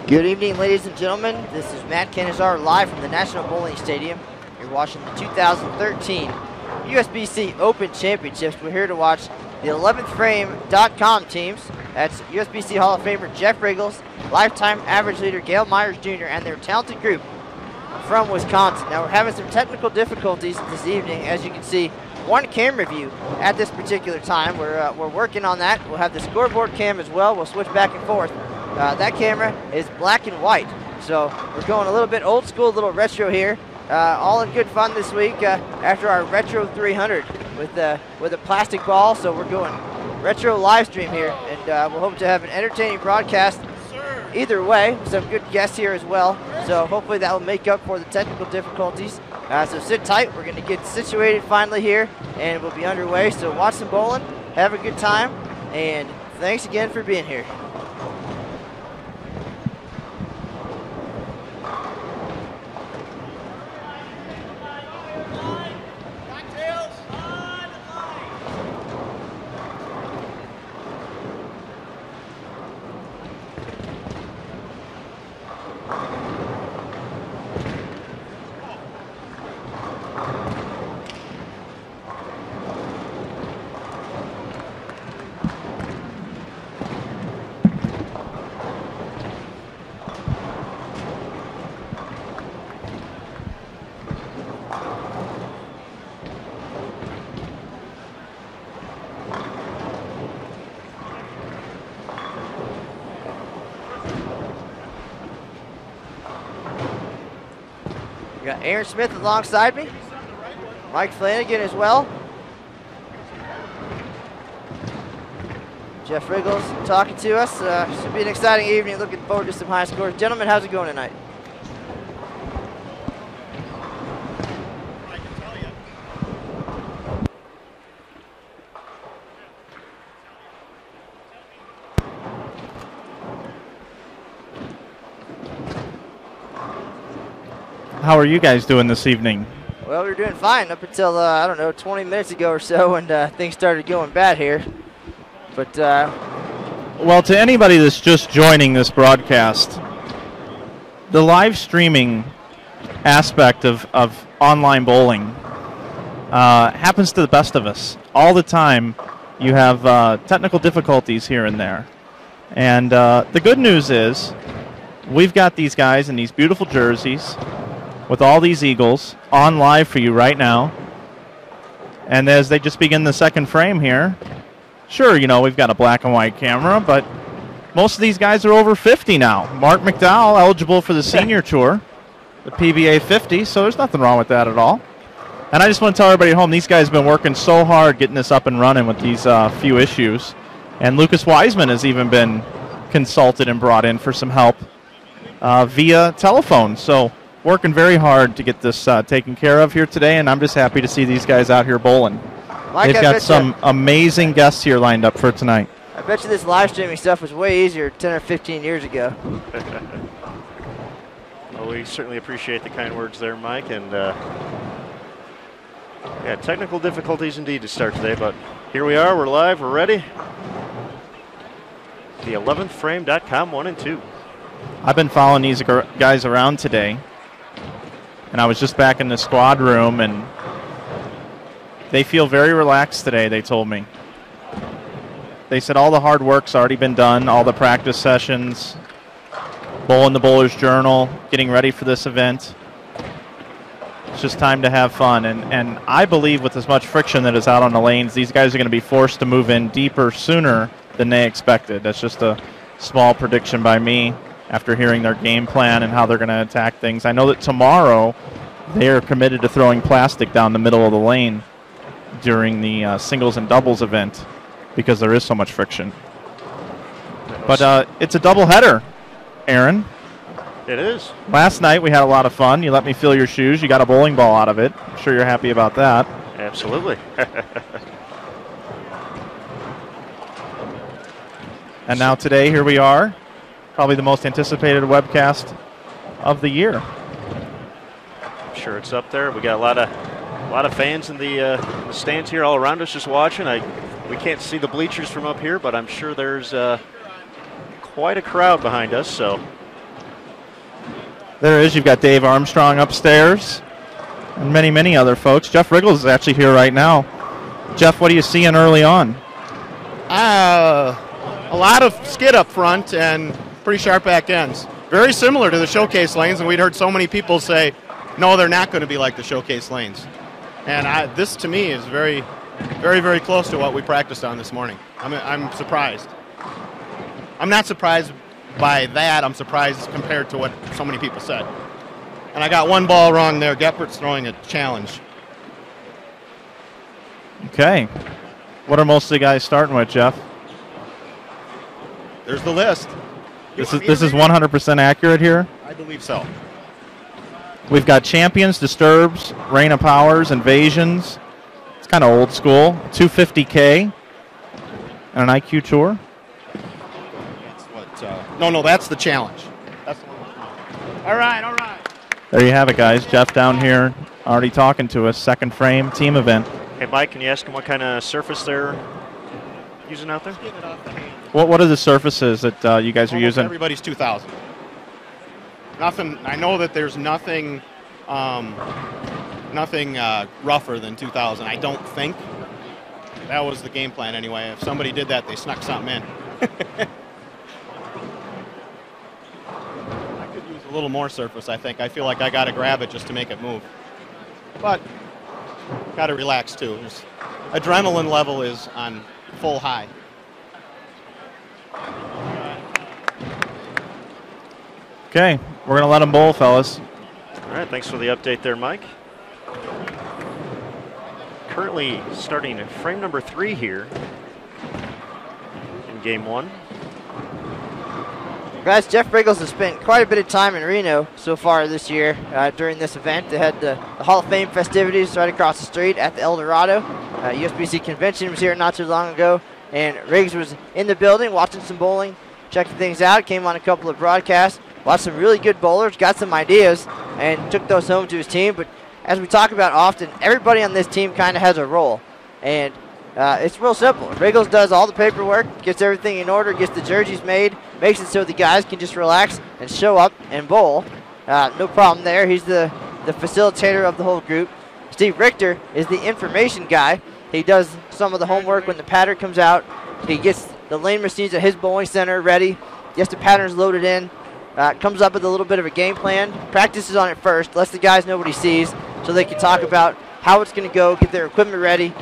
Good evening, ladies and gentlemen. This is Matt Canizar live from the National Bowling Stadium. You're watching the 2013 USBC Open Championships. We're here to watch the 11thframe.com teams. That's USBC Hall of Famer Jeff Richgels, lifetime average leader Gail Myers Jr., and their talented group from Wisconsin. Now, we're having some technical difficulties this evening. As you can see, one camera view at this particular time. We're working on that. We'll have the scoreboard cam as well. We'll switch back and forth. That camera is black and white, so we're going a little bit old school, a little retro here. All in good fun this week after our Retro 300 with a plastic ball. So we're going retro live stream here, and we'll hope to have an entertaining broadcast either way. Some good guests here as well, so hopefully that will make up for the technical difficulties. So sit tight. We're going to get situated finally here, and we'll be underway. So watch some bowling, have a good time, and thanks again for being here. Got Aaron Smith alongside me, Mike Flanagan as well. Jeff Richgels talking to us. Should be an exciting evening. Looking forward to some high scores. Gentlemen, how's it going tonight? How are you guys doing this evening? Well, we were doing fine up until, I don't know, 20 minutes ago or so, and things started going bad here. But, well, to anybody that's just joining this broadcast, the live streaming aspect of online bowling happens to the best of us. All the time you have technical difficulties here and there. And the good news is we've got these guys in these beautiful jerseys with all these Eagles on live for you right now. And as they just begin the second frame here, sure, you know, we've got a black and white camera, but most of these guys are over 50 now. Mark McDowell, eligible for the senior tour, the PBA 50, so there's nothing wrong with that at all. And I just want to tell everybody at home, these guys have been working so hard getting this up and running with these few issues. And Lucas Wiseman has even been consulted and brought in for some help via telephone. So working very hard to get this taken care of here today, and I'm just happy to see these guys out here bowling. Mike, they've got some amazing guests here lined up for tonight. I bet you this live streaming stuff was way easier 10 or 15 years ago. Well, we certainly appreciate the kind words there, Mike. And yeah, technical difficulties indeed to start today, but here we are. We're live. We're ready. The 11thframe.com 1 and 2. I've been following these guys around today, and I was just back in the squad room, and they feel very relaxed today, they told me. They said all the hard work's already been done, all the practice sessions, bowling the Bowler's Journal, getting ready for this event. It's just time to have fun. And I believe with as much friction that is out on the lanes, these guys are going to be forced to move in deeper sooner than they expected. That's just a small prediction by me after hearing their game plan and how they're going to attack things. I know that tomorrow they are committed to throwing plastic down the middle of the lane during the singles and doubles event because there is so much friction. But it's a doubleheader, Aaron. It is. Last night we had a lot of fun. You let me fill your shoes. You got a bowling ball out of it. I'm sure you're happy about that. Absolutely. And now today, here we are. Probably the most anticipated webcast of the year. I'm sure it's up there. We got a lot of fans in the stands here all around us just watching. We can't see the bleachers from up here, but I'm sure there's quite a crowd behind us. So There is. You've got Dave Armstrong upstairs and many, many other folks. Jeff Richgels is actually here right now. Jeff, what are you seeing early on? A lot of skid up front and pretty sharp back ends. Very similar to the showcase lanes, and we'd heard so many people say, no, they're not going to be like the showcase lanes. And this, to me, is very, very, very close to what we practiced on this morning. I'm surprised. I'm not surprised by that. I'm surprised compared to what so many people said. And I got one ball wrong there. Geppert's throwing a challenge. Okay. What are most of the guys starting with, Jeff? There's the list. This is 100% accurate here? I believe so. We've got Champions, Disturbs, Rain of Powers, Invasions. It's kind of old school. 250K and an IQ Tour. That's what. No, that's the challenge. That's the one. All right. There you have it, guys. Jeff down here already talking to us. Second frame team event. Hey, Mike, can you ask him what kind of surface they're using out there? What are the surfaces that you guys are using? Everybody's 2000. Nothing. I know that there's nothing rougher than 2000. I don't think. That was the game plan anyway. If somebody did that, they snuck something in. I could use a little more surface, I think. I feel like I got to grab it just to make it move. But got to relax too. Adrenaline level is on full high. Okay, we're going to let them bowl, fellas. All right, thanks for the update there, Mike. Currently starting frame number 3 here in game 1. Guys, Jeff Richgels has spent quite a bit of time in Reno so far this year during this event. They had the Hall of Fame festivities right across the street at the El Dorado. USBC Convention was here not too long ago, and Riggs was in the building watching some bowling, checking things out, came on a couple of broadcasts, watched some really good bowlers, got some ideas, and took those home to his team. But as we talk about often, everybody on this team kind of has a role, and it's real simple. Richgels does all the paperwork, gets everything in order, gets the jerseys made, makes it so the guys can just relax and show up and bowl. No problem there. He's the facilitator of the whole group. Steve Richter is the information guy. He does some of the homework when the pattern comes out. He gets the lane machines at his bowling center ready, gets the patterns loaded in, comes up with a little bit of a game plan, practices on it first, lets the guys know what he sees so they can talk about how it's going to go, get their equipment ready,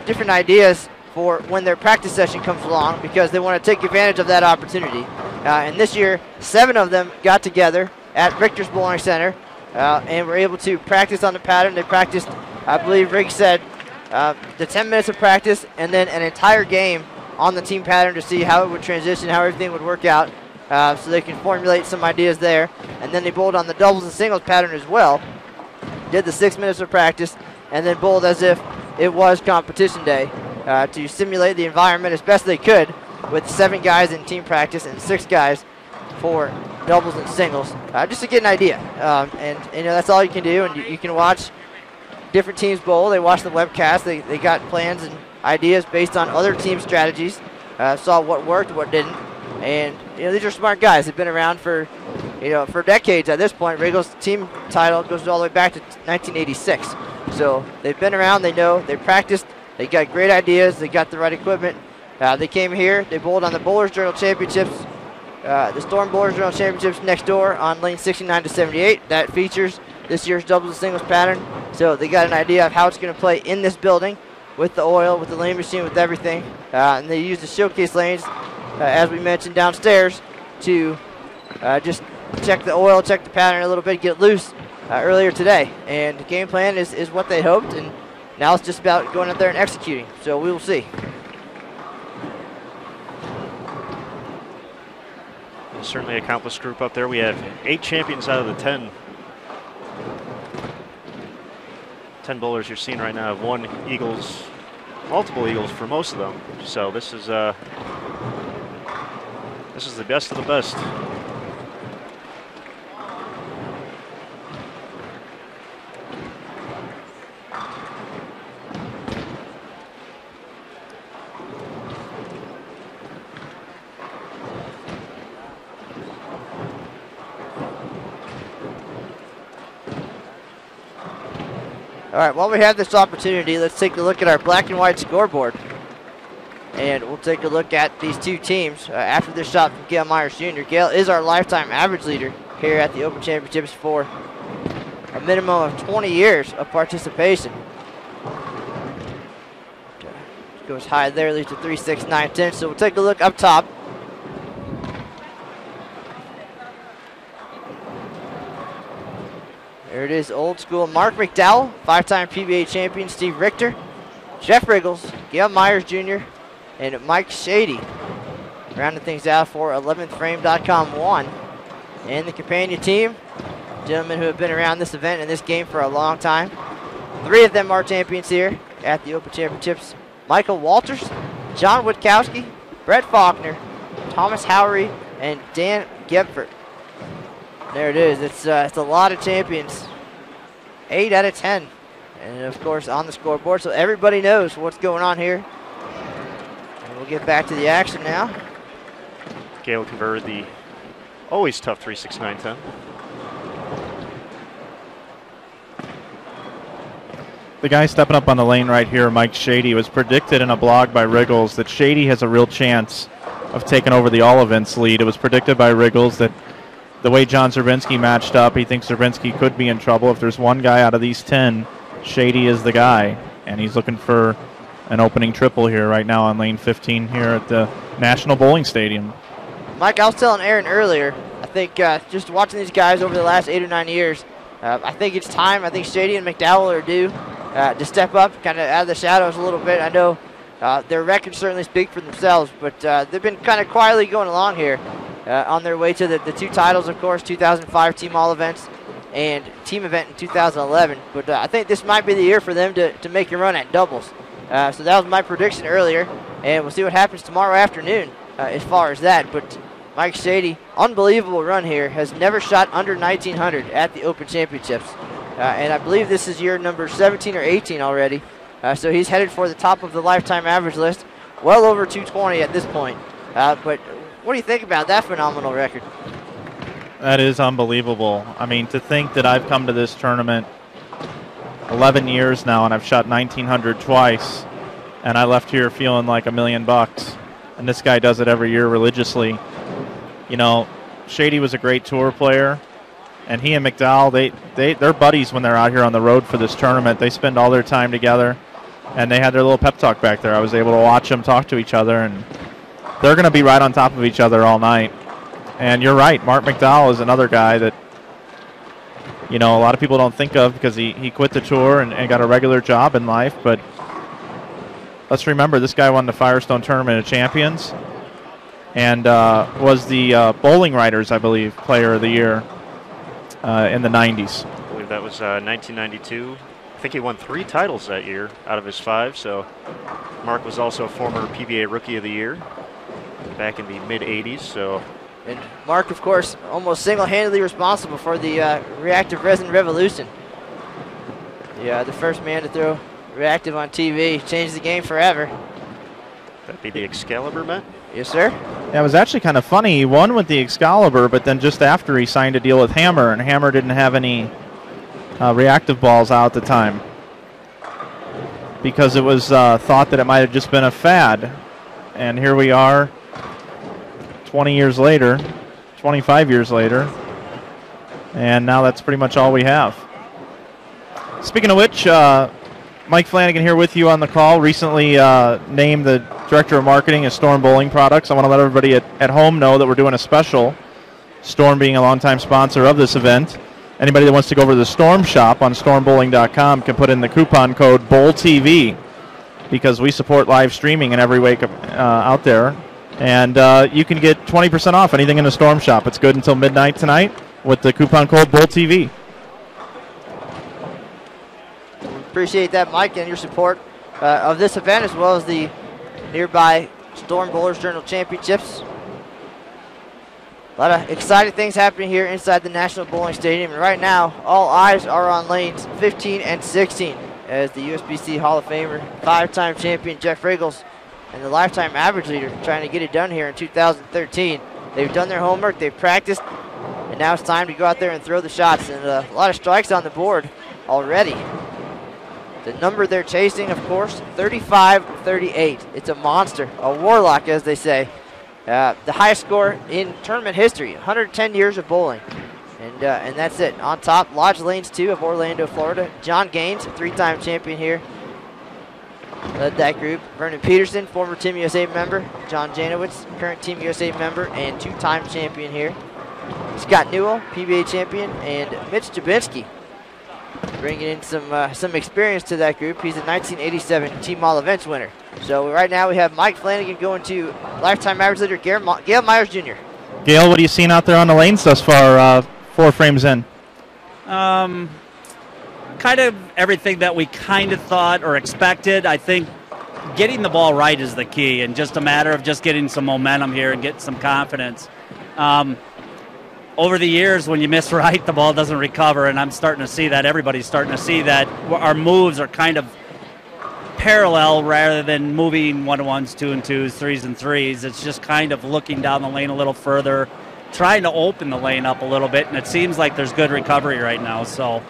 different ideas for when their practice session comes along, because they want to take advantage of that opportunity. And this year, 7 of them got together at Richter's Bowling Center and were able to practice on the pattern. They practiced, I believe Riggs said, the 10 minutes of practice and then an entire game on the team pattern to see how it would transition, how everything would work out, so they can formulate some ideas there. And then they bowled on the doubles and singles pattern as well. Did the 6 minutes of practice and then bowled as if it was competition day to simulate the environment as best they could, with 7 guys in team practice and 6 guys for doubles and singles, just to get an idea. And that's all you can do, and you can watch different teams bowl. They watch the webcast. They got plans and ideas based on other team strategies, saw what worked, what didn't. And these are smart guys. They've been around for decades at this point. Richgels' team title goes all the way back to 1986. So they've been around. They know. They practiced. They got great ideas. They got the right equipment. They came here. They bowled on the Bowlers Journal Championships, the Storm Bowlers Journal Championships next door on lane 69 to 78. That features this year's doubles and singles pattern. So they got an idea of how it's going to play in this building with the oil, with the lane machine, with everything. And they use the showcase lanes, as we mentioned, downstairs to just check the oil, check the pattern a little bit, get loose earlier today. And the game plan is what they hoped, and now it's just about going out there and executing. So we will see. Certainly accomplished group up there. We have 8 champions out of the 10 bowlers you're seeing right now have won Eagles, multiple Eagles for most of them. So this is the best of the best. All right, while we have this opportunity, let's take a look at our black and white scoreboard. And we'll take a look at these two teams after this shot from Gale Myers Jr. Gale is our lifetime average leader here at the Open Championships for a minimum of 20 years of participation. Goes high there, leads to 3, 6, 9, 10. So we'll take a look up top. There it is, old school. Mark McDowell, 5-time PBA champion. Steve Richter, Jeff Richgels, Gale Myers Jr., and Mike Shady. Rounding things out for 11thframe.com 1. And the companion team, gentlemen who have been around this event and this game for a long time. 3 of them are champions here at the Open Championships. Michael Walters, John Witkowski, Brett Faulkner, Thomas Howery, and Dan Gebfert. There it is. It's a lot of champions. 8 out of 10. And, of course, on the scoreboard, so everybody knows what's going on here. And we'll get back to the action now. Gale converted the always tough 3, 6, 9, 10. The guy stepping up on the lane right here, Mike Shady, was predicted in a blog by Richgels that Shady has a real chance of taking over the all events lead. It was predicted by Richgels that the way John Zerbinski matched up, he thinks Zerbinski could be in trouble. If there's one guy out of these 10, Shady is the guy, and he's looking for an opening triple here right now on lane 15 here at the National Bowling Stadium. Mike, I was telling Aaron earlier, I think just watching these guys over the last 8 or 9 years, I think it's time. I think Shady and McDowell are due to step up, kind of out of the shadows a little bit. I know their records certainly speak for themselves, but they've been kind of quietly going along here on their way to the 2 titles, of course, 2005 team all events and team event in 2011. But I think this might be the year for them to make a run at doubles. So that was my prediction earlier, and we'll see what happens tomorrow afternoon as far as that. But Mike Shady, unbelievable run here, has never shot under 1900 at the Open Championships. And I believe this is year number 17 or 18 already. So he's headed for the top of the lifetime average list, well over 220 at this point. But what do you think about that phenomenal record? That is unbelievable. I mean, to think that I've come to this tournament 11 years now and I've shot 1900 twice, and I left here feeling like $1 million. And this guy does it every year religiously. You know, Shady was a great tour player, and he and McDowell, they're buddies when they're out here on the road for this tournament. They spend all their time together, and they had their little pep talk back there. I was able to watch them talk to each other, and they're going to be right on top of each other all night. And you're right, Mark McDowell is another guy that, you know, a lot of people don't think of because he quit the tour and got a regular job in life. But let's remember, this guy won the Firestone Tournament of Champions and was the Bowling Writers, I believe, Player of the Year in the 90s. I believe that was 1992. I think he won 3 titles that year out of his 5. So Mark was also a former PBA Rookie of the Year back in the mid-'80s. So. And Mark, of course, almost single-handedly responsible for the reactive resin revolution. Yeah, the first man to throw reactive on TV, changed the game forever. That'd be the Excalibur, Matt? Yes, sir. Yeah, it was actually kind of funny. He won with the Excalibur, but then just after he signed a deal with Hammer, and Hammer didn't have any reactive balls out at the time because it was thought that it might have just been a fad. And here we are 20 years later, 25 years later, and now that's pretty much all we have. Speaking of which, Mike Flanagan here with you on the call, recently named the Director of Marketing at Storm Bowling Products. I want to let everybody at home know that we're doing a special, Storm being a longtime sponsor of this event. Anybody that wants to go over to the Storm shop on stormbowling.com can put in the coupon code BOWLTV because we support live streaming in every way out there. And you can get 20% off anything in the Storm shop. It's good until midnight tonight with the coupon code BOWLTV. Appreciate that, Mike, and your support of this event as well as the nearby Storm Bowlers Journal Championships. A lot of exciting things happening here inside the National Bowling Stadium. And right now, all eyes are on lanes 15 and 16 as the USBC Hall of Famer, 5-time champion Jeff Richgels, and the lifetime average leader trying to get it done here in 2013. They've done their homework, they've practiced, and now it's time to go out there and throw the shots. And a lot of strikes on the board already. The number they're chasing, of course, 35-38. It's a monster, a warlock, as they say. The highest score in tournament history, 110 years of bowling. And that's it. On top, Lodge Lanes 2 of Orlando, Florida. John Gaines, 3-time champion here, led that group. Vernon Peterson, former Team USA member. John Janowitz, current Team USA member and 2-time champion here. Scott Newell, PBA champion, and Mitch Jabinski, bringing in some experience to that group. He's a 1987 Team All Events winner. So right now we have Mike Flanagan going to lifetime average leader Gail Myers Jr. Gail, what are you seeing out there on the lanes thus far, 4 frames in? Kind of everything that we kind of thought or expected. I think getting the ball right is the key, and just a matter of just getting some momentum here and getting some confidence. Over the years, when you miss right, the ball doesn't recover, and I'm starting to see that. Everybody's starting to see that our moves are kind of parallel rather than moving 1-1s, 2-2s, 3s and 3s. It's just kind of looking down the lane a little further, trying to open the lane up a little bit, and it seems like there's good recovery right now. So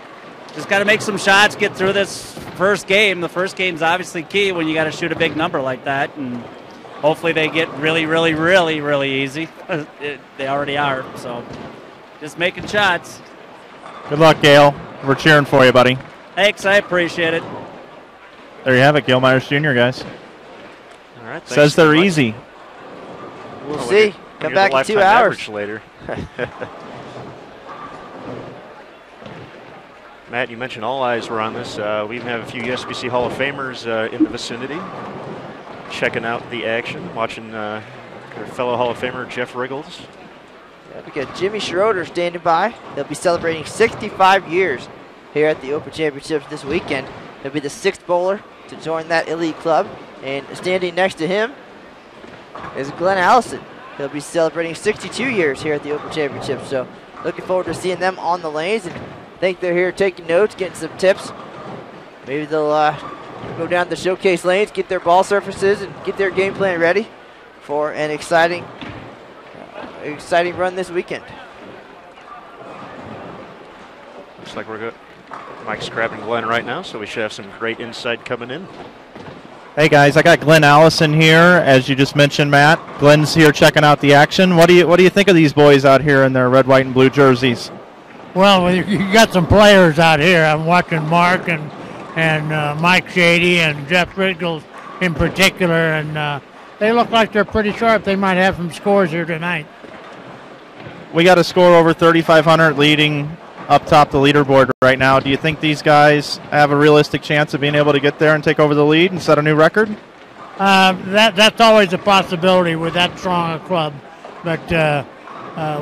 just got to make some shots, get through this first game. The first game's obviously key when you got to shoot a big number like that, and hopefully they get really, really, really, really easy. They already are, so just making shots. Good luck, Gail. We're cheering for you, buddy. Thanks, I appreciate it. There you have it, Gail Myers Jr., guys. All right. Says they're easy. We'll see. Come back in 2 hours. Later. Matt, you mentioned all eyes were on this. We even have a few USBC Hall of Famers in the vicinity, checking out the action, watching our fellow Hall of Famer Jeff Richgels. Yeah, we got Jimmy Schroeder standing by. They'll be celebrating 65 years here at the Open Championships this weekend. He'll be the 6th bowler to join that elite club. And standing next to him is Glenn Allison. He'll be celebrating 62 years here at the Open Championships. So looking forward to seeing them on the lanes. And I think they're here taking notes, getting some tips. Maybe they'll go down the showcase lanes, get their ball surfaces, and get their game plan ready for an exciting run this weekend. Looks like we're good. Mike's grabbing Glenn right now, so we should have some great insight coming in. Hey guys, I got Glenn Allison here, as you just mentioned, Matt. Glenn's here checking out the action. What do you think of these boys out here in their red, white, and blue jerseys? Well, you got some players out here. I'm watching Mark and Mike Shady and Jeff Richgels in particular, and they look like they're pretty sharp. They might have some scores here tonight. We got a score over 3,500 leading up top the leaderboard right now. Do you think these guys have a realistic chance of being able to get there and take over the lead and set a new record? That's always a possibility with that strong a club, but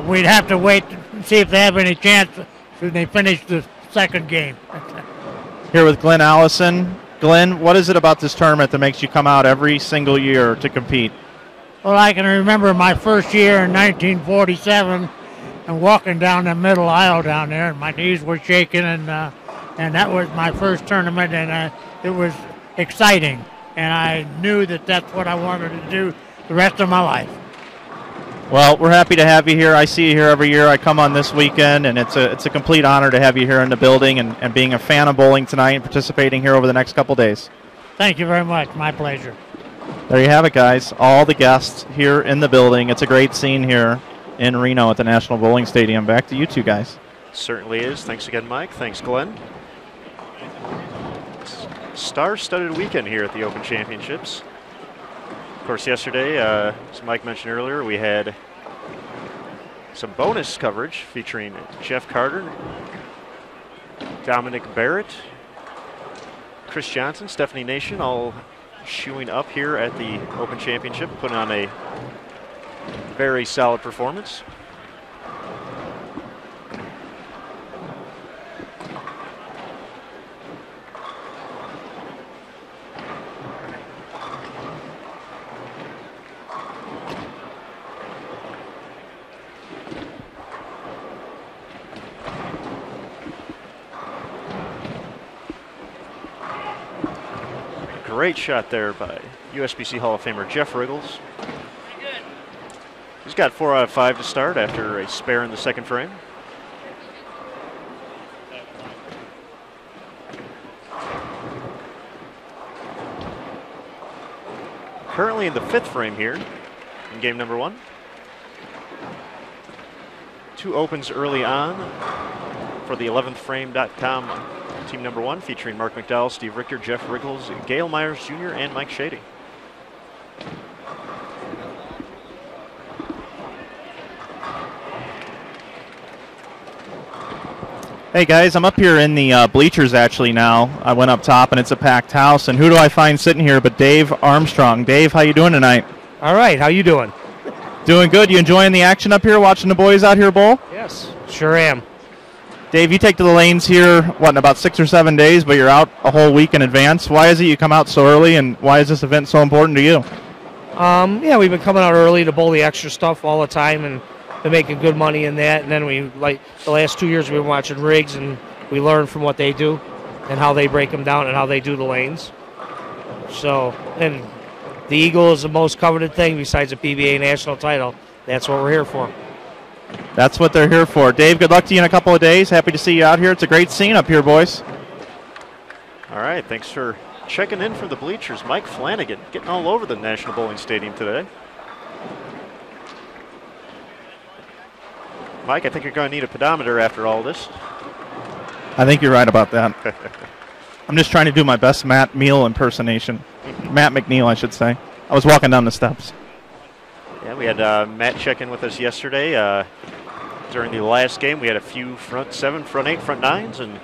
we'd have to wait and see if they have any chance when they finish the second game. Here with Glenn Allison. Glenn, what is it about this tournament that makes you come out every single year to compete? Well, I can remember my first year in 1947 and walking down the middle aisle down there, and my knees were shaking, and that was my first tournament, and it was exciting, and I knew that that's what I wanted to do the rest of my life. Well, we're happy to have you here. I see you here every year. I come on this weekend, and it's a complete honor to have you here in the building and being a fan of bowling tonight and participating here over the next couple days. Thank you very much. My pleasure. There you have it, guys. All the guests here in the building. It's a great scene here in Reno at the National Bowling Stadium. Back to you two guys. Certainly is. Thanks again, Mike. Thanks, Glenn. Star-studded weekend here at the Open Championships. Of course, yesterday, as Mike mentioned earlier, we had some bonus coverage featuring Jeff Carter, Dominic Barrett, Chris Johnson, Stephanie Nation, all shoeing up here at the Open Championship, putting on a very solid performance. Great shot there by USBC Hall of Famer Jeff Richgels. He's got 4 out of 5 to start after a spare in the second frame. currently in the 5th frame here in game number 1. 2 opens early on for the 11thframe.com team number 1, featuring Mark McDowell, Steve Richter, Jeff Richgels, Gail Myers Jr., and Mike Shady. Hey guys, I'm up here in the bleachers actually now. I went up top and it's a packed house. And who do I find sitting here but Dave Armstrong? Dave, how you doing tonight? All right, how you doing? Doing good. You enjoying the action up here, watching the boys out here bowl? Yes, sure am. Dave, you take to the lanes here, what, in about 6 or 7 days, but you're out a whole week in advance. Why is it you come out so early, and why is this event so important to you? Yeah, we've been coming out early to bowl the extra stuff all the time, and been making good money in that. And then we, like the last 2 years, we've been watching rigs, and we learn from what they do and how they break them down and how they do the lanes. So, and the Eagle is the most coveted thing besides a PBA national title. That's what we're here for. That's what they're here for. Dave, good luck to you in a couple of days. Happy to see you out here. It's a great scene up here, boys. All right, thanks for checking in from the bleachers. Mike Flanagan getting all over the National Bowling Stadium today. Mike, I think you're going to need a pedometer after all this. I think you're right about that. I'm just trying to do my best Matt Meal impersonation. Matt McNeil, I should say. I was walking down the steps. Yeah, we had Matt check in with us yesterday. During the last game, we had a few front 7, front 8, front 9s, and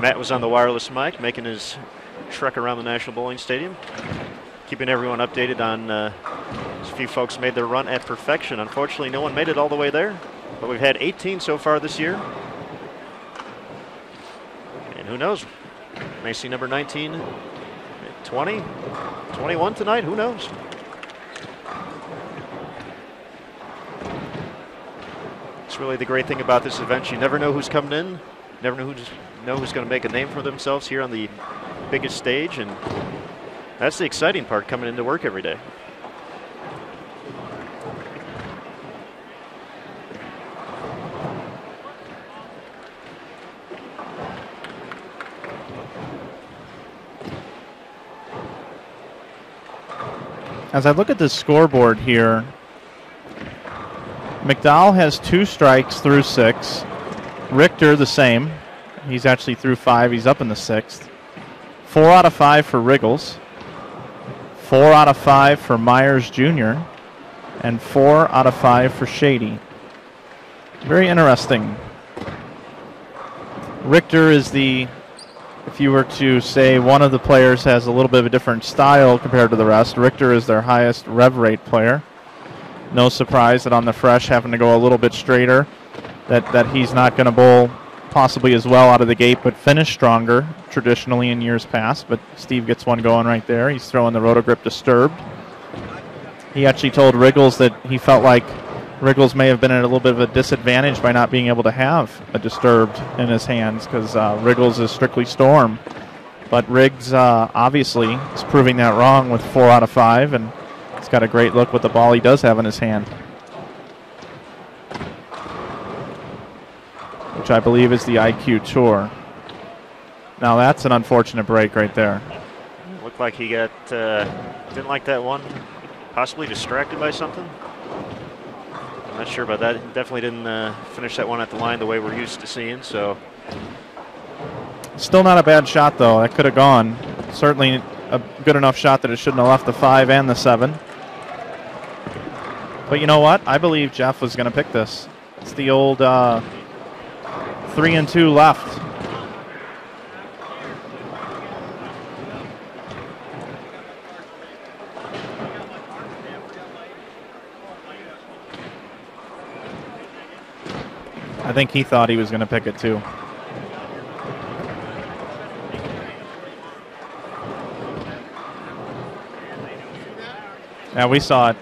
Matt was on the wireless mic making his trek around the National Bowling Stadium, keeping everyone updated on a few folks made their run at perfection. Unfortunately, no one made it all the way there, but we've had 18 so far this year. And who knows? May see number 19, 20, 21 tonight. Who knows? It's really the great thing about this event. You never know who's coming in, never know who's going to make a name for themselves here on the biggest stage, and that's the exciting part, coming into work every day. As I look at the scoreboard here, McDowell has 2 strikes through 6. Richter the same. He's actually through 5. He's up in the 6th. 4 out of 5 for Richgels. 4 out of 5 for Myers Jr. And 4 out of 5 for Shady. Very interesting. Richter is the, if you were to say one of the players has a little bit of a different style compared to the rest, Richter is their highest rev rate player. No surprise that on the fresh, having to go a little bit straighter, that he's not going to bowl possibly as well out of the gate, but finish stronger traditionally in years past. But Steve gets one going right there. He's throwing the rotogrip disturbed. He actually told Richgels that he felt like Richgels may have been at a little bit of a disadvantage by not being able to have a disturbed in his hands, because Richgels is strictly storm. But Riggs obviously is proving that wrong with 4 out of 5, and he's got a great look with the ball he does have in his hand, which I believe is the IQ Tour. Now that's an unfortunate break right there. Looked like he got, didn't like that one, possibly distracted by something. I'm not sure about that. Definitely didn't finish that one at the line the way we're used to seeing, so. Still not a bad shot though, that could have gone. Certainly a good enough shot that it shouldn't have left the 5 and the 7. But you know what? I believe Jeff was going to pick this. It's the old 3 and 2 left. I think he thought he was going to pick it too. Yeah, we saw it.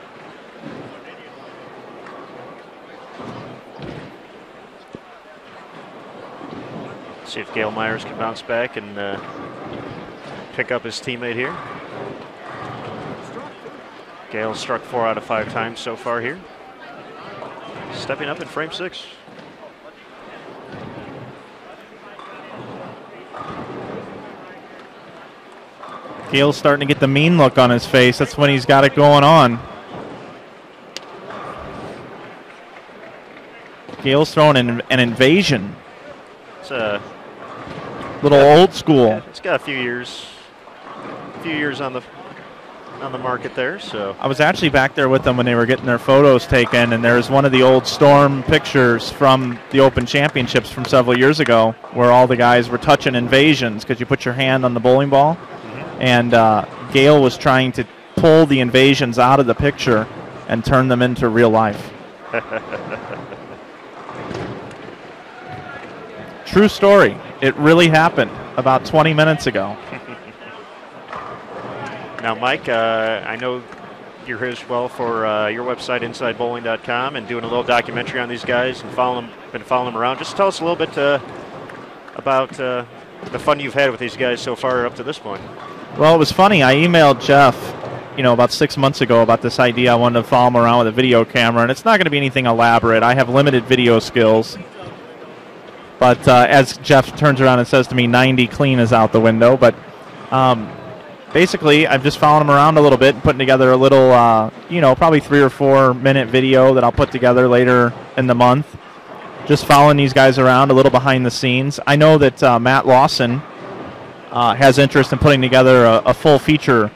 See if Gail Myers can bounce back and pick up his teammate here. Gail struck 4 out of 5 times so far here. Stepping up in frame 6. Gale's starting to get the mean look on his face. That's when he's got it going on. Gale's throwing an invasion. It's a little old school. Yeah, it's got a few years on the market there. So I was actually back there with them when they were getting their photos taken, and there's one of the old Storm pictures from the Open Championships from several years ago, where all the guys were touching invasions because you put your hand on the bowling ball, and Gale was trying to pull the invasions out of the picture and turn them into real life. True story. It really happened about 20 minutes ago. Now, Mike, I know you're here as well for your website, InsideBowling.com, and doing a little documentary on these guys and been following them around. Just tell us a little bit about the fun you've had with these guys so far up to this point. Well, it was funny. I emailed Jeff, about 6 months ago about this idea. I wanted to follow him around with a video camera, and it's not going to be anything elaborate. I have limited video skills. But as Jeff turns around and says to me, 90 clean is out the window. But basically, I'm just following him around a little bit and putting together a little, probably 3 or 4 minute video that I'll put together later in the month. Just following these guys around, a little behind the scenes. I know that Matt Lawson has interest in putting together a full feature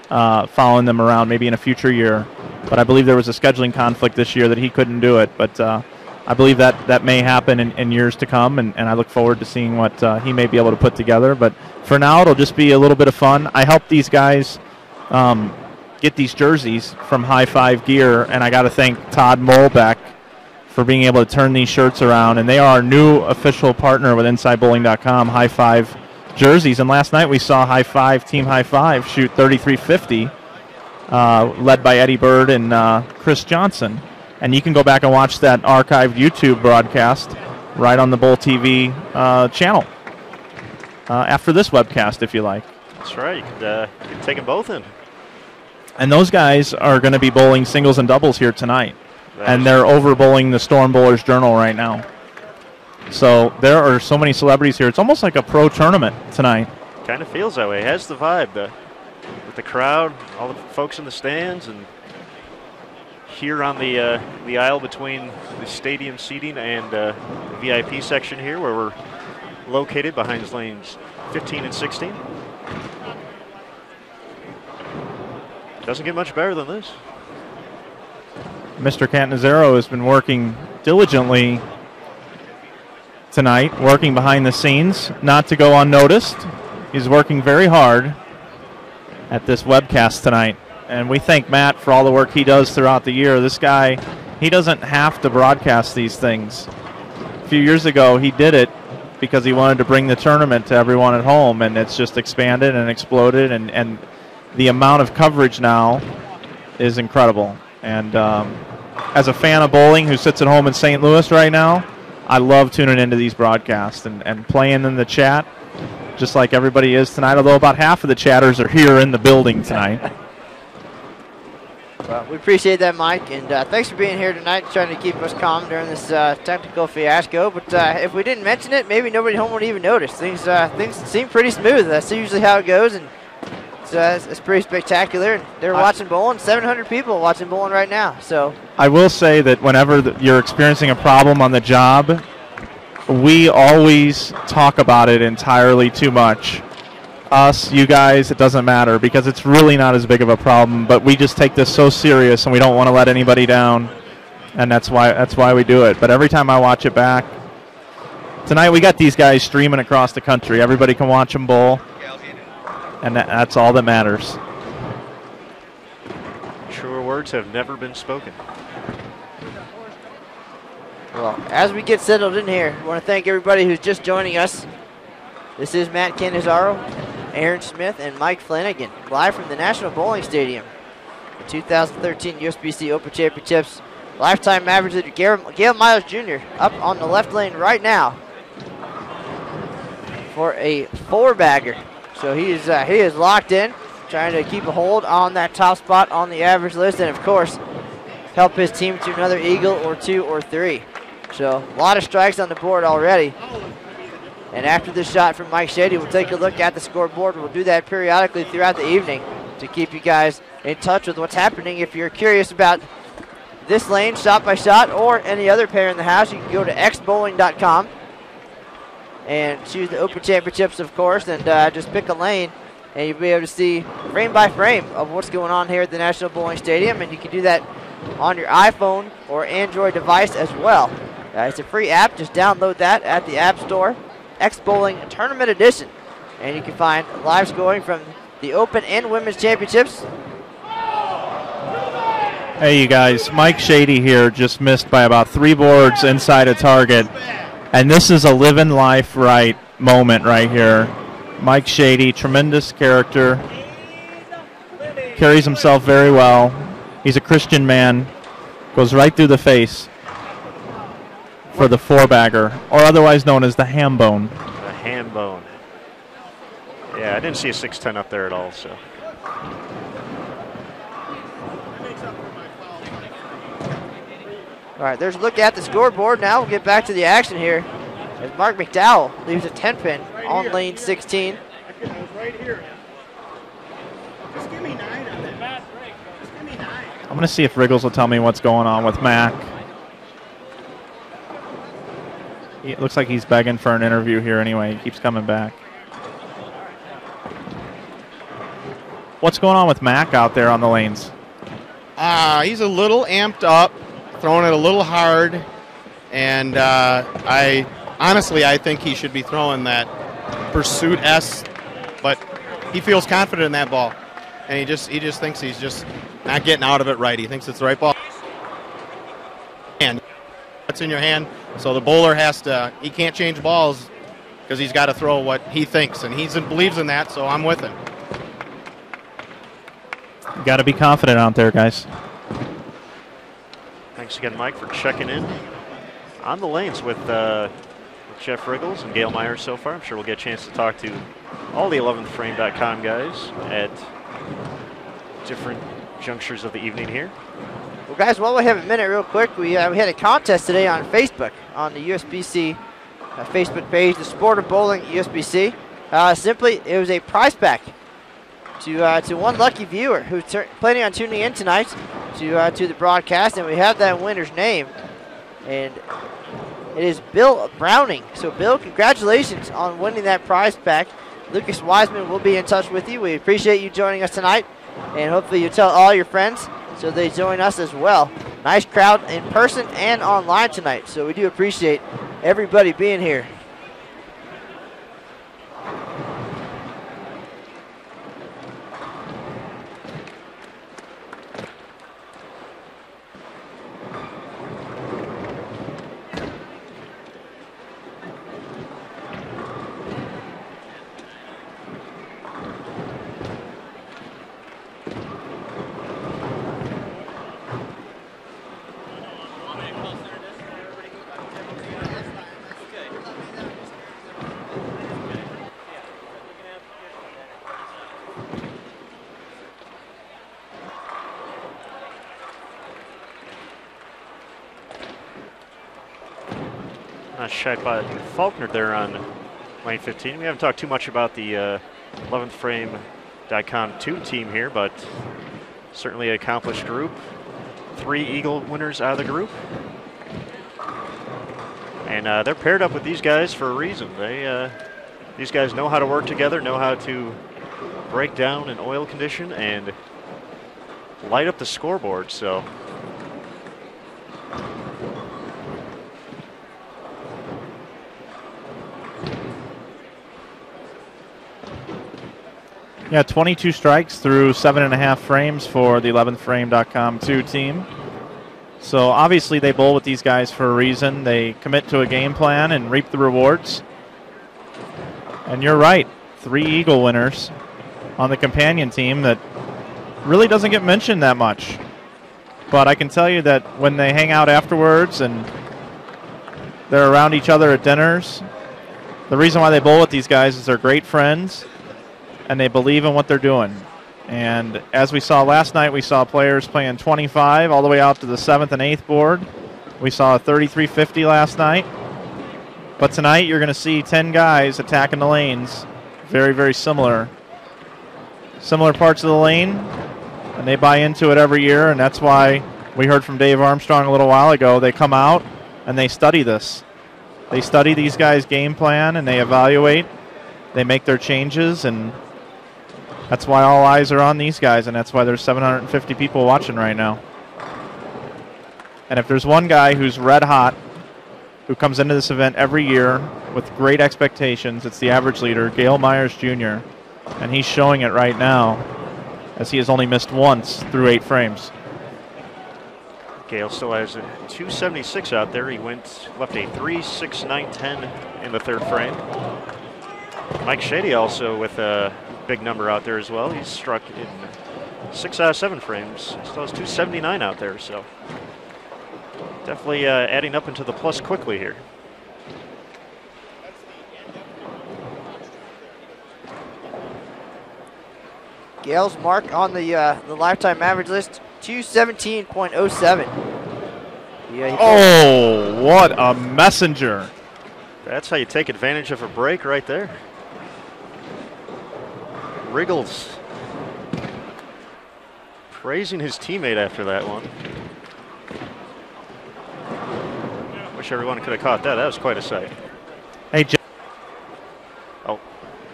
following them around maybe in a future year. But I believe there was a scheduling conflict this year that he couldn't do it. But I believe that may happen in years to come, and I look forward to seeing what he may be able to put together. But for now, it'll just be a little bit of fun. I helped these guys get these jerseys from High Five Gear, and I got to thank Todd Molbeck for being able to turn these shirts around. And they are our new official partner with InsideBowling.com, High Five jerseys. And last night we saw Team High Five shoot 33-50, led by Eddie Bird and Chris Johnson. And you can go back and watch that archived YouTube broadcast right on the Bowl TV channel after this webcast, if you like. That's right. You can take them both in. And those guys are going to be bowling singles and doubles here tonight. And they're over bowling the Storm Bowlers Journal right now. So there are so many celebrities here. It's almost like a pro tournament tonight. Kind of feels that way. It has the vibe with the crowd, all the folks in the stands, and here on the aisle between the stadium seating and the VIP section here, where we're located behind lanes 15 and 16. Doesn't get much better than this. Mr. Catanzaro has been working diligently tonight, working behind the scenes, not to go unnoticed. He's working very hard at this webcast tonight. And we thank Matt for all the work he does throughout the year. This guy, he doesn't have to broadcast these things. A few years ago, he did it because he wanted to bring the tournament to everyone at home, and it's just expanded and exploded, and the amount of coverage now is incredible. And as a fan of bowling who sits at home in St. Louis right now, I love tuning into these broadcasts and playing in the chat, just like everybody is tonight, although about half of the chatters are here in the building tonight. Well, we appreciate that, Mike, and thanks for being here tonight, trying to keep us calm during this technical fiasco. But if we didn't mention it, maybe nobody home would even notice. Things seem pretty smooth. That's usually how it goes, and it's pretty spectacular. And they're watching bowling. 700 people watching bowling right now. So I will say that whenever you're experiencing a problem on the job, we always talk about it entirely too much. Us, you guys, it doesn't matter because it's really not as big of a problem, but we just take this so serious and we don't want to let anybody down, and that's why we do it. But every time I watch it back, tonight we got these guys streaming across the country. Everybody can watch them bowl, and that's all that matters. Truer words have never been spoken. Well, as we get settled in here, I want to thank everybody who's just joining us. This is Matt Cannizzaro, Aaron Smith, and Mike Flanagan, live from the National Bowling Stadium. The 2013 USBC Open Championships. Lifetime average leader Gale Miles Jr. up on the left lane right now for a 4-bagger. So he is locked in, trying to keep a hold on that top spot on the average list, and of course, help his team to another eagle or 2 or 3. So a lot of strikes on the board already. And after this shot from Mike Shady, we'll take a look at the scoreboard. We'll do that periodically throughout the evening to keep you guys in touch with what's happening. If you're curious about this lane, shot by shot, or any other pair in the house, you can go to xbowling.com and choose the Open Championships, of course, and just pick a lane, and you'll be able to see frame by frame of what's going on here at the National Bowling Stadium, and you can do that on your iPhone or Android device as well. It's a free app. Just download that at the App Store. X Bowling Tournament Edition, and you can find live scoring from the Open and Women's Championships. Hey, you guys, Mike Shady here, just missed by about 3 boards inside a target, and this is a living life right moment right here. Mike Shady, tremendous character, carries himself very well. He's a Christian man, goes right through the face for the 4-bagger, or otherwise known as the ham bone. The ham bone. Yeah, I didn't see a 610 up there at all, so. All right, there's a look at the scoreboard. Now we'll get back to the action here as Mark McDowell leaves a 10-pin on lane 16. Right here. Just give me 9 on that. Just give me 9. I'm going to see if Richgels will tell me what's going on with Mac. It looks like he's begging for an interview here anyway. He keeps coming back. What's going on with Mac out there on the lanes? He's a little amped up, throwing it a little hard, and I think he should be throwing that Pursuit S, but he feels confident in that ball, and he just thinks he's just not getting out of it right. He thinks it's the right ball. And what's in your hand? So the bowler he can't change balls because he's got to throw what he thinks, and he believes in that, so I'm with him. You got to be confident out there, guys. Thanks again, Mike, for checking in on the lanes with Jeff Richgels and Gail Myers so far. I'm sure we'll get a chance to talk to all the 11thframe.com guys at different junctures of the evening here. Well, guys, while we have a minute real quick, we had a contest today on Facebook, on the USBC Facebook page, the Sport of Bowling USBC. Simply, it was a prize pack to one lucky viewer who's planning on tuning in tonight to the broadcast, and we have that winner's name, and it is Bill Browning. So, Bill, congratulations on winning that prize pack. Lucas Wiseman will be in touch with you. We appreciate you joining us tonight, and hopefully you tell all your friends so they join us as well. Nice crowd in person and online tonight, so we do appreciate everybody being here. Nice shot by Faulkner there on lane 15. We haven't talked too much about the 11thframe.com 2 team here, but certainly an accomplished group. 3 Eagle winners out of the group. And they're paired up with these guys for a reason. These guys know how to work together, know how to break down an oil condition and light up the scoreboard. So yeah, 22 strikes through 7.5 frames for the 11thframe.com 2 team. So obviously they bowl with these guys for a reason. They commit to a game plan and reap the rewards. And you're right, 3 Eagle winners on the companion team that really doesn't get mentioned that much. But I can tell you that when they hang out afterwards and they're around each other at dinners, the reason why they bowl with these guys is they're great friends and they believe in what they're doing. And as we saw last night, we saw players playing 25 all the way out to the 7th and 8th board. We saw a 33-50 last night. But tonight you're going to see 10 guys attacking the lanes. Very, very similar. Similar parts of the lane, and they buy into it every year, and that's why we heard from Dave Armstrong a little while ago. They come out and they study this. They study these guys' game plan, and they evaluate. They make their changes, and that's why all eyes are on these guys, and that's why there's 750 people watching right now. And if there's one guy who's red hot, who comes into this event every year with great expectations, it's the average leader, Gale Myers Jr., and he's showing it right now, as he has only missed once through 8 frames. Gale still has a 276 out there. He left a 3.69.10 in the 3rd frame. Mike Shady also with a big number out there as well. He's struck in 6 out of 7 frames. Still has 279 out there, so definitely adding up into the plus quickly here. Gale's mark on the lifetime average list, 217.07. Yeah, oh, what a messenger. That's how you take advantage of a break right there. Richgels praising his teammate after that one. Wish everyone could have caught that. That was quite a sight. Hey, Jeff. Oh.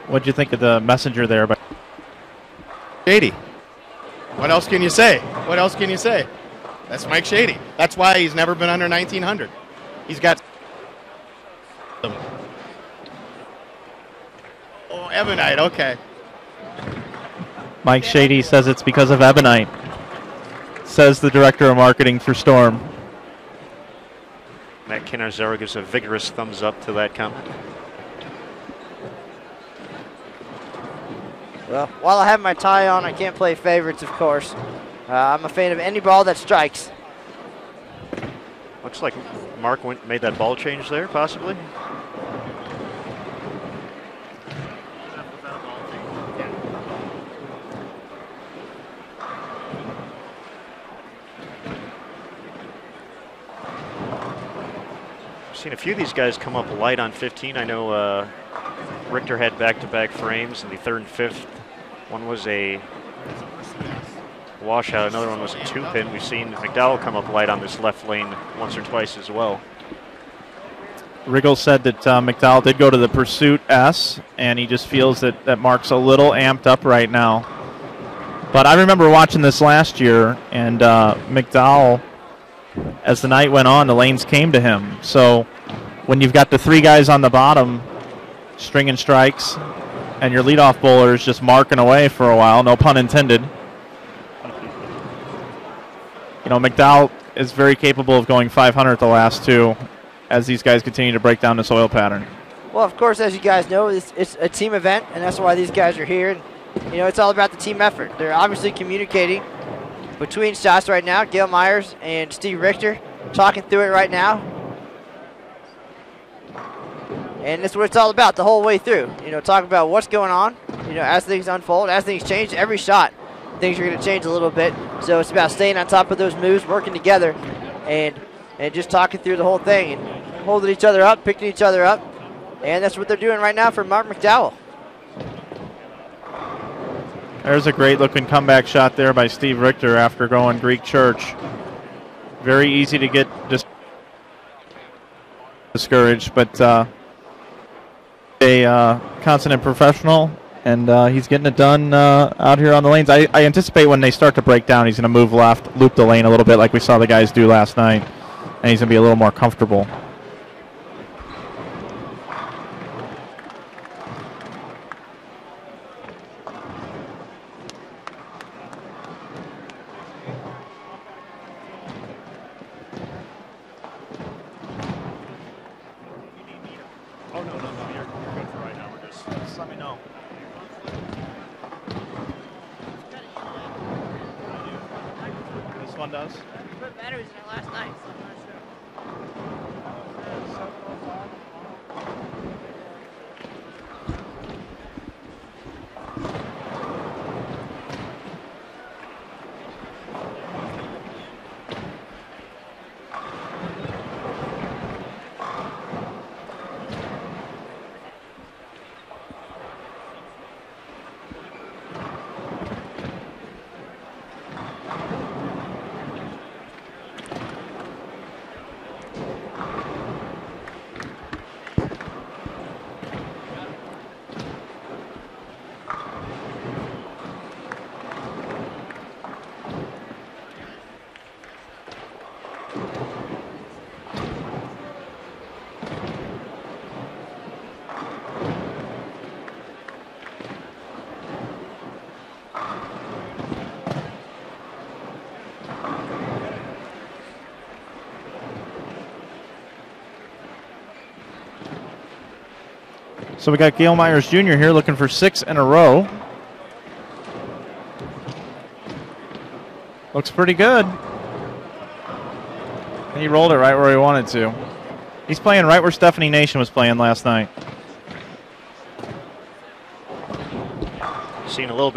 What'd you think of the messenger there? Shady. What else can you say? What else can you say? That's Mike Shady. That's why he's never been under 1900. He's got. Oh, Ebonite. Okay. Mike Shady says it's because of Ebonite, says the director of marketing for Storm. Matt Canizaro gives a vigorous thumbs up to that comment. Well, while I have my tie on, I can't play favorites, of course. I'm a fan of any ball that strikes. Looks like Mark made that ball change there, possibly. I've seen a few of these guys come up light on 15. I know Richter had back-to-back frames in the 3rd and 5th. One was a washout, another one was a 2-pin. We've seen McDowell come up light on this left lane once or twice as well. Richgels said that McDowell did go to the Pursuit S, and he just feels that Mark's a little amped up right now. But I remember watching this last year, and McDowell, as the night went on, the lanes came to him. So when you've got the 3 guys on the bottom stringing strikes, and your leadoff bowler is just marking away for a while, no pun intended. You know, McDowell is very capable of going 500 the last 2 as these guys continue to break down this oil pattern. Well, of course, as you guys know, it's a team event, and that's why these guys are here. And, you know, it's all about the team effort. They're obviously communicating between shots right now. Gale Myers and Steve Richter talking through it right now. And that's what it's all about the whole way through. You know, talk about what's going on, you know, as things unfold, as things change. Every shot, things are going to change a little bit. So it's about staying on top of those moves, working together, and just talking through the whole thing and holding each other up, picking each other up. And that's what they're doing right now for Mark McDowell. There's a great-looking comeback shot there by Steve Richter after going Greek Church. Very easy to get discouraged, but a consummate professional, and he's getting it done out here on the lanes. I anticipate when they start to break down, he's going to move left, loop the lane a little bit like we saw the guys do last night, and he's going to be a little more comfortable. So we got Gale Myers Jr. here looking for 6 in a row. Looks pretty good. He rolled it right where he wanted to. He's playing right where Stephanie Nation was playing last night. Seeing a little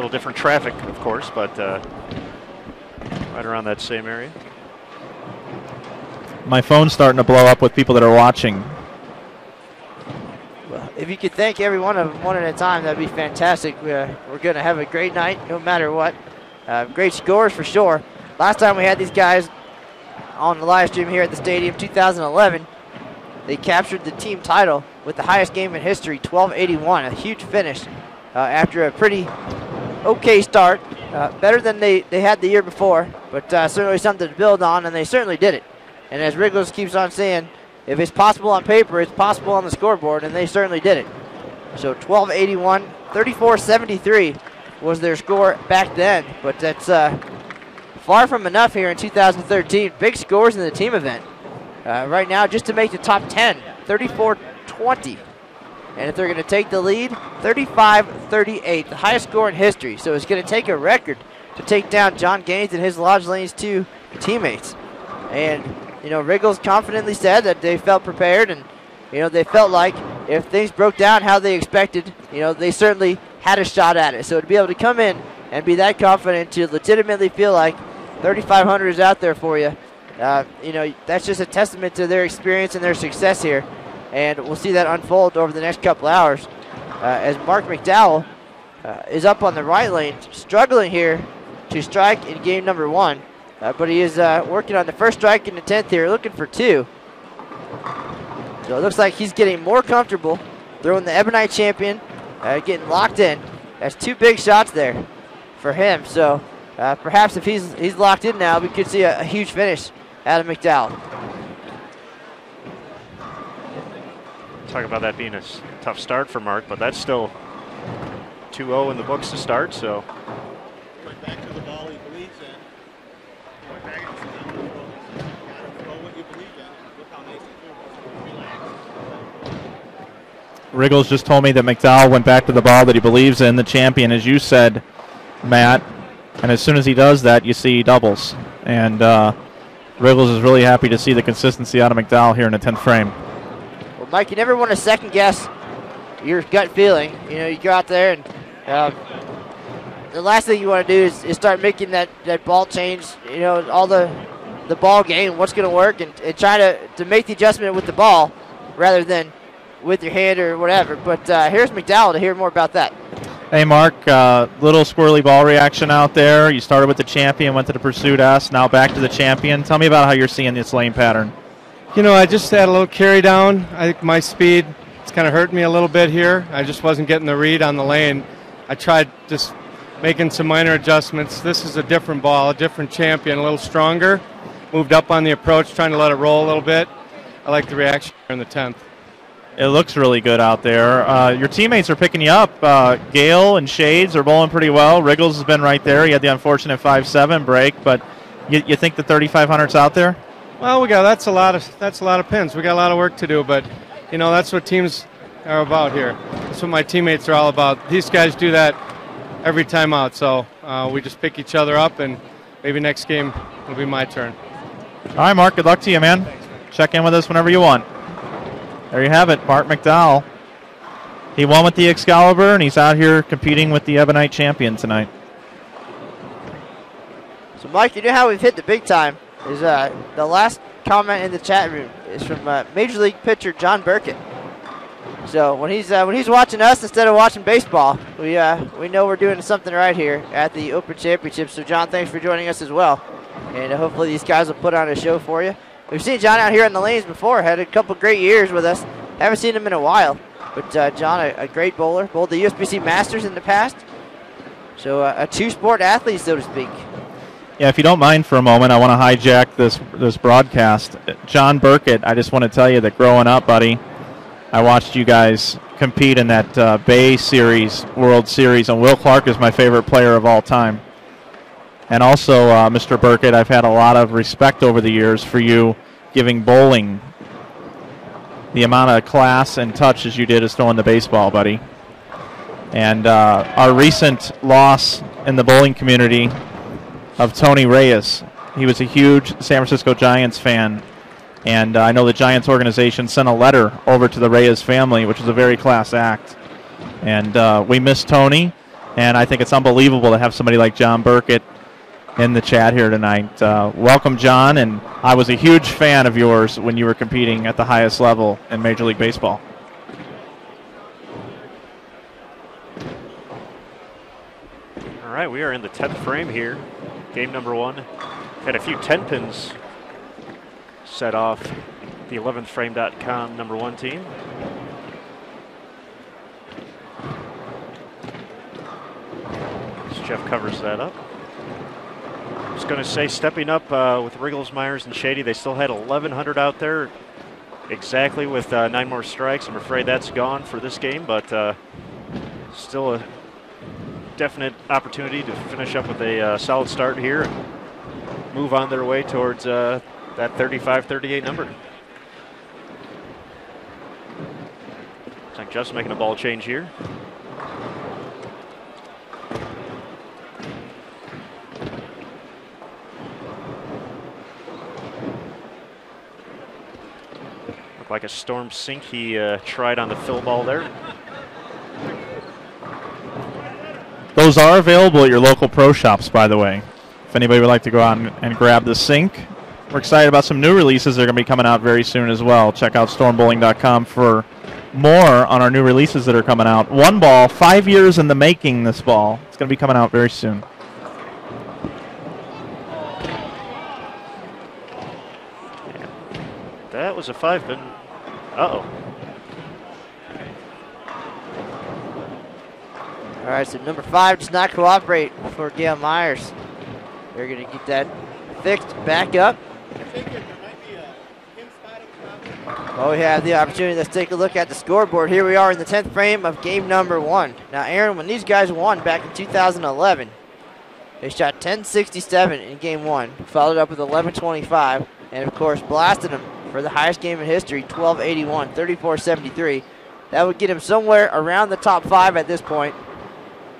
different traffic, of course, but right around that same area. My phone's starting to blow up with people that are watching. Well, if you could thank every one of them one at a time, that'd be fantastic. We're going to have a great night no matter what. Great scores for sure. Last time we had these guys on the live stream here at the stadium, 2011, they captured the team title with the highest game in history, 1281, a huge finish after a pretty okay start. Better than they had the year before, but certainly something to build on, and they certainly did it. And as Richgels keeps on saying, if it's possible on paper, it's possible on the scoreboard, and they certainly did it. So 1281, 34-73 was their score back then, but that's far from enough here in 2013. Big scores in the team event. Right now, just to make the top 10, 34-20. And if they're going to take the lead, 35-38, the highest score in history. So it's going to take a record to take down John Gaines and his Lodge Lanes 2 teammates. And, you know, Richgels confidently said that they felt prepared, and, you know, they felt like if things broke down how they expected, you know, they certainly had a shot at it. So to be able to come in and be that confident, to legitimately feel like 3,500 is out there for you, you know, that's just a testament to their experience and their success here. And we'll see that unfold over the next couple hours as Mark McDowell is up on the right lane, struggling here to strike in game number 1. But he is working on the first strike in the 10th here, looking for 2. So it looks like he's getting more comfortable throwing the Ebonite champion, getting locked in. That's 2 big shots there for him. So perhaps if he's locked in now, we could see a huge finish out of McDowell. Talk about that being a tough start for Mark, but that's still 2-0 in the books to start, so. Went back to the ball he believes in. Went back and said, I'm going to throw what you believe in. And look how nice he threw. Richgels just told me that McDowell went back to the ball that he believes in, the champion, as you said, Matt. And as soon as he does that, you see doubles. And Richgels is really happy to see the consistency out of McDowell here in the 10th frame. Well, Mike, you never want to second guess your gut feeling. You know, you go out there and the last thing you want to do is start making that ball change, you know, all the ball game, what's going to work, and try to make the adjustment with the ball rather than with your hand or whatever. But here's McDowell to hear more about that. Hey, Mark, little squirrely ball reaction out there. You started with the champion, went to the pursuit S, now back to the champion. Tell me about how you're seeing this lane pattern. You know, I just had a little carry down. I think my speed, it's kind of hurting me a little bit here. I just wasn't getting the read on the lane. I tried just making some minor adjustments. This is a different ball, a different champion, a little stronger. Moved up on the approach, trying to let it roll a little bit. I like the reaction here in the 10th. It looks really good out there. Your teammates are picking you up. Gale and Shades are bowling pretty well. Richgels has been right there. He had the unfortunate 5-7 break, but you think the 3,500's out there? Well, that's a lot of pins. We got a lot of work to do, but you know that's what teams are about here. That's what my teammates are all about. These guys do that every time out, so we just pick each other up, and maybe next game will be my turn. All right, Mark. Good luck to you, man. Check in with us whenever you want. There you have it, Mark McDowell. He won with the Excalibur, and he's out here competing with the Ebonite champion tonight. So, Mike, you know how we've hit the big time? Is the last comment in the chat room is from Major League pitcher John Burkett. So when he's watching us instead of watching baseball, we know we're doing something right here at the Open Championships. So, John, thanks for joining us as well, and hopefully these guys will put on a show for you. We've seen John out here on the lanes before, had a couple great years with us. Haven't seen him in a while. But John, a great bowler, bowled the USBC Masters in the past. So a two-sport athlete, so to speak. Yeah, if you don't mind for a moment, I want to hijack this broadcast. John Burkett, I just want to tell you that growing up, buddy, I watched you guys compete in that Bay Series, World Series, and Will Clark is my favorite player of all time. And also, Mr. Burkett, I've had a lot of respect over the years for you giving bowling the amount of class and touch as you did as throwing the baseball, buddy. And our recent loss in the bowling community of Tony Reyes. He was a huge San Francisco Giants fan. And I know the Giants organization sent a letter over to the Reyes family, which is a very class act. And we miss Tony. And I think it's unbelievable to have somebody like John Burkett in the chat here tonight. Welcome, John. And I was a huge fan of yours when you were competing at the highest level in Major League Baseball. All right, we are in the 10th frame here. Game number 1. Had a few 10 pins set off the 11thframe.com number 1 team. As Jeff covers that up. I was going to say, stepping up with Richgels, Myers, and Shady, they still had 1,100 out there exactly with 9 more strikes. I'm afraid that's gone for this game, but still a definite opportunity to finish up with a solid start here and move on their way towards that 35-38 number. Looks like Jeff's making a ball change here. Looked like a storm sink he tried on the fill ball there. Those are available at your local pro shops, by the way. If anybody would like to go out and grab the sink. We're excited about some new releases that are going to be coming out very soon as well. Check out stormbowling.com for more on our new releases that are coming out. One ball, 5 years in the making, this ball. It's going to be coming out very soon. That was a 5-pin. Uh-oh. All right, so number 5 does not cooperate for Gail Myers. They're going to get that fixed back up. Well, we have the opportunity. Let's take a look at the scoreboard. Here we are in the 10th frame of game number 1. Now, Aaron, when these guys won back in 2011, they shot 1067 in game 1, followed up with 1125, and of course blasted them for the highest game in history, 1281, 3473. That would get him somewhere around the top 5 at this point,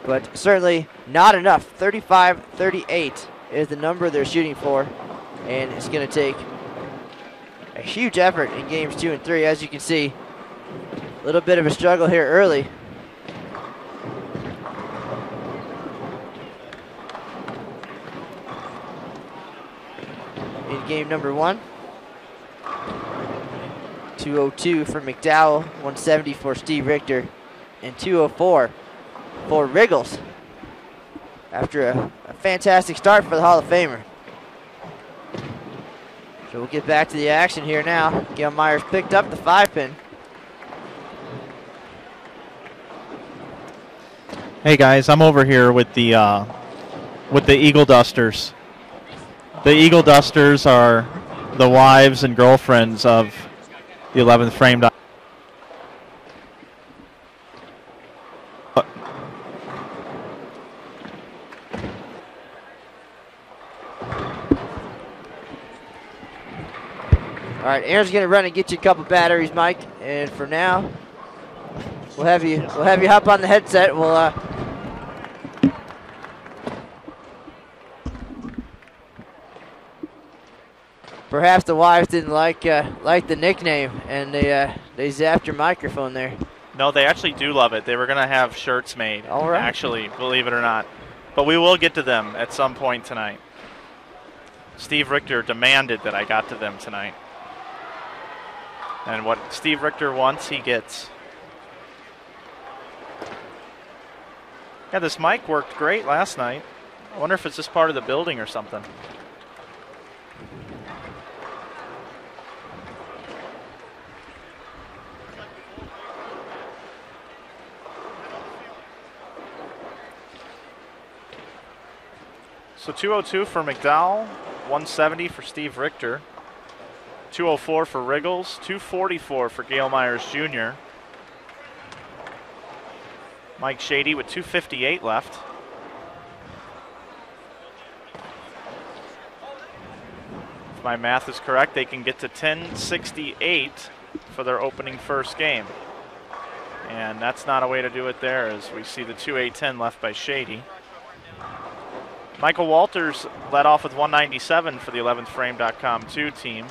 but certainly not enough. 35-38 is the number they're shooting for, and it's going to take a huge effort in games 2 and 3. As you can see, a little bit of a struggle here early. In game number 1, 202 for McDowell, 170 for Steve Richter, and 204 for Richgels after a fantastic start for the Hall of Famer. So we'll get back to the action here now. Gail Myers picked up the 5-pin. Hey guys, I'm over here with the Eagle Dusters. The Eagle Dusters are the wives and girlfriends of the 11th frame. All right, Aaron's gonna run and get you a couple batteries, Mike. And for now, we'll have you hop on the headset. We'll perhaps the wives didn't like the nickname, and they zapped your microphone there. No, they actually do love it. They were going to have shirts made, all right, actually, believe it or not. But we will get to them at some point tonight. Steve Richter demanded that I got to them tonight. And what Steve Richter wants, he gets. Yeah, this mic worked great last night. I wonder if it's just part of the building or something. So 202 for McDowell, 170 for Steve Richter, 204 for Richgels, 244 for Gail Myers Jr. Mike Shady with 258 left. If my math is correct, they can get to 1068 for their opening first game. And that's not a way to do it there, as we see the 2-8-10 left by Shady. Michael Walters led off with 197 for the 11thframe.com 2 team.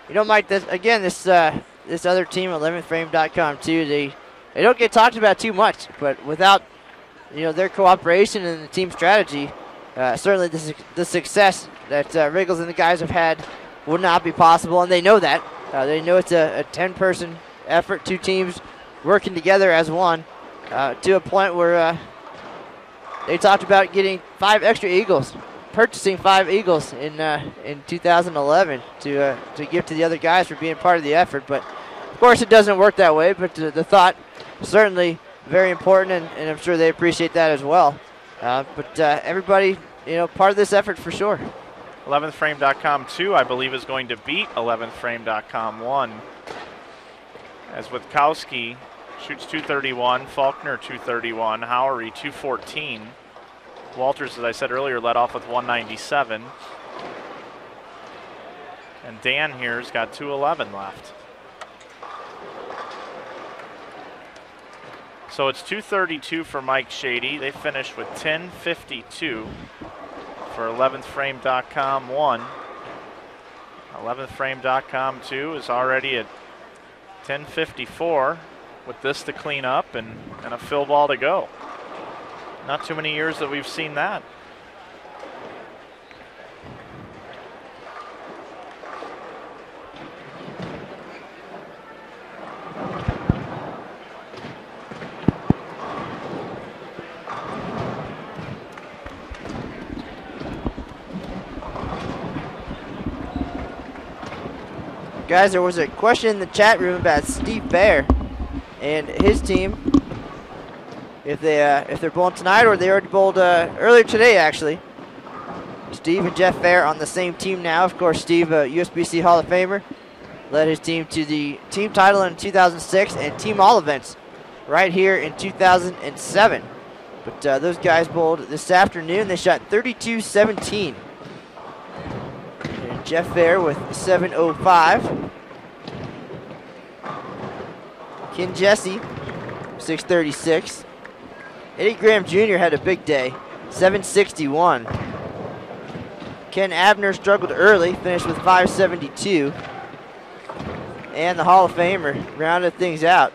You know, Mike, this other team, 11thframe.com 2, they don't get talked about too much, but without their cooperation and the team strategy, certainly the success that Richgels and the guys have had would not be possible, and they know that. They know it's a 10-person effort, 2 teams working together as one, to a point where they talked about getting 5 extra Eagles, purchasing 5 Eagles in 2011 to give to the other guys for being part of the effort. But of course, it doesn't work that way. But the thought certainly very important, and I'm sure they appreciate that as well. But everybody, part of this effort for sure. 11thframe.com 2, I believe, is going to beat 11thframe.com 1. As Witkowski shoots 231, Faulkner 231, Howery 214. Walters, as I said earlier, led off with 197. And Dan here's got 211 left. So it's 232 for Mike Shady. They finished with 1052 for 11thframe.com 1. 11thframe.com 2 is already at 1054 with this to clean up and a fill ball to go. Not too many years that we've seen that. Guys, there was a question in the chat room about Steve Baer and his team. If they're bowling tonight, or they already bowled earlier today, actually. Steve and Jeff Fair on the same team now. Of course, Steve, USBC Hall of Famer, led his team to the team title in 2006 and team all events right here in 2007. But those guys bowled this afternoon. They shot 32-17. And Jeff Fair with 705. Ken Jesse, 636. Eddie Graham Jr. had a big day, 761. Ken Abner struggled early, finished with 572. And the Hall of Famer rounded things out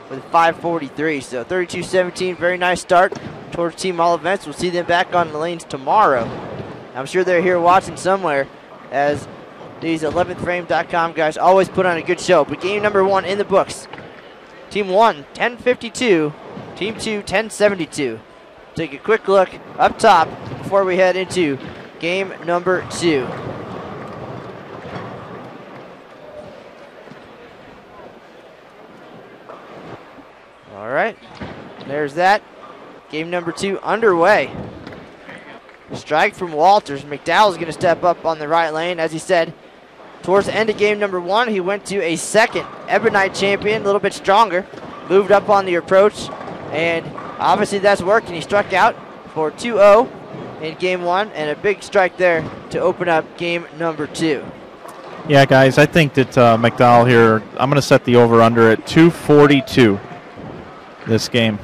with 543. So 32-17, very nice start towards team all events. We'll see them back on the lanes tomorrow. I'm sure they're here watching somewhere, as these 11thframe.com guys always put on a good show. But game number 1 in the books. Team 1, 1052. Team 2, 1072. Take a quick look up top before we head into game number 2. All right, there's that. Game number 2 underway. Strike from Walters. McDowell's going to step up on the right lane. As he said, towards the end of game number 1, he went to a second Ebonite champion, a little bit stronger. Moved up on the approach, and obviously that's working. He struck out for 2-0 in game 1, and a big strike there to open up game number 2. Yeah, guys, I think that McDowell here, I'm going to set the over-under at 242 this game.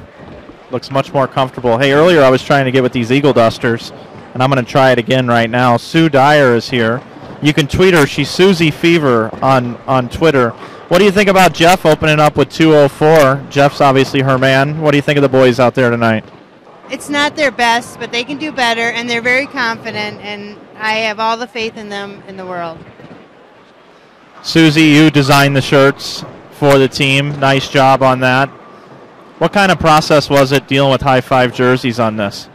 Looks much more comfortable. Hey, earlier I was trying to get with these Eagle Dusters, and I'm going to try it again right now. Sue Dyer is here. You can tweet her. She's Susie Fever on Twitter. What do you think about Jeff opening up with 204? Jeff's obviously her man. What do you think of the boys out there tonight? It's not their best, but they can do better, and they're very confident, and I have all the faith in them in the world. Susie, you designed the shirts for the team. Nice job on that. What kind of process was it dealing with High Five jerseys on this?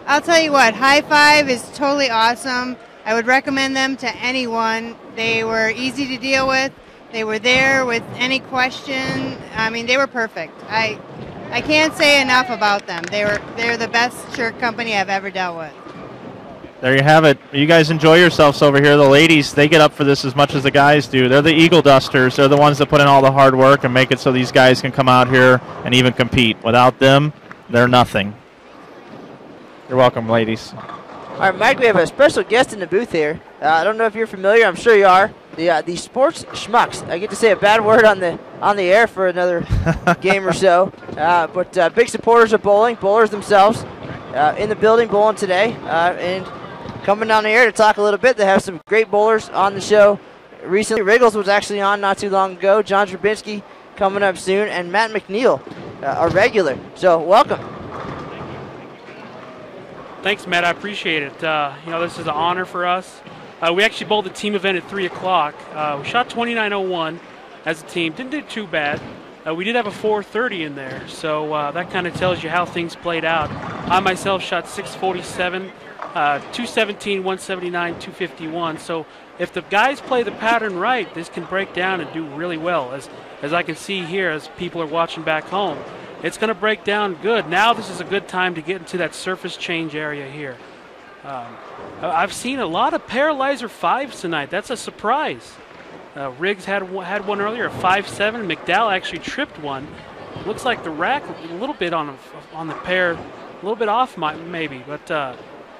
I'll tell you what, High Five is totally awesome. I would recommend them to anyone. They were easy to deal with. They were there with any question. I mean, they were perfect. I can't say enough about them. They're the best shirt company I've ever dealt with. There you have it. You guys enjoy yourselves over here. The ladies, they get up for this as much as the guys do. They're the Eagle Dusters. They're the ones that put in all the hard work and make it so these guys can come out here and even compete. Without them, they're nothing. You're welcome, ladies. All right, Mike, we have a special guest in the booth here. I don't know if you're familiar. I'm sure you are. The sports schmucks. I get to say a bad word on the air for another game or so. But big supporters of bowling, bowlers themselves, in the building bowling today, and coming down the air to talk a little bit. They have some great bowlers on the show recently. Richgels was actually on not too long ago. John Drabinski coming up soon, and Matt McNeil, a regular. So welcome. Thanks, Matt. I appreciate it. This is an honor for us. We actually bowled the team event at 3 o'clock. We shot 29.01 as a team. Didn't do too bad. We did have a 430 in there, so that kind of tells you how things played out. I myself shot 647, 217, 179, 251. So if the guys play the pattern right, this can break down and do really well. As I can see here, as people are watching back home, it's going to break down good. Now this is a good time to get into that surface change area here. I've seen a lot of paralyzer 5s tonight. That's a surprise. Riggs had one earlier, a 5-7. McDowell actually tripped one. Looks like the rack a little bit on the pair, a little bit off maybe, but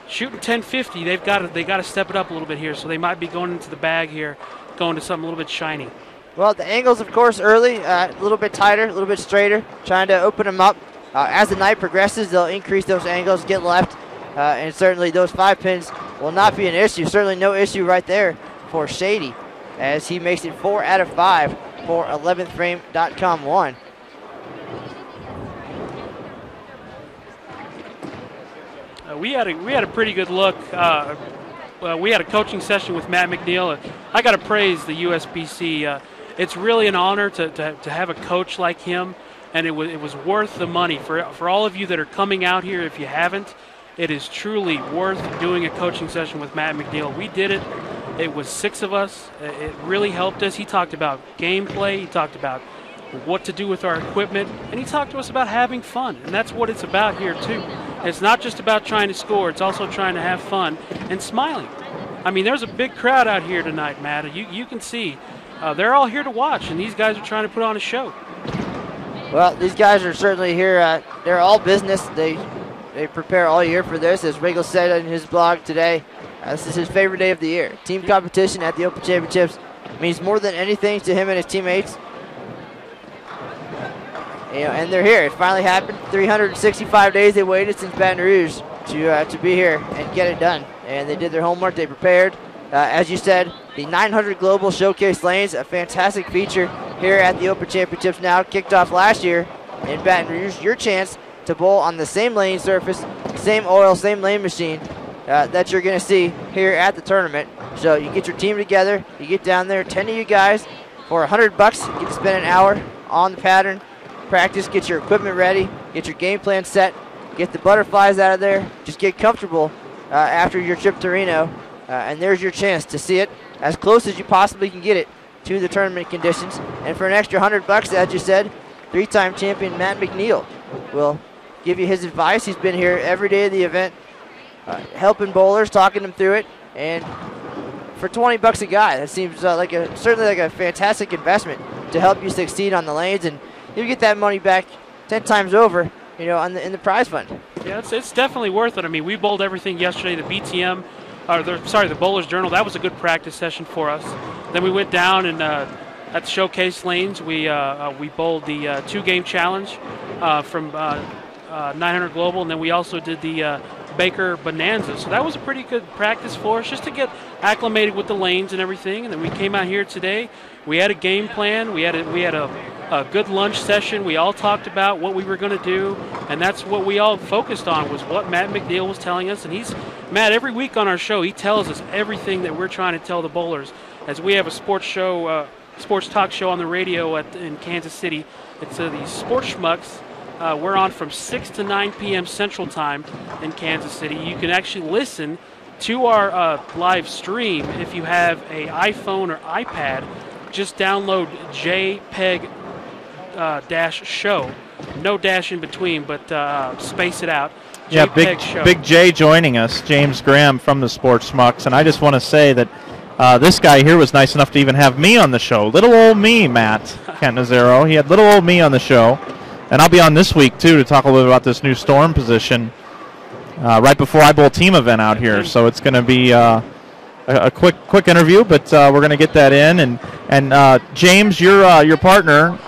shooting 1050, they got to step it up a little bit here. So they might be going into the bag here, going to something a little bit shiny. Well, the angles, of course, early, a little bit tighter, a little bit straighter, trying to open them up. As the night progresses, they'll increase those angles, get left, and certainly those 5 pins will not be an issue. Certainly no issue right there for Shady, as he makes it 4 out of 5 for 11thframe.com 1. We had a pretty good look. We had a coaching session with Matt McNeil. I got to praise the USBC. It's really an honor to have a coach like him, and it was worth the money. For all of you that are coming out here, if you haven't, it is truly worth doing a coaching session with Matt McNeil. We did it. It was 6 of us. It really helped us. He talked about gameplay. He talked about what to do with our equipment, and he talked to us about having fun, and that's what it's about here too. It's not just about trying to score, it's also trying to have fun and smiling. I mean, there's a big crowd out here tonight, Matt. You can see they're all here to watch, and these guys are trying to put on a show. Well, these guys are certainly here. They're all business. They prepare all year for this. As Riggle said in his blog today, this is his favorite day of the year. Team competition at the Open Championships means more than anything to him and his teammates. And they're here. It finally happened. 365 days they waited since Baton Rouge to be here and get it done. And they did their homework. They prepared. As you said, the 900 Global Showcase Lanes, a fantastic feature here at the Open Championships now. Kicked off last year in Baton Rouge. Your chance to bowl on the same lane surface, same oil, same lane machine that you're going to see here at the tournament. So you get your team together. You get down there. 10 of you guys for $100. You get to spend an hour on the pattern. Practice, get your equipment ready, get your game plan set, get the butterflies out of there, just get comfortable after your trip to Reno, and there's your chance to see it as close as you possibly can get it to the tournament conditions. And for an extra $100, as you said, 3-time champion Matt McNeil will give you his advice. He's been here every day of the event, helping bowlers, talking them through it, and for $20 a guy, that seems certainly like a fantastic investment to help you succeed on the lanes, and you get that money back 10 times over, in the prize fund. Yeah, it's definitely worth it. I mean, we bowled everything yesterday. The BTM, the Bowler's Journal, that was a good practice session for us. Then we went down and at the Showcase Lanes, we bowled the 2-game challenge from 900 Global, and then we also did the Baker Bonanza. So that was a pretty good practice for us, just to get acclimated with the lanes and everything. And then we came out here today. We had a game plan. We had a good lunch session. We all talked about what we were going to do, and that's what we all focused on, was what Matt McNeil was telling us. And Matt, every week on our show, he tells us everything that we're trying to tell the bowlers. As we have a sports talk show on the radio in Kansas City, it's the Sports Schmucks. We're on from 6 to 9 p.m. Central Time in Kansas City. You can actually listen to our live stream if you have an iPhone or iPad. Just download JPEG dash show. No dash in between, but space it out. Yeah, Big J joining us, James Graham from the Sports Schmucks. And I just want to say that this guy here was nice enough to even have me on the show. Little old me, Matt Canizero. He had little old me on the show. And I'll be on this week, too, to talk a little bit about this new storm position right before I bowl team event out here. So it's going to be a a quick interview, but we're going to get that in. And James, your partner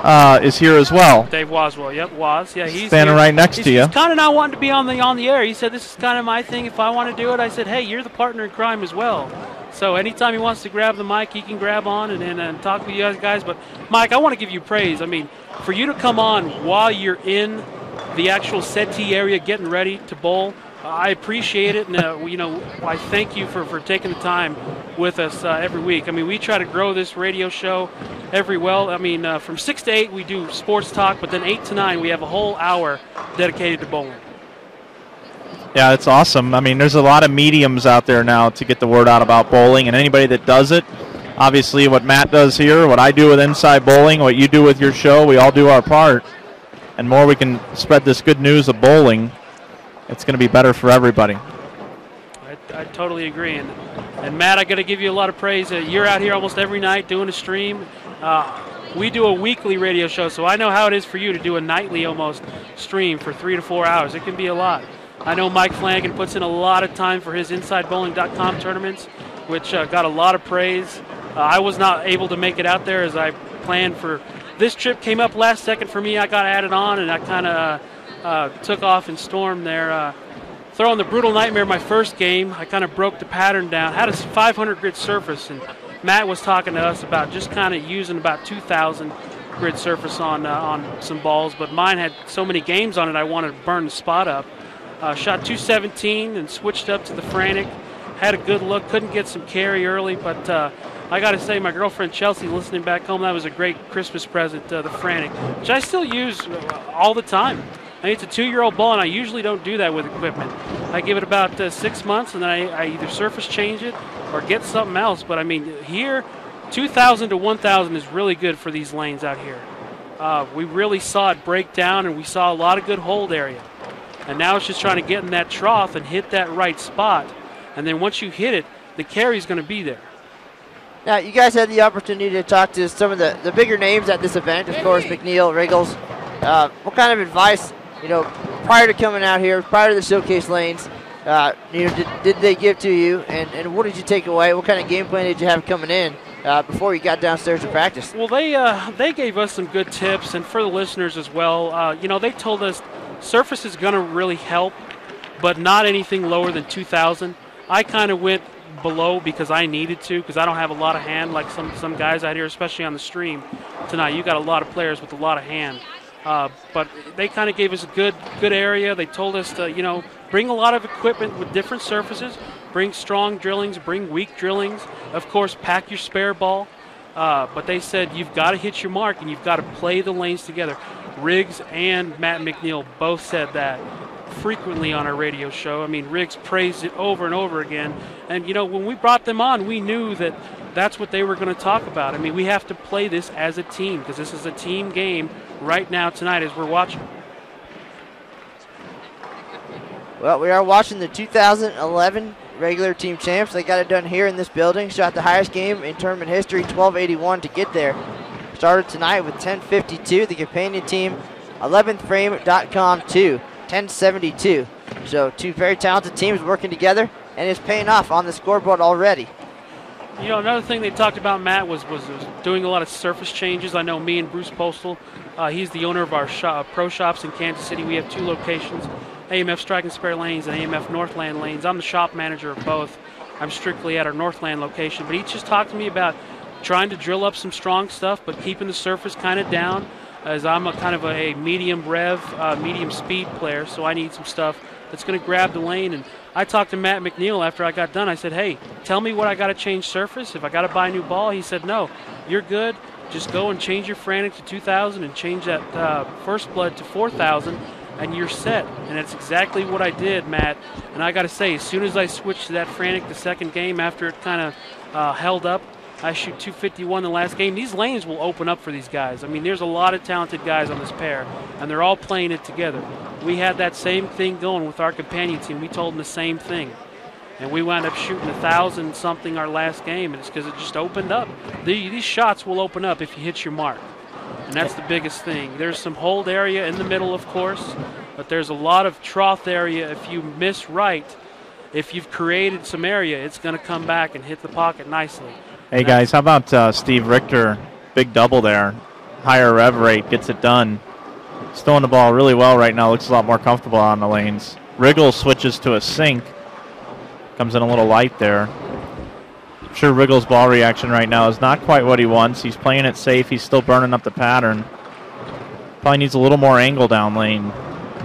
is here as well. Dave Waswell, yep, Waz. Yeah, he's standing here. right next to you. He's kind of not wanting to be on the air. He said, this is kind of my thing. If I want to do it, I said, hey, you're the partner in crime as well. So anytime he wants to grab the mic, he can grab on and talk with you guys. But, Mike, I want to give you praise. I mean, for you to come on while you're in the actual settee area getting ready to bowl, I appreciate it. And, I thank you for taking the time with us every week. I mean, we try to grow this radio show from 6 to 8 we do sports talk, but then 8 to 9 we have a whole hour dedicated to bowling. Yeah, it's awesome. I mean, there's a lot of mediums out there now to get the word out about bowling, and anybody that does it, obviously what Matt does here, what I do with Inside Bowling, what you do with your show, we all do our part. And more we can spread this good news of bowling, it's going to be better for everybody. I totally agree. And Matt, I got to give you a lot of praise. You're out here almost every night doing a stream. We do a weekly radio show, so I know how it is for you to do a nightly almost stream for 3 to 4 hours. It can be a lot. I know Mike Flanagan puts in a lot of time for his InsideBowling.com tournaments, which got a lot of praise. I was not able to make it out there as I planned for. This trip came up last second for me. I got added on, and I kind of took off and stormed there. Throwing the Brutal Nightmare my first game, I kind of broke the pattern down. Had a 500 grid surface, and Matt was talking to us about just kind of using about 2,000 grid surface on some balls, but mine had so many games on it I wanted to burn the spot up. Shot 217 and switched up to the Frantic. Had a good look, couldn't get some carry early, but I got to say, my girlfriend Chelsea, listening back home, that was a great Christmas present, the Frantic, which I still use all the time. I mean, it's a 2-year-old ball, and I usually don't do that with equipment. I give it about 6 months, and then I either surface change it or get something else. But, I mean, here, 2,000 to 1,000 is really good for these lanes out here. We really saw it break down, and we saw a lot of good hold area. And now it's just trying to get in that trough and hit that right spot. And then once you hit it, the carry's going to be there. Now, you guys had the opportunity to talk to some of the bigger names at this event, of course, McNeil, Richgels. What kind of advice, prior to coming out here, prior to the showcase lanes, did they give to you, and what did you take away? What kind of game plan did you have coming in before you got downstairs to practice? Well, they gave us some good tips, and for the listeners as well, they told us surface is going to really help, but not anything lower than 2,000. I kind of went below because I needed to, because I don't have a lot of hand like some guys out here, especially on the stream tonight. You got a lot of players with a lot of hand. But they kind of gave us a good area. They told us to, bring a lot of equipment with different surfaces, bring strong drillings, bring weak drillings. Of course, pack your spare ball. But they said you've got to hit your mark and you've got to play the lanes together. Riggs and Matt McNeil both said that frequently on our radio show. I mean, Riggs praised it over and over again. And, when we brought them on, we knew that that's what they were going to talk about. I mean, we have to play this as a team because this is a team game right now tonight as we're watching. Well, we are watching the 2011 regular team champs. They got it done here in this building. Shot the highest game in tournament history, 1281 to get there. Started tonight with 1052. The companion team, 11thframe.com 2, 1072. So two very talented teams working together, and it's paying off on the scoreboard already. Another thing they talked about, Matt, was doing a lot of surface changes. I know me and Bruce Postal, he's the owner of our pro shops in Kansas City. We have 2 locations, AMF Strike and Spare Lanes and AMF Northland Lanes. I'm the shop manager of both. I'm strictly at our Northland location. But he just talked to me about trying to drill up some strong stuff, but keeping the surface kind of down, as I'm a kind of a medium rev, medium speed player, so I need some stuff that's going to grab the lane. And I talked to Matt McNeil after I got done. I said, hey, tell me what I got to change surface. If I got to buy a new ball, he said, no, you're good. Just go and change your Frantic to 2,000 and change that First Blood to 4,000, and you're set. And that's exactly what I did, Matt. And I got to say, as soon as I switched to that Frantic the second game after it kind of held up, I shoot 251 the last game. These lanes will open up for these guys. I mean, there's a lot of talented guys on this pair, and they're all playing it together. We had that same thing going with our companion team. We told them the same thing. And we wound up shooting 1,000-something our last game, and it's because it just opened up. These shots will open up if you hit your mark, and that's the biggest thing. There's some hold area in the middle, of course, but there's a lot of trough area. If you miss right, if you've created some area, it's going to come back and hit the pocket nicely. Hey, guys, how about Steve Richter? Big double there. Higher rev rate, gets it done. He's throwing the ball really well right now. Looks a lot more comfortable on the lanes. Richgels switches to a sink. Comes in a little light there. I'm sure Richgels' ball reaction right now is not quite what he wants. He's playing it safe. He's still burning up the pattern. Probably needs a little more angle down lane.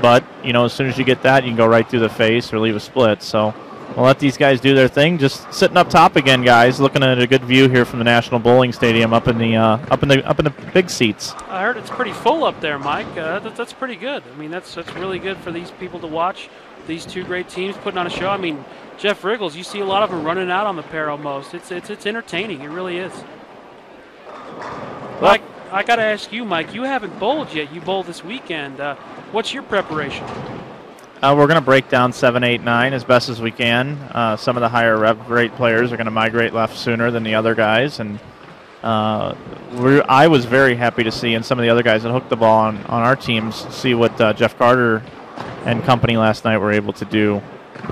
But, you know, as soon as you get that, you can go right through the face or leave a split. So we'll let these guys do their thing. Just sitting up top again, guys. Looking at a good view here from the National Bowling Stadium up in the big seats. I heard it's pretty full up there, Mike. That's pretty good. I mean, that's really good for these people to watch. These two great teams putting on a show. I mean, Jeff Richgels, you see a lot of them running out on the pair almost. It's entertaining. It really is. Mike, I got to ask you, Mike. You haven't bowled yet. You bowled this weekend. What's your preparation? We're going to break down 7, 8, 9 as best as we can. Some of the higher rev rate players are going to migrate left sooner than the other guys, and I was very happy to see, and some of the other guys that hooked the ball on our teams, see what Jeff Carter and company last night were able to do,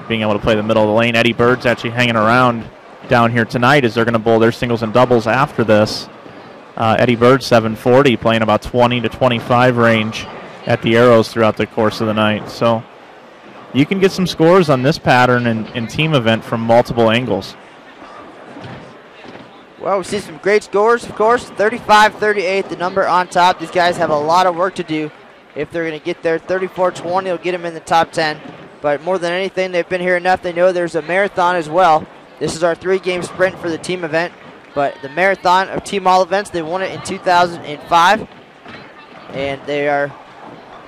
being able to play the middle of the lane. Eddie Bird's actually hanging around down here tonight as they're going to bowl their singles and doubles after this. Eddie Bird 740, playing about 20 to 25 range at the arrows throughout the course of the night. So you can get some scores on this pattern in team event from multiple angles. Well, we see some great scores, of course. 35-38, the number on top. These guys have a lot of work to do if they're going to get there. 34-20 will get them in the top 10. But more than anything, they've been here enough. They know there's a marathon as well. This is our 3-game sprint for the team event. But the marathon of team all events, they won it in 2005. And they are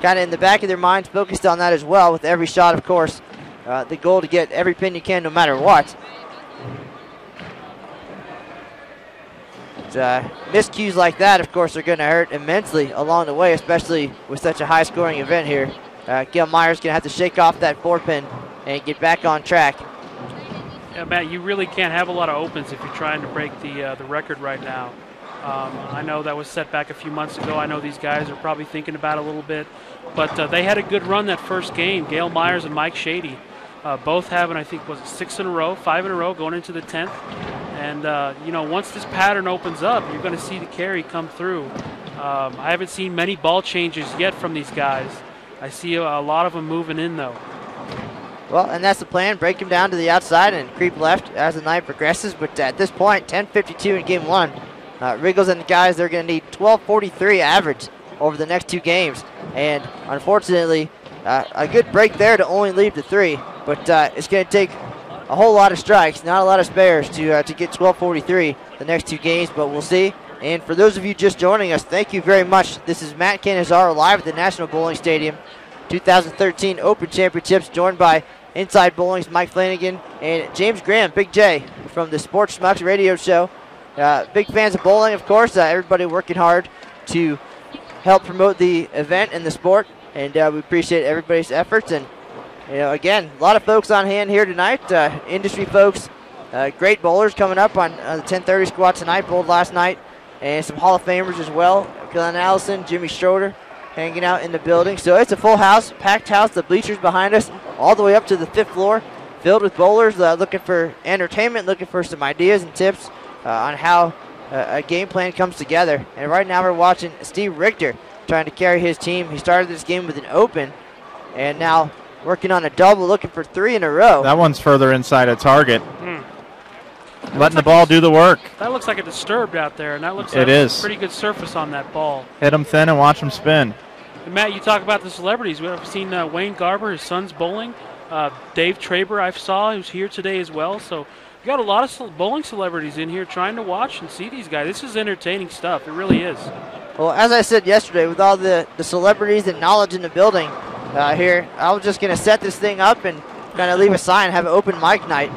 kind of in the back of their minds focused on that as well, with every shot, of course. The goal to get every pin you can no matter what. Miscues like that, of course, are going to hurt immensely along the way, especially with such a high-scoring event here. Gail Myers going to have to shake off that 4-pin and get back on track. Yeah, Matt, you really can't have a lot of opens if you're trying to break the record right now. I know that was set back a few months ago. I know these guys are probably thinking about it a little bit. But they had a good run that first game. Gail Myers and Mike Shady both having, I think, was it 6 in a row, 5 in a row going into the 10th. And, you know, once this pattern opens up, you're going to see the carry come through. I haven't seen many ball changes yet from these guys. I see a lot of them moving in, though. Well, and that's the plan. Break him down to the outside and creep left as the night progresses. But at this point, 10:52 in game one. Richgels and the guys, they're going to need 12:43 average over the next 2 games. And unfortunately, a good break there to only leave the 3. But it's going to take a whole lot of strikes, not a lot of spares to get 12:43 the next 2 games. But we'll see. And for those of you just joining us, thank you very much. This is Matt Canizaro live at the National Bowling Stadium. 2013 Open Championships, joined by Inside Bowling's Mike Flanagan and James Graham, Big J, from the Sports Schmucks radio show. Big fans of bowling, of course. Everybody working hard to help promote the event and the sport, and we appreciate everybody's efforts. And you know, again, a lot of folks on hand here tonight. Industry folks, great bowlers coming up on the 10:30 squad tonight. Bowled last night, and some Hall of Famers as well. Glenn Allison, Jimmy Schroeder, hanging out in the building. So it's a full house, packed house. The bleachers behind us, all the way up to the 5th floor, filled with bowlers looking for entertainment, looking for some ideas and tips on how a game plan comes together. And right now we're watching Steve Richter trying to carry his team. He started this game with an open, and now working on a double, looking for 3 in a row. That one's further inside a target. Letting the ball do the work. That looks like a disturbed out there, and that looks like a pretty good surface on that ball. Hit him thin and watch him spin. And Matt, you talk about the celebrities. We've seen Wayne Garber, his son's bowling. Dave Traber, I saw, who's here today as well. So you got a lot of bowling celebrities in here trying to watch and see these guys. This is entertaining stuff. It really is. Well, as I said yesterday, with all the celebrities and knowledge in the building here, I was just going to set this thing up and kind of leave a sign, have an open mic night,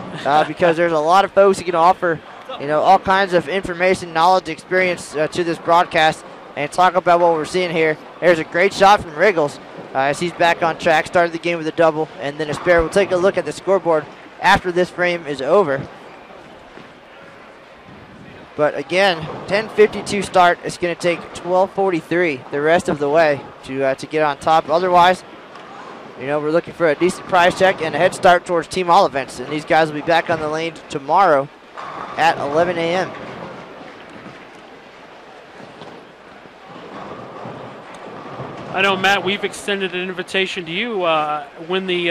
because there's a lot of folks who can offer, you know, all kinds of information, knowledge, experience to this broadcast and talk about what we're seeing here. There's a great shot from Richgels as he's back on track, started the game with a double and then a spare. We'll take a look at the scoreboard after this frame is over. But again, 10:52 start. It's going to take 12:43 the rest of the way to get on top. Otherwise, we're looking for a decent prize check and a head start towards team all events. And these guys will be back on the lanes tomorrow at 11 a.m. I know, Matt, we've extended an invitation to you when the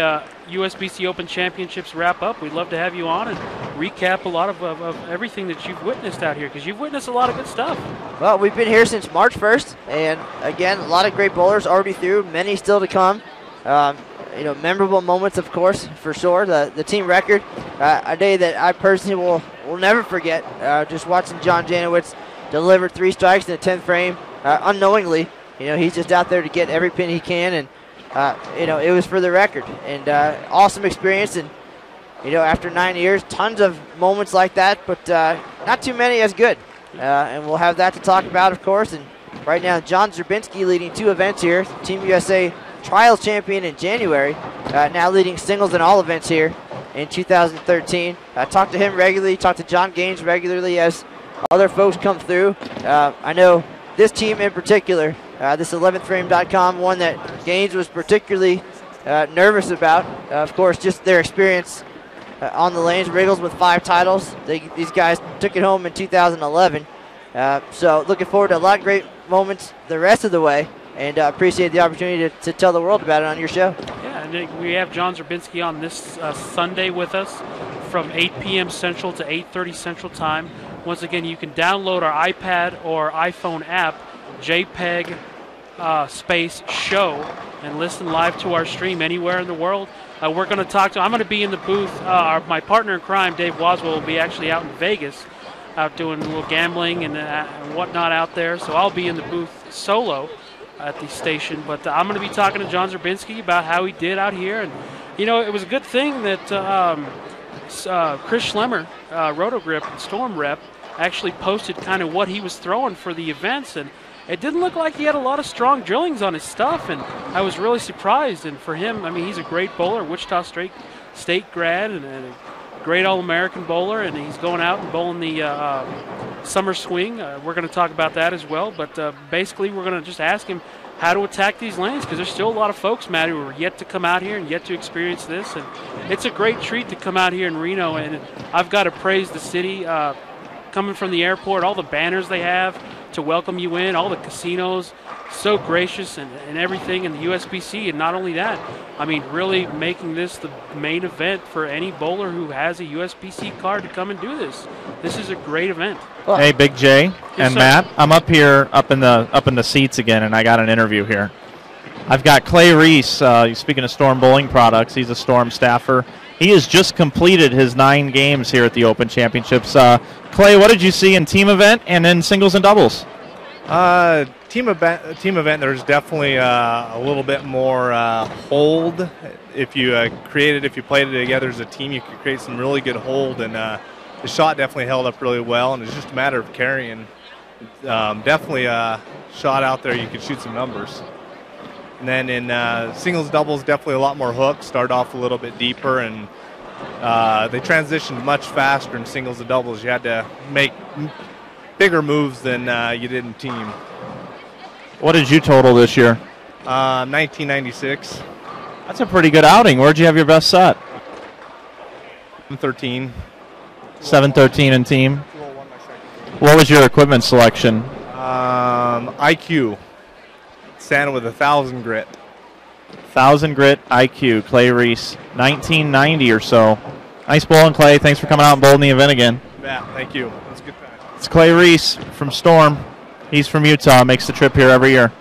USBC Open Championships wrap up. We'd love to have you on and recap a lot of everything that you've witnessed out here, because you've witnessed a lot of good stuff. Well, we've been here since March 1st, and again, a lot of great bowlers already through, many still to come. Memorable moments, of course, for sure. The team record, a day that I personally will never forget. Just watching John Janowitz deliver 3 strikes in the 10th frame unknowingly. He's just out there to get every pin he can, and it was for the record. And awesome experience, and after 9 years, tons of moments like that, but not too many as good. And we'll have that to talk about, of course. And right now, John Zerbinski leading 2 events here, Team USA Trials champion in January, now leading singles and all events here in 2013. I talk to him regularly, talk to John Gaines regularly as other folks come through. I know this team in particular, this 11thframe.com, one that Gaines was particularly nervous about. Of course, just their experience on the lanes. Richgels with 5 titles. These guys took it home in 2011. So looking forward to a lot of great moments the rest of the way, and appreciate the opportunity to tell the world about it on your show. Yeah, and we have John Zerbinski on this Sunday with us from 8 p.m. Central to 8:30 Central Time. Once again, you can download our iPad or iPhone app, JPEG space show, and listen live to our stream anywhere in the world. We're going to I'm going to be in the booth. My partner in crime, Dave Waswell, will be actually out in Vegas, out doing a little gambling and whatnot out there. So I'll be in the booth solo at the station. But I'm going to be talking to John Zerbinski about how he did out here. And, it was a good thing that Chris Schlemmer, Rotogrip and Storm Rep, actually posted kind of what he was throwing for the events. And it didn't look like he had a lot of strong drillings on his stuff, and I was really surprised. And for him, he's a great bowler, Wichita State grad, and a great All-American bowler, and he's going out and bowling the summer swing. We're going to talk about that as well, but basically we're going to just ask him how to attack these lanes, because there's still a lot of folks, Matt, who are yet to come out here and yet to experience this, and it's a great treat to come out here in Reno. And I've got to praise the city, coming from the airport, all the banners they have to welcome you in, all the casinos, so gracious and everything, in the USBC. And not only that, really making this the main event for any bowler who has a USBC card to come and do this. This is a great event. Hey, Big J and sir. Matt, I'm up here up in the seats again, and I got an interview here. I've got Clay Reese. Speaking of Storm Bowling Products, he's a Storm staffer. He has just completed his 9 games here at the Open Championships. Clay, what did you see in team event and then singles and doubles? Team event, there's definitely a little bit more hold. If you played it together as a team, you could create some really good hold, and the shot definitely held up really well, and it's just a matter of carrying. Definitely a shot out there, you could shoot some numbers. And then in singles, doubles, definitely a lot more hooks. Start off a little bit deeper, and they transitioned much faster in singles and doubles. You had to make bigger moves than you did in team. What did you total this year? 1996. That's a pretty good outing. Where'd you have your best set? 13. 713 in team. What was your equipment selection? IQ. Sanded with 1,000 grit. 1,000 grit IQ. Clay Reese, 1990 or so. Nice bowling, Clay. Thanks for coming out and bowling the event again. Yeah, thank you. It's a good time. It's Clay Reese from Storm. He's from Utah. Makes the trip here every year.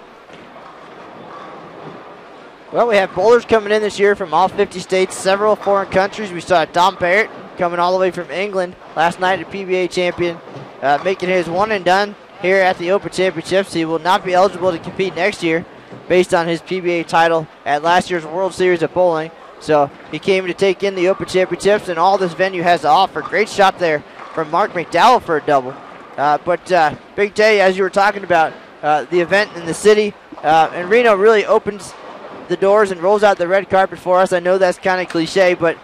Well, we have bowlers coming in this year from all 50 states, several foreign countries. We saw Dom Barrett coming all the way from England last night, a PBA champion, making his one and done here at the Open Championships. He will not be eligible to compete next year based on his PBA title at last year's World Series of Bowling. So he came to take in the Open Championships, and all this venue has to offer. Great shot there from Mark McDowell for a double. But Big J, as you were talking about, the event in the city, and Reno really opens the doors and rolls out the red carpet for us. I know that's kind of cliche, but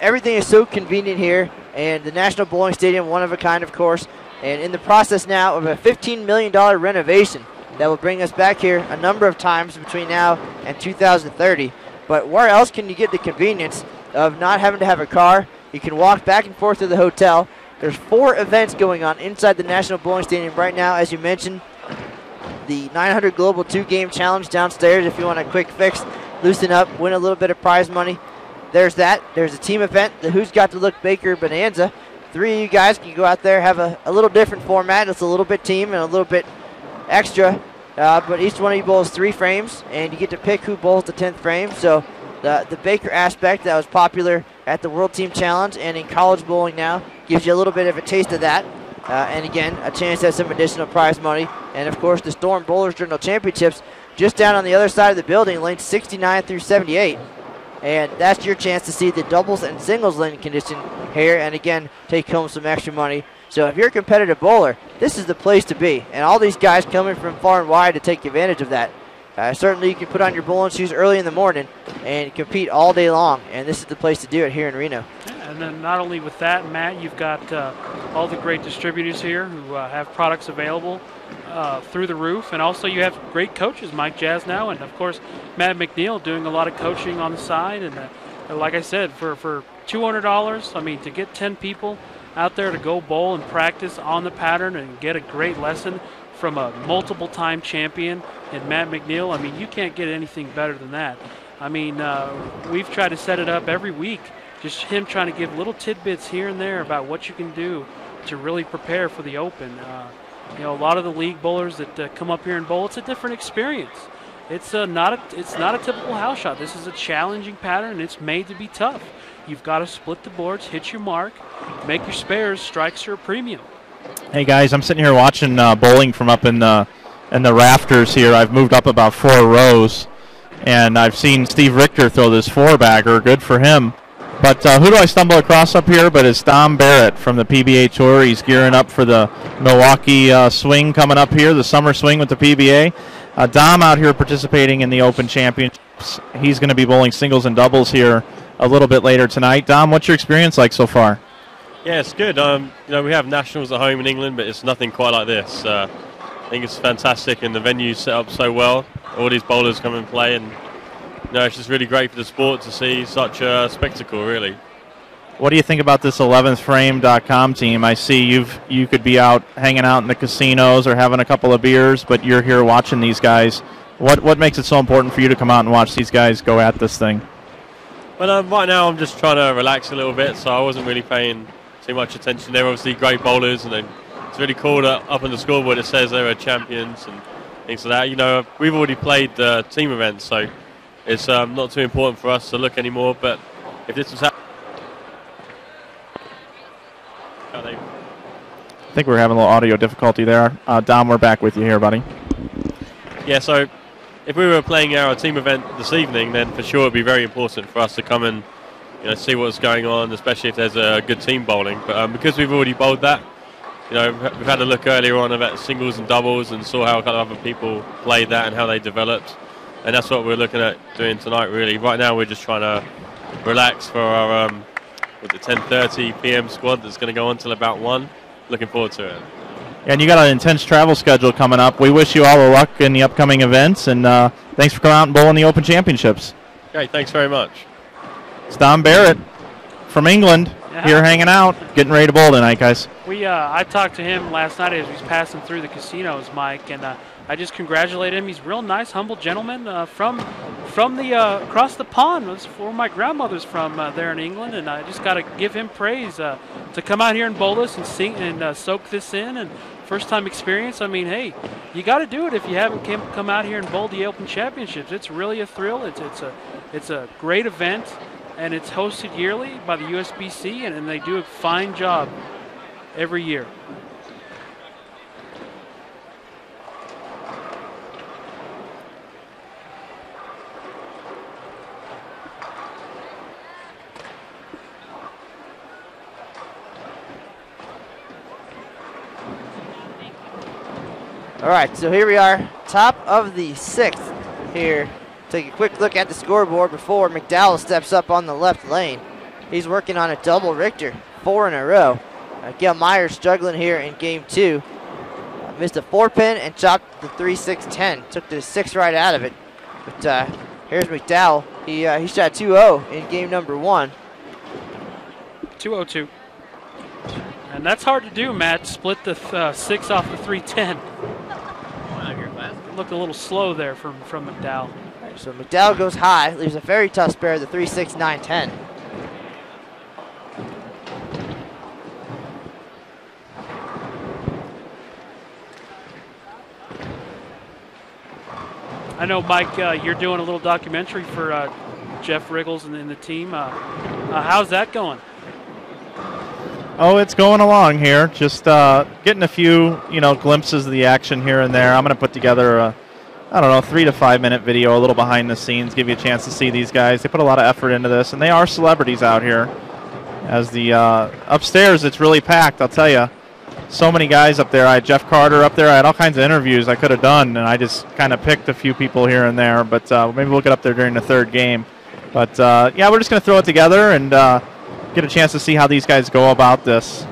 everything is so convenient here, and the National Bowling Stadium, one of a kind, of course, and in the process now of a $15 million renovation that will bring us back here a number of times between now and 2030. But where else can you get the convenience of not having to have a car? You can walk back and forth to the hotel. There's 4 events going on inside the National Bowling Stadium right now, as you mentioned. The 900 Global 2-Game Challenge downstairs if you want a quick fix, loosen up, win a little bit of prize money. There's that. There's a team event, the Who's Got to Look Baker Bonanza. 3 of you guys can go out there, have a little different format. It's a little bit team and a little bit extra, but each one of you bowls 3 frames, and you get to pick who bowls the 10th frame. So the Baker aspect that was popular at the World Team Challenge and in college bowling now gives you a little bit of a taste of that. And again, a chance to have some additional prize money. And of course, the Storm Bowlers Journal Championships just down on the other side of the building, lanes 69 through 78. And that's your chance to see the doubles and singles lane condition here, and again, take home some extra money. So if you're a competitive bowler, this is the place to be. And all these guys coming from far and wide to take advantage of that. Certainly you can put on your bowling shoes early in the morning and compete all day long, and this is the place to do it here in Reno. Yeah, and then not only with that, Matt, you've got all the great distributors here who have products available through the roof, and also you have great coaches, Mike Jasnow, and of course Matt McNeil doing a lot of coaching on the side. And like I said, for $200, I mean, to get 10 people out there to go bowl and practice on the pattern and get a great lesson from a multiple-time champion in Matt McNeil, I mean, you can't get anything better than that. I mean, we've tried to set it up every week, just him trying to give little tidbits here and there about what you can do to really prepare for the Open. You know, a lot of the league bowlers that come up here and bowl, it's a different experience. It's not a typical house shot. This is a challenging pattern, and it's made to be tough. You've got to split the boards, hit your mark, make your spares, strikes are a premium. Hey guys, I'm sitting here watching bowling from up in the rafters here. I've moved up about 4 rows, and I've seen Steve Richter throw this 4-bagger. Good for him. But who do I stumble across up here? But it's Dom Barrett from the PBA Tour. He's gearing up for the Milwaukee swing coming up here, the summer swing with the PBA. Dom out here participating in the Open Championships. He's going to be bowling singles and doubles here a little bit later tonight. Dom, what's your experience like so far? Yeah, it's good. You know, we have nationals at home in England, but it's nothing quite like this. I think it's fantastic, and the venue's set up so well. All these bowlers come and play, and you know, it's just really great for the sport to see such a spectacle, really. What do you think about this 11thframe.com team? I see you could be out hanging out in the casinos or having a couple of beers, but you're here watching these guys. What makes it so important for you to come out and watch these guys go at this thing? Well, right now I'm just trying to relax a little bit, so I wasn't really paying too much attention. They're obviously great bowlers, and it's really cool that up on the scoreboard it says they were champions and things like that. You know, we've already played the team events, so it's not too important for us to look anymore. But if this was happening, I think we're having a little audio difficulty there. Dom, we're back with you here, buddy. Yeah, so if we were playing our team event this evening, then for sure it would be very important for us to come and see what's going on, especially if there's a good team bowling. But because we've already bowled that, we've had a look earlier on about singles and doubles and saw how a couple of other people played that and how they developed. And that's what we're looking at doing tonight, really. Right now we're just trying to relax for our 10:30 p.m. squad that's going to go on till about 1. Looking forward to it. And you got an intense travel schedule coming up. We wish you all the luck in the upcoming events, and thanks for coming out and bowling the Open Championships. Great, thanks very much. It's Dom Barrett from England here hanging out, getting ready to bowl tonight, guys. I talked to him last night as he was passing through the casinos, Mike, and I just congratulate him. He's a real nice, humble gentleman from the across the pond. That's where my grandmother's from there in England, and I just got to give him praise to come out here and bowl this and sing and soak this in. And first time experience. I mean, hey, you got to do it if you haven't come out here and bowled the Open Championships. It's really a thrill. It's a great event, and it's hosted yearly by the USBC, and they do a fine job every year. All right, so here we are, top of the 6th here. Take a quick look at the scoreboard before McDowell steps up on the left lane. He's working on a double Richter, 4 in a row. Gail Myers struggling here in game 2. missed a 4-pin and chopped the 3-6-10. Took the 6 right out of it. But here's McDowell. He shot 2-0 in game number 1. 2-0-2. And that's hard to do, Matt. Split the 6 off the 3-10. Looked a little slow there from McDowell. Right, so McDowell goes high, leaves a very tough spare, the 3-6-9-10. I know, Mike, you're doing a little documentary for Jeff Richgels and the team. How's that going? Oh, it's going along here. Just getting a few, glimpses of the action here and there. I'm going to put together a, 3 to 5 minute video, a little behind the scenes, give you a chance to see these guys. They put a lot of effort into this, and they are celebrities out here. As the upstairs, it's really packed, I'll tell you. So many guys up there. I had Jeff Carter up there. I had all kinds of interviews I could have done, and I just kind of picked a few people here and there. But maybe we'll get up there during the third game. But, yeah, we're just going to throw it together and get a chance to see how these guys go about this,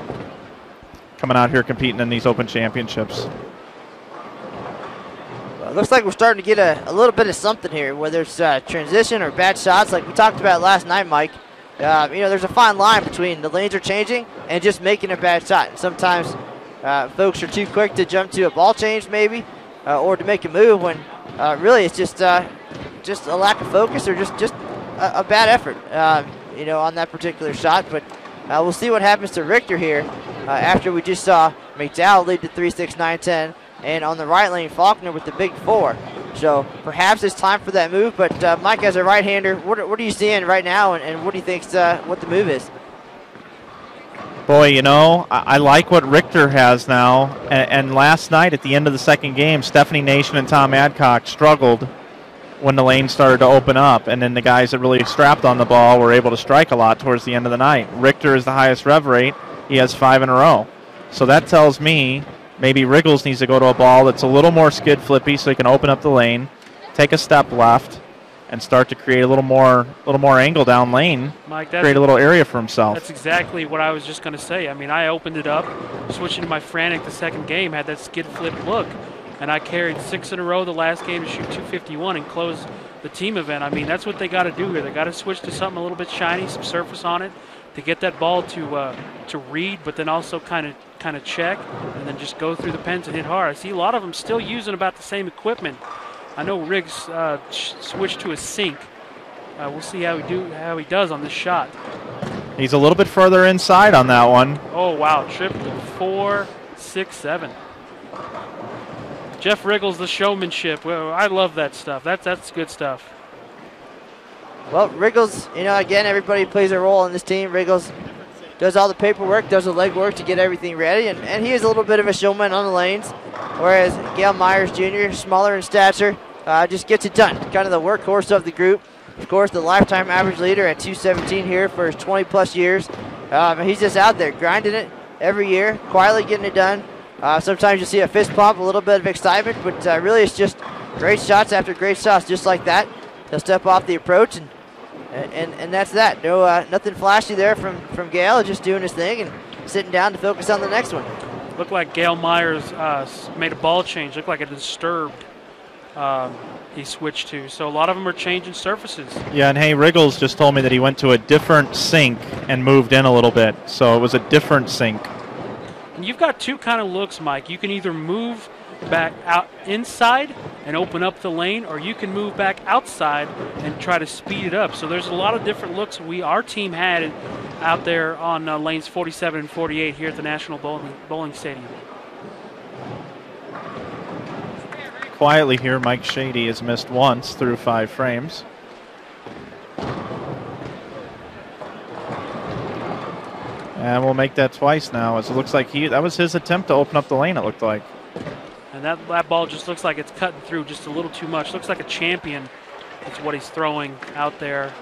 coming out here competing in these Open Championships. Well, it looks like we're starting to get a little bit of something here, whether it's transition or bad shots like we talked about last night, Mike. There's a fine line between the lanes are changing and just making a bad shot. And sometimes folks are too quick to jump to a ball change maybe or to make a move when really it's just a lack of focus or just a bad effort. On that particular shot, but we'll see what happens to Richter here after we just saw McDowell lead to 3-6-9-10, and on the right lane, Faulkner with the big 4. So perhaps it's time for that move, but Mike, as a right-hander, what are you seeing right now, and what do you think's what the move is? Boy, I like what Richter has now, and last night at the end of the second game, Stephanie Nation and Tom Adcock struggled when the lane started to open up, and then the guys that really strapped on the ball were able to strike a lot towards the end of the night. Richter is the highest rev rate. He has 5 in a row. So that tells me maybe Richgels needs to go to a ball that's a little more skid flippy so he can open up the lane, take a step left, and start to create a little more angle down lane, Mike, create a little area for himself. That's exactly what I was just going to say. I mean, I opened it up, switching to my Frantic the second game, had that skid flip look. And I carried 6 in a row the last game to shoot 251 and close the team event. I mean, that's what they got to do here. They got to switch to something a little bit shiny, some surface on it, to get that ball to read, but then also kind of check, and then just go through the pens and hit hard. I see a lot of them still using about the same equipment. I know Riggs switched to a sink. We'll see how he does on this shot. He's a little bit further inside on that one. Oh wow! Triple 4, 6, 7. Jeff Richgels, the showmanship. Well, I love that stuff. That's good stuff. Well, Richgels, again, everybody plays a role in this team. Richgels does all the paperwork, does the legwork to get everything ready, and he is a little bit of a showman on the lanes, whereas Gail Myers Jr., smaller in stature, just gets it done. Kind of the workhorse of the group. Of course, the lifetime average leader at 217 here for his 20-plus years. He's just out there grinding it every year, quietly getting it done. Sometimes you see a fist pump, a little bit of excitement, but really it's just great shots after great shots just like that. He'll step off the approach, and that's that. No, nothing flashy there from Gail, just doing his thing and sitting down to focus on the next one. Looked like Gail Myers made a ball change. Looked like a disturbed he switched to. So a lot of them are changing surfaces. Yeah, and hey, Richgels just told me that he went to a different sink and moved in a little bit. So it was a different sink. And you've got two kind of looks, Mike. You can either move back out inside and open up the lane, or you can move back outside and try to speed it up. So there's a lot of different looks our team had out there on lanes 47 and 48 here at the National Bowling Stadium. Quietly here, Mike Shady has missed once through 5 frames. And we'll make that twice now, as it looks like that was his attempt to open up the lane, it looked like. And that ball just looks like it's cutting through just a little too much. Looks like a champion. That's what he's throwing out there.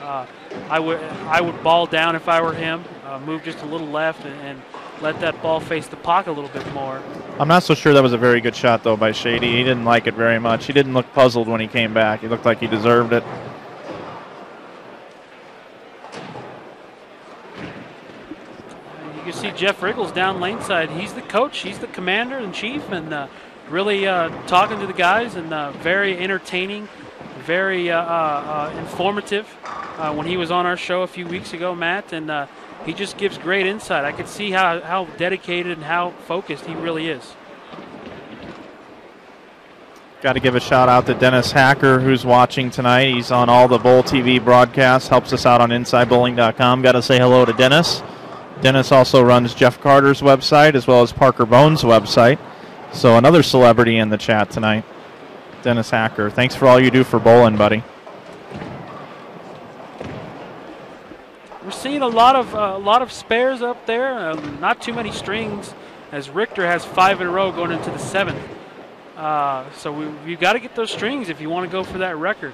I would ball down if I were him, move just a little left, and let that ball face the pocket a little bit more. I'm not so sure that was a very good shot, though, by Shady. He didn't like it very much. He didn't look puzzled when he came back. He looked like he deserved it. You can see Jeff Richgels down lane side. He's the coach. He's the commander in chief, and really talking to the guys and very entertaining, very informative when he was on our show a few weeks ago, Matt, and he just gives great insight. I could see how dedicated and how focused he really is. Got to give a shout out to Dennis Hacker, who's watching tonight. He's on all the Bowl TV broadcasts, helps us out on InsideBowling.com. Got to say hello to Dennis. Dennis also runs Jeff Carter's website as well as Parker Bones' website. So another celebrity in the chat tonight, Dennis Hacker. Thanks for all you do for bowling, buddy. We're seeing a lot of spares up there. Not too many strings, as Richter has 5 in a row going into the 7th. So we've got to get those strings if you want to go for that record.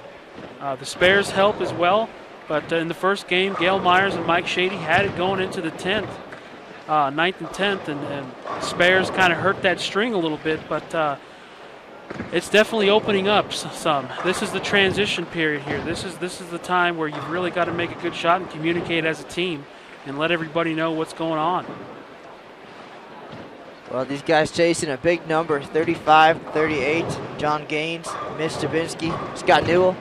The spares help as well, but in the first game, Gail Myers and Mike Shady had it going into the 10th, 9th and 10th, and spares kind of hurt that string a little bit, but it's definitely opening up some. This is the transition period here. This is the time where you've really got to make a good shot and communicate as a team and let everybody know what's going on. Well, these guys chasing a big number, 35-38. John Gaines, Mitch Dubinsky, Scott Newell,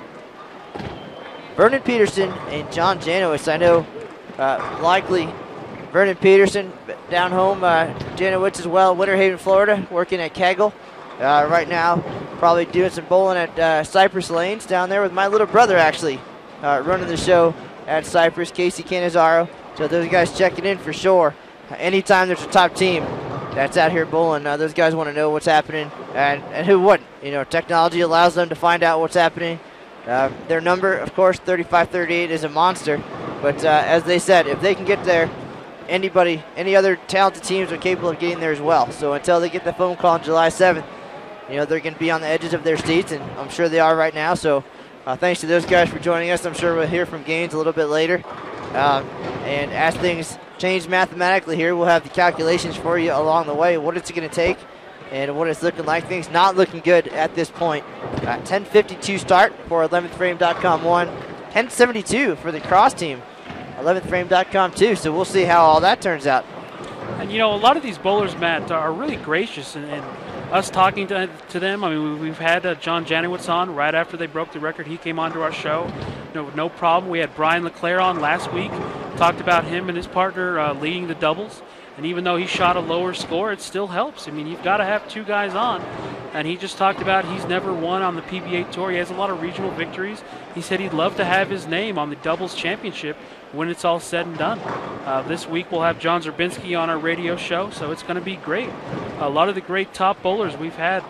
Vernon Peterson, and John Janowitz. I know likely Vernon Peterson down home, Janowitz as well, Winter Haven, Florida, working at Kegel. Right now, probably doing some bowling at Cypress Lanes down there with my little brother, actually, running the show at Cypress, Casey Canizaro. So those guys checking in for sure. Anytime there's a top team that's out here bowling, those guys want to know what's happening, and who wouldn't? You know, technology allows them to find out what's happening. Their number, of course, 35-38 is a monster, but as they said, if they can get there, any other talented teams are capable of getting there as well. So until they get the phone call on July 7th, you know, they're going to be on the edges of their seats, and I'm sure they are right now. So thanks to those guys for joining us. I'm sure we'll hear from Gaines a little bit later. And as things change mathematically here, we'll have the calculations for you along the way, what it's going to take and what it's looking like. Things not looking good at this point. 10:52 start for 11thframe.com 1, 10:72 for the cross team, 11thframe.com 2. So we'll see how all that turns out. And you know, a lot of these bowlers, Matt, are really gracious, and us talking to them. I mean, we've had John Janowitz on right after they broke the record. He came onto our show, no problem. We had Brian LeClaire on last week, talked about him and his partner leading the doubles. And even though he shot a lower score, it still helps. I mean, you've got to have 2 guys on. And he just talked about he's never won on the PBA Tour. He has a lot of regional victories. He said he'd love to have his name on the doubles championship when it's all said and done. This week we'll have John Zerbinski on our radio show, so it's going to be great. A lot of the great top bowlers we've had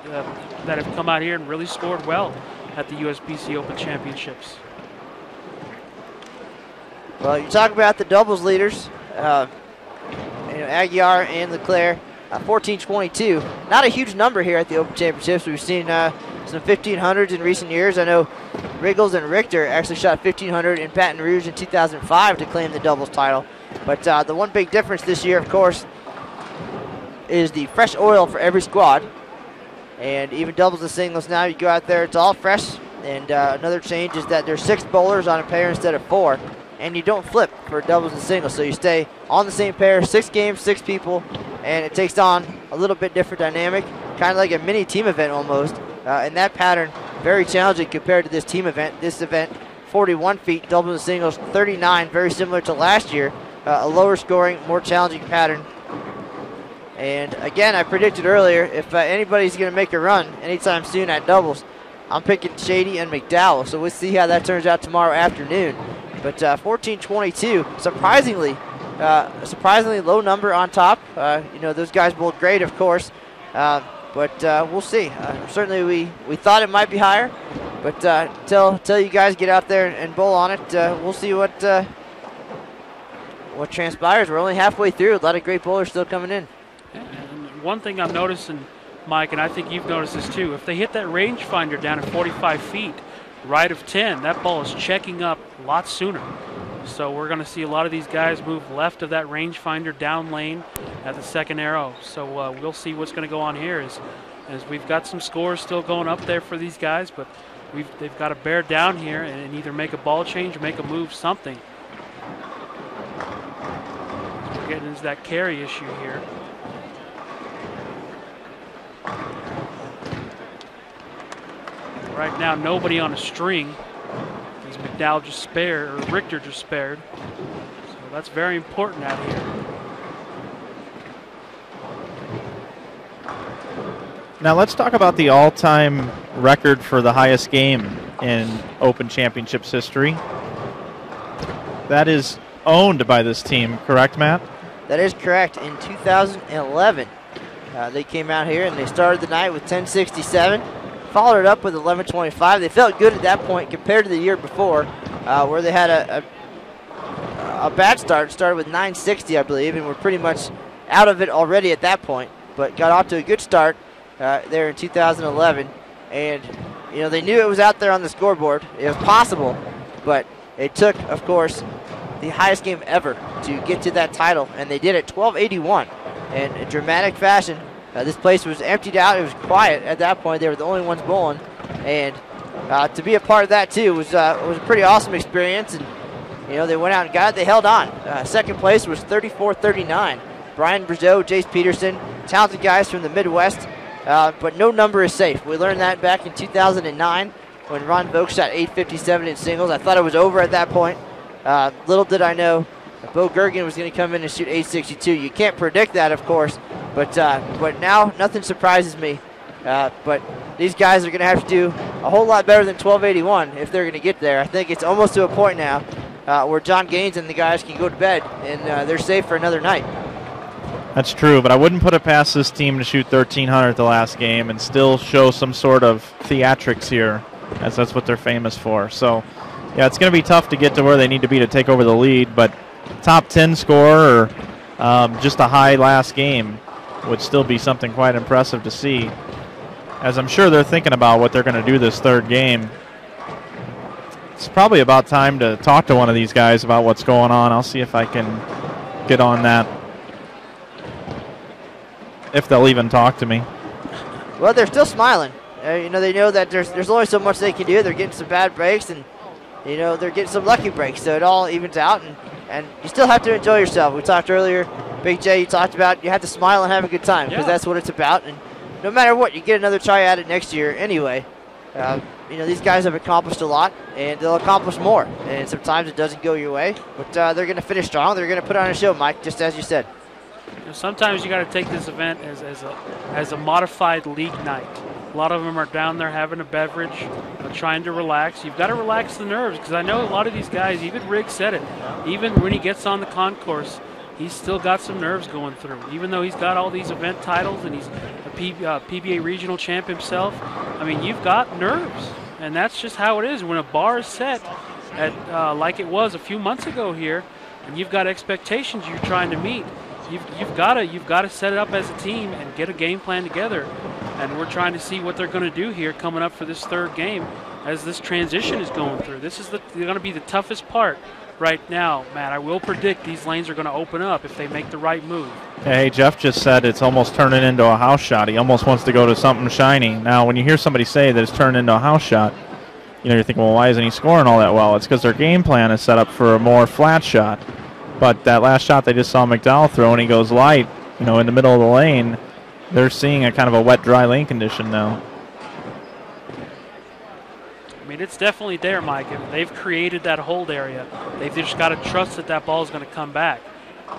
that have come out here and really scored well at the USBC Open Championships. Well, you talk about the doubles leaders. Aguiar and LeClaire, 14-22. Not a huge number here at the Open Championships. We've seen some 1500s in recent years. I know Richgels and Richter actually shot 1500 in Baton Rouge in 2005 to claim the doubles title. But the one big difference this year, of course, is the fresh oil for every squad. And even doubles and singles now, you go out there, it's all fresh. And another change is that there's 6 bowlers on a pair instead of 4. And you don't flip for doubles and singles, so you stay on the same pair, 6 games, 6 people, and it takes on a little bit different dynamic, kind of like a mini team event almost. And that pattern, very challenging compared to this team event. This event, 41 feet, doubles and singles, 39, very similar to last year. A lower scoring, more challenging pattern. And again, I predicted earlier, if anybody's going to make a run anytime soon at doubles, I'm picking Shady and McDowell, so we'll see how that turns out tomorrow afternoon. But 14-22, surprisingly low number on top. Those guys bowled great, of course, but we'll see. Certainly, we thought it might be higher, but till you guys get out there and bowl on it, we'll see what transpires. We're only halfway through. A lot of great bowlers still coming in. And one thing I'm noticing, Mike, and I think you've noticed this too, if they hit that rangefinder down at 45 feet, right of 10, that ball is checking up a lot sooner. So we're going to see a lot of these guys move left of that rangefinder down lane at the second arrow. So we'll see what's going to go on here as we've got some scores still going up there for these guys, but they've got to bear down here and either make a ball change or make a move, something. So we're getting into that carry issue here. Right now, nobody on a string. As McDowell just spared, or Richter just spared. So that's very important out here. Now let's talk about the all-time record for the highest game in Open Championships history. That is owned by this team, correct, Matt? That is correct. In 2011, they came out here and they started the night with 1067, followed it up with 1125. They felt good at that point compared to the year before, where they had a bad start. Started with 960, I believe, and were pretty much out of it already at that point, but got off to a good start there in 2011. And, you know, they knew it was out there on the scoreboard. It was possible, but it took, of course, the highest game ever to get to that title, and they did it 1281 in a dramatic fashion. This place was emptied out. It was quiet at that point. They were the only ones bowling, and to be a part of that too was a pretty awesome experience. And you know, they went out and got it. They held on. Second place was 34-39. Brian Brazeau, Jace Peterson, talented guys from the Midwest, but no number is safe. We learned that back in 2009 when Ron Vogel shot 857 in singles. I thought it was over at that point. Little did I know Bo Gergen was going to come in and shoot 862. You can't predict that, of course, but now nothing surprises me. But these guys are going to have to do a whole lot better than 1281 if they're going to get there. I think it's almost to a point now where John Gaines and the guys can go to bed and they're safe for another night. That's true, but I wouldn't put it past this team to shoot 1,300 the last game and still show some sort of theatrics here, as that's what they're famous for. So, yeah, it's going to be tough to get to where they need to be to take over the lead, but top 10 score or just a high last game would still be something quite impressive to see, as I'm sure they're thinking about what they're going to do this third game. It's probably about time to talk to one of these guys about what's going on. I'll see if I can get on that, if they'll even talk to me. Well, they're still smiling. You know, they know that there's only so much they can do. They're getting some bad breaks, and you know, they're getting some lucky breaks, so it all evens out, and you still have to enjoy yourself. We talked earlier, Big J, you talked about you have to smile and have a good time, because that's what it's about, and no matter what, you get another try at it next year anyway. You know, these guys have accomplished a lot, and they'll accomplish more, and sometimes it doesn't go your way, but they're going to finish strong. They're going to put on a show, Mike, just as you said. You know, sometimes you got to take this event as a modified league night. A lot of them are down there having a beverage, trying to relax. You've got to relax the nerves, because I know a lot of these guys, even Riggs said it, even when he gets on the concourse, he's still got some nerves going through. Even though he's got all these event titles and he's a PBA regional champ himself, I mean, you've got nerves. And that's just how it is. When a bar is set at like it was a few months ago here, and you've got expectations you're trying to meet, you've got to set it up as a team and get a game plan together. And we're trying to see what they're going to do here coming up for this third game as this transition is going through. This is going to be the toughest part right now, Matt. I will predict these lanes are going to open up if they make the right move. Hey, Jeff just said it's almost turning into a house shot. He almost wants to go to something shiny. Now, when you hear somebody say that it's turned into a house shot, you know, you're thinking, well, why isn't he scoring all that well? It's because their game plan is set up for a more flat shot. But that last shot they just saw McDowell throw, and he goes light, you know, in the middle of the lane. They're seeing a kind of a wet, dry lane condition now. I mean, it's definitely there, Mike. They've created that hold area. They've just got to trust that that ball is going to come back.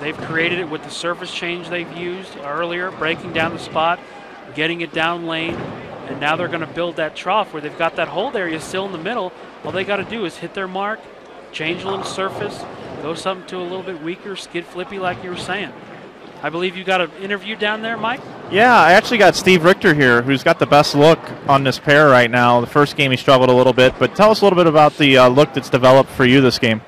They've created it with the surface change they've used earlier, breaking down the spot, getting it down lane, and now they're going to build that trough where they've got that hold area still in the middle. All they got to do is hit their mark, change a little surface, go something to a little bit weaker, skid flippy like you were saying. I believe you got an interview down there, Mike? Yeah, I actually got Steve Richter here, who's got the best look on this pair right now. The first game he struggled a little bit, but tell us a little bit about the look that's developed for you this game.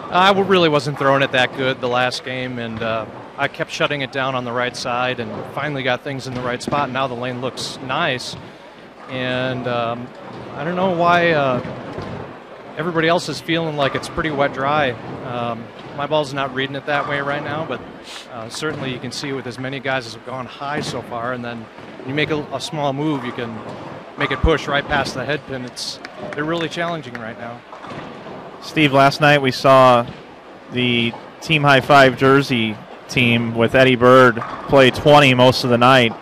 I really wasn't throwing it that good the last game, and I kept shutting it down on the right side and finally got things in the right spot. Now the lane looks nice, and I don't know why everybody else is feeling like it's pretty wet dry. My ball's not reading it that way right now, but certainly you can see with as many guys as have gone high so far, and then you make a small move, you can make it push right past the head pin. They're really challenging right now. Steve, last night we saw the Team High Five Jersey team with Eddie Bird play 20 most of the night.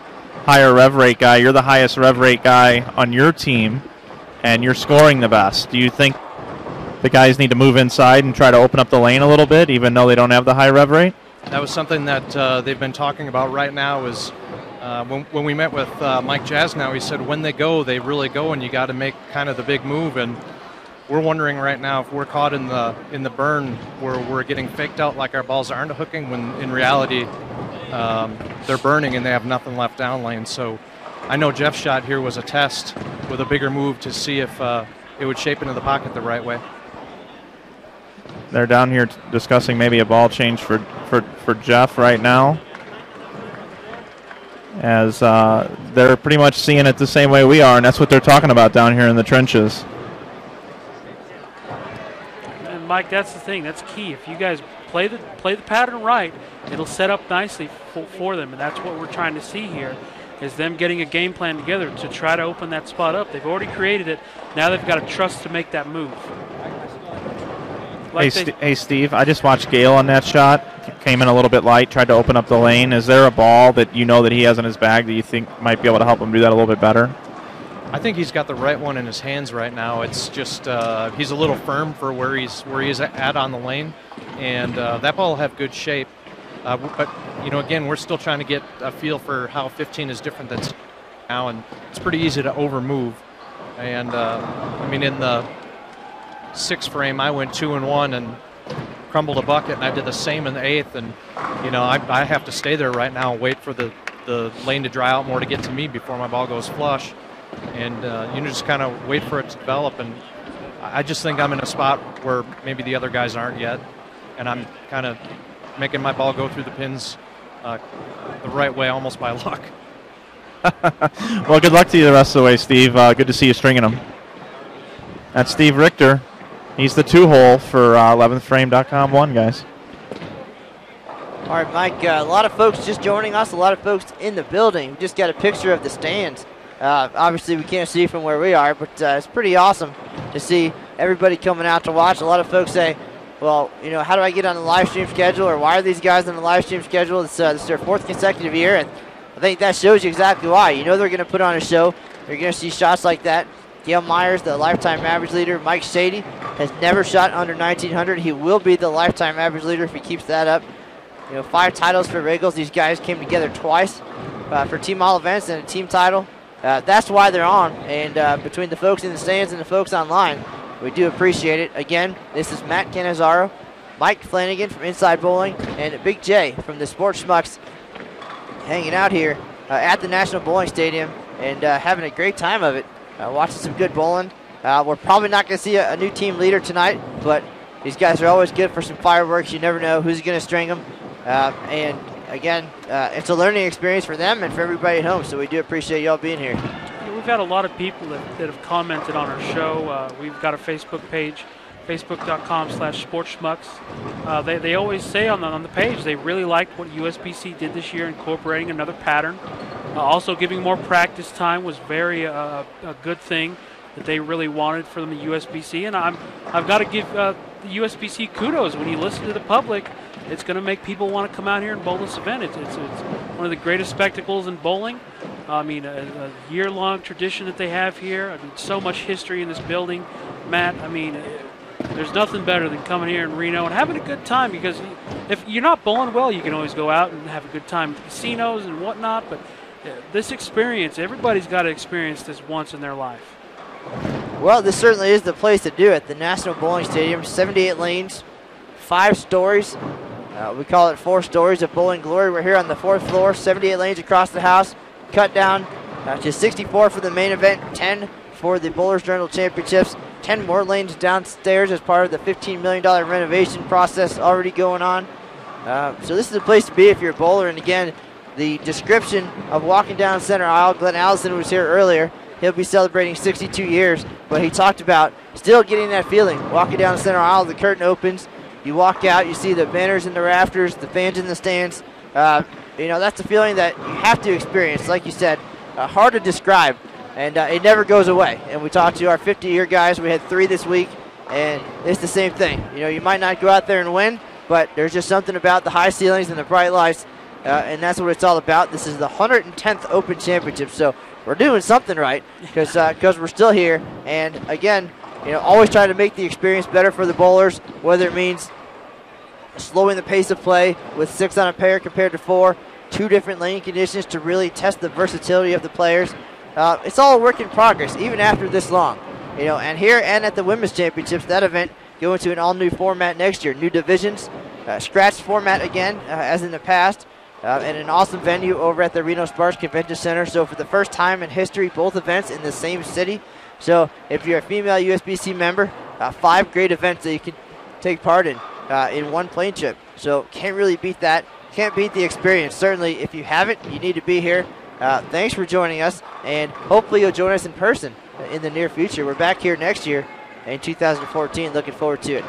higher rev rate guy. You're the highest rev rate guy on your team, and you're scoring the best. Do you think the guys need to move inside and try to open up the lane a little bit, even though they don't have the high rev rate? That was something that they've been talking about right now. Is when we met with Mike Jasnow, he said when they go, they really go, and you got to make kind of the big move. And we're wondering right now if we're caught in the burn where we're getting faked out like our balls aren't hooking, when in reality they're burning and they have nothing left down lane. So I know Jeff's shot here was a test with a bigger move to see if it would shape into the pocket the right way. They're down here discussing maybe a ball change for Jeff right now, as they're pretty much seeing it the same way we are, and that's what they're talking about down here in the trenches. And Mike, that's the thing. That's key. If you guys play the pattern right, it'll set up nicely for them, and that's what we're trying to see here, is them getting a game plan together to try to open that spot up. They've already created it. Now they've got to trust to make that move. Hey, Steve, I just watched Gale on that shot. Came in a little bit light, tried to open up the lane. Is there a ball that you know that he has in his bag that you think might be able to help him do that a little bit better? I think he's got the right one in his hands right now. It's just he's a little firm for where he's at on the lane, and that ball will have good shape. But again, we're still trying to get a feel for how 15 is different than now, and it's pretty easy to over move. And in the 6th frame, I went 2-1 and crumbled a bucket, and I did the same in the 8th. And I have to stay there right now and wait for the lane to dry out more to get to me before my ball goes flush. And just kind of wait for it to develop. And I just think I'm in a spot where maybe the other guys aren't yet, and I'm kind of making my ball go through the pins the right way, almost by luck. Well, good luck to you the rest of the way, Steve. Good to see you stringing them. That's Steve Richter. He's the 2-hole for 11thframe.com 1, guys. All right, Mike, a lot of folks just joining us, a lot of folks in the building. We just got a picture of the stands. Obviously, we can't see from where we are, but it's pretty awesome to see everybody coming out to watch. A lot of folks say, well, how do I get on the live stream schedule, or why are these guys on the live stream schedule? This is their 4th consecutive year, and I think that shows you exactly why. They're going to put on a show. You're going to see shots like that. Gail Myers, the lifetime average leader. Mike Sadie has never shot under 1900. He will be the lifetime average leader if he keeps that up. 5 titles for Richgels. These guys came together twice for team all events and a team title. That's why they're on. And between the folks in the stands and the folks online, we do appreciate it. Again, this is Matt Cannizzaro, Mike Flanagan from Inside Bowling, and Big J from the Sports Schmucks hanging out here at the National Bowling Stadium and having a great time of it. Watching some good bowling. We're probably not going to see a new team leader tonight, but these guys are always good for some fireworks. You never know who's going to string them. And again, it's a learning experience for them and for everybody at home, so we do appreciate y'all being here. We've had a lot of people that have commented on our show. We've got a Facebook page, facebook.com/sportschmucks. They always say on the page they really liked what USBC did this year, incorporating another pattern. Also giving more practice time was very a good thing that they really wanted from the USBC. And I've got to give the USBC kudos. When you listen to the public, it's going to make people want to come out here and bowl this event. It's one of the greatest spectacles in bowling. A year-long tradition that they have here. So much history in this building, Matt. There's nothing better than coming here in Reno and having a good time, because if you're not bowling well, you can always go out and have a good time at casinos and whatnot, but this experience, everybody's got to experience this once in their life. Well, this certainly is the place to do it. The National Bowling Stadium, 78 lanes, 5 stories. We call it 4 stories of bowling glory. We're here on the 4th floor, 78 lanes across the house, cut down to 64 for the main event, 10 for the Bowlers Journal Championships, 10 more lanes downstairs as part of the $15 million renovation process already going on. So this is the place to be if you're a bowler. And again, the description of walking down center aisle, Glenn Allison was here earlier. He'll be celebrating 62 years, but he talked about still getting that feeling. Walking down the center aisle, the curtain opens, you walk out, you see the banners in the rafters, the fans in the stands. That's a feeling that you have to experience. Like you said, hard to describe, and it never goes away. And we talked to our 50-year guys. We had 3 this week, and it's the same thing. You might not go out there and win, but there's just something about the high ceilings and the bright lights and that's what it's all about. This is the 110th Open Championship, so we're doing something right because we're still here. And again, always trying to make the experience better for the bowlers, whether it means slowing the pace of play with 6 on a pair compared to 4, 2 different lane conditions to really test the versatility of the players. It's all a work in progress, even after this long. And here and at the Women's Championships, that event going to an all-new format next year. New divisions, scratch format again, as in the past, and an awesome venue over at the Reno Sparks Convention Center. So for the first time in history, both events in the same city. So if you're a female USBC member, 5 great events that you can take part in one plane trip. So can't really beat that. Can't beat the experience. Certainly, if you haven't, you need to be here. Thanks for joining us, and hopefully you'll join us in person in the near future. We're back here next year in 2014. Looking forward to it.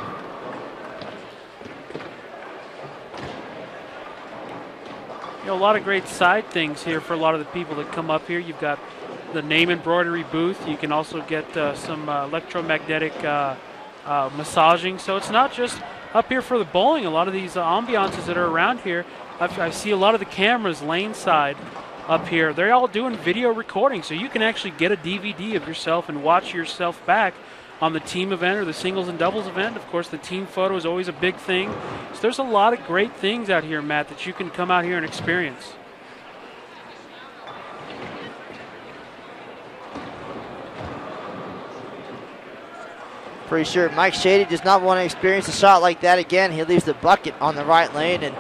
A lot of great side things here for a lot of the people that come up here. You've got the name embroidery booth. You can also get some electromagnetic massaging. So it's not just up here for the bowling. A lot of these ambiances that are around here, I see a lot of the cameras lane side up here. They're all doing video recording, so you can actually get a DVD of yourself and watch yourself back on the team event or the singles and doubles event. Of course, the team photo is always a big thing. So there's a lot of great things out here, Matt, that you can come out here and experience. Pretty sure Mike Shady does not want to experience a shot like that again. He leaves the bucket on the right lane and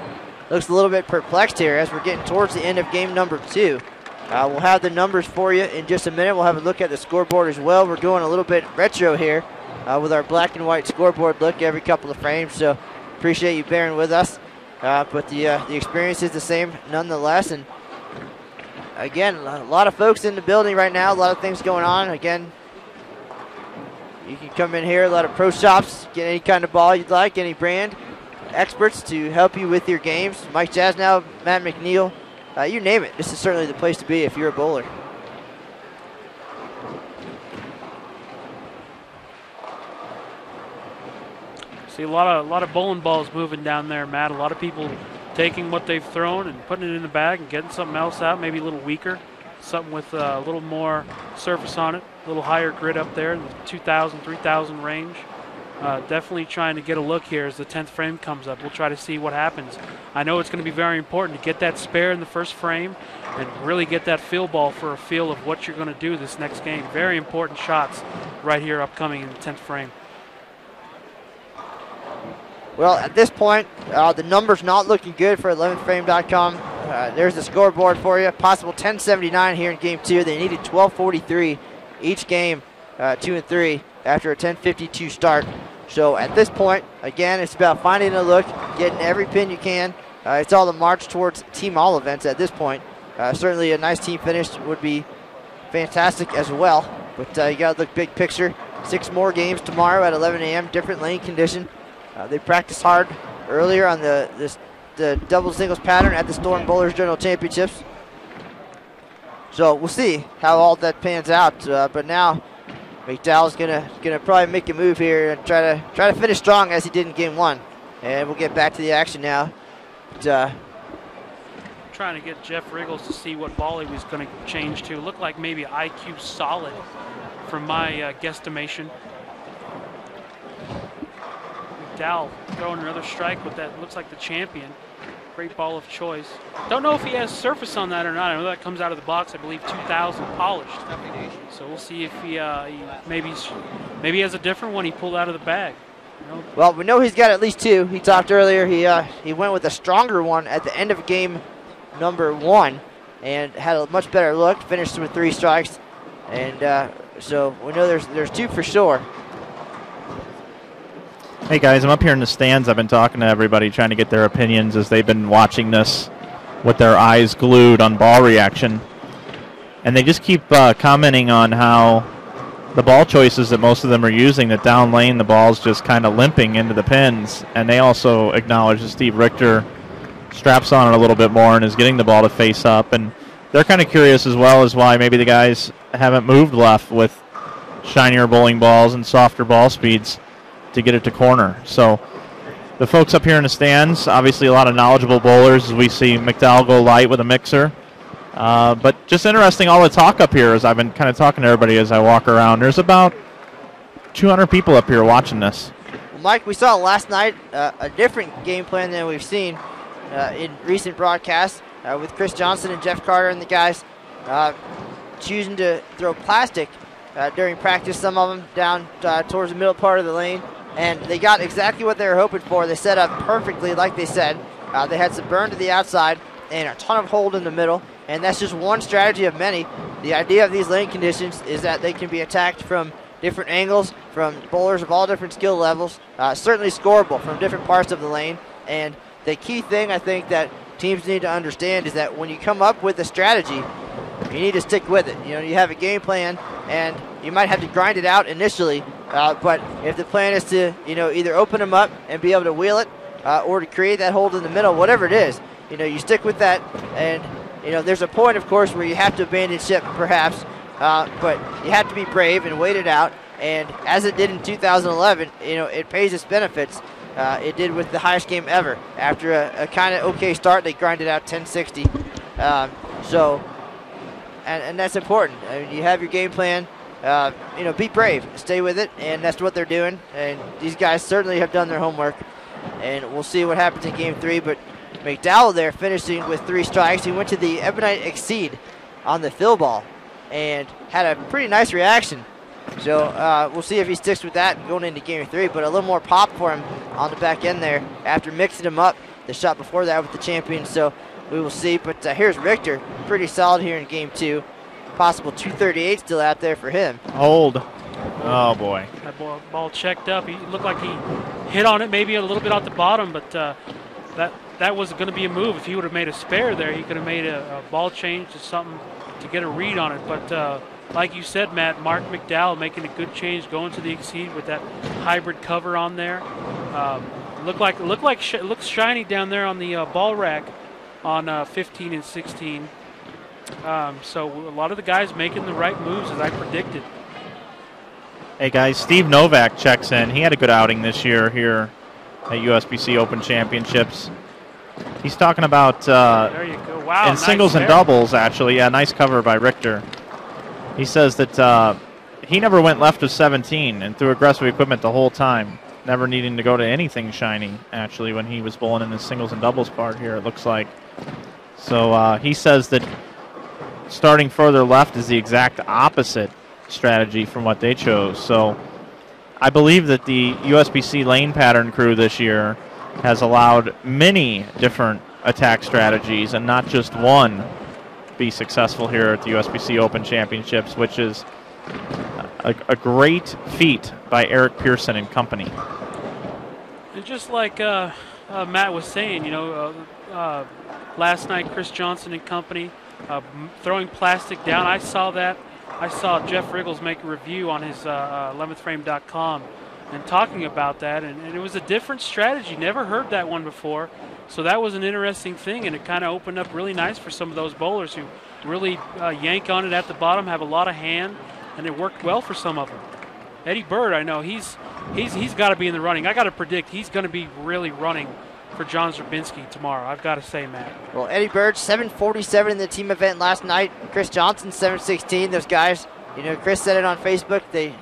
looks a little bit perplexed here as we're getting towards the end of game number 2. We'll have the numbers for you in just a minute. We'll have a look at the scoreboard as well. We're going a little bit retro here with our black and white scoreboard look every couple of frames, so appreciate you bearing with us. But the experience is the same nonetheless. And again, a lot of folks in the building right now, a lot of things going on. Again, you can come in here, a lot of pro shops, get any kind of ball you'd like, any brand. Experts to help you with your games. Mike Jasnow, Matt McNeil, you name it. This is certainly the place to be if you're a bowler. See a lot of bowling balls moving down there, Matt. A lot of people taking what they've thrown and putting it in the bag and getting something else out, maybe a little weaker, something with a little more surface on it, a little higher grit up there in the 2,000, 3,000 range. Definitely trying to get a look here as the 10th frame comes up. We'll try to see what happens. I know it's going to be very important to get that spare in the first frame and really get that feel ball for a feel of what you're going to do this next game. Very important shots right here upcoming in the 10th frame. Well, at this point, the number's not looking good for 11thframe.com. There's the scoreboard for you. Possible 1079 here in game 2. They needed 1243 each game, 2 and 3, after a 1052 start. So at this point, again, it's about finding a look, getting every pin you can. It's all the march towards team all events at this point. Certainly a nice team finish would be fantastic as well. But you got to look big picture. 6 more games tomorrow at 11 a.m., different lane condition. They practiced hard earlier on the double singles pattern at the Storm Bowlers General Championships. So we'll see how all that pans out. But now McDowell's gonna probably make a move here and try to finish strong as he did in game 1. And we'll get back to the action now. But, trying to get Jeff Richgels to see what ball he was going to change to. Looked like maybe IQ solid from my guesstimation. McDowell throwing another strike with that, looks like the champion. Great ball of choice. Don't know if he has surface on that or not. I know that comes out of the box, I believe 2,000 polished. So we'll see if he maybe has a different one he pulled out of the bag. Well, we know he's got at least 2. He talked earlier. He went with a stronger one at the end of game number 1 and had a much better look. Finished with 3 strikes, and so we know there's 2 for sure. Hey guys, I'm up here in the stands. I've been talking to everybody, trying to get their opinions as they've been watching this with their eyes glued on ball reaction. And they just keep commenting on how the ball choices that most of them are using, that down lane the ball's just kind of limping into the pins. And they also acknowledge that Steve Richter straps on it a little bit more and is getting the ball to face up. And they're kind of curious as well as why maybe the guys haven't moved left with shinier bowling balls and softer ball speeds to get it to corner. So the folks up here in the stands, obviously a lot of knowledgeable bowlers as we see McDowell go light with a mixer. But just interesting, all the talk up here as I've been kind of talking to everybody as I walk around. There's about 200 people up here watching this. Mike, we saw last night a different game plan than we've seen in recent broadcasts with Chris Johnson and Jeff Carter and the guys choosing to throw plastic during practice, some of them down towards the middle part of the lane, and they got exactly what they were hoping for. They set up perfectly like they said. They had some burn to the outside and a ton of hold in the middle, and that's just one strategy of many. The idea of these lane conditions is that they can be attacked from different angles, from bowlers of all different skill levels, certainly scoreable from different parts of the lane. And the key thing I think that teams need to understand is that when you come up with a strategy, you need to stick with it. You know, you have a game plan, and you might have to grind it out initially, but if the plan is to, you know, either open them up and be able to wheel it, or to create that hold in the middle, whatever it is, you know, you stick with that. And you know, there's a point, of course, where you have to abandon ship, perhaps. But you have to be brave and wait it out, and as it did in 2011, you know, it pays its benefits. It did with the highest game ever. After a kind of okay start, they grinded out 1060. And that's important. I mean, you have your game plan. You know, be brave, stay with it, and that's what they're doing. And these guys certainly have done their homework, and we'll see what happens in Game 3. But McDowell there finishing with 3 strikes. He went to the Ebonite Exceed on the fill ball and had a pretty nice reaction. So we'll see if he sticks with that going into Game 3, but a little more pop for him on the back end there after mixing him up the shot before that with the champion. So we will see, but here's Richter, pretty solid here in Game 2. Possible 238 still out there for him. Hold. Oh, boy. That ball checked up. He looked like he hit on it maybe a little bit out the bottom, but that was going to be a move. If he would have made a spare there, he could have made a ball change to something to get a read on it. But like you said, Matt, Mark McDowell making a good change, going to the Exceed with that hybrid cover on there. It looks shiny down there on the ball rack on 15 and 16. So a lot of the guys making the right moves as I predicted. Hey guys, Steve Novak checks in. He had a good outing this year here at USBC Open Championships. He's talking about there you go. Wow, in singles and doubles, actually. Yeah, nice cover by Richter. He says that he never went left of 17 and threw aggressive equipment the whole time, never needing to go to anything shiny, actually, when he was bowling in the singles and doubles part here, it looks like. So he says that starting further left is the exact opposite strategy from what they chose. So I believe that the USBC lane pattern crew this year has allowed many different attack strategies and not just one be successful here at the USBC Open Championships, which is a great feat by Eric Pearson and company. And just like Matt was saying, you know, last night Chris Johnson and company throwing plastic down. I saw that. I saw Jeff Richgels make a review on his 11thframe.com and talking about that, and it was a different strategy. Never heard that one before. So that was an interesting thing, and it kind of opened up really nice for some of those bowlers who really yank on it at the bottom, have a lot of hand, and it worked well for some of them. Eddie Bird, I know, he's got to be in the running. I got to predict he's going to be really running for John Zerbinski tomorrow, I've got to say, Matt. Well, Eddie Bird, 747 in the team event last night. Chris Johnson, 716. Those guys, you know, Chris said it on Facebook, they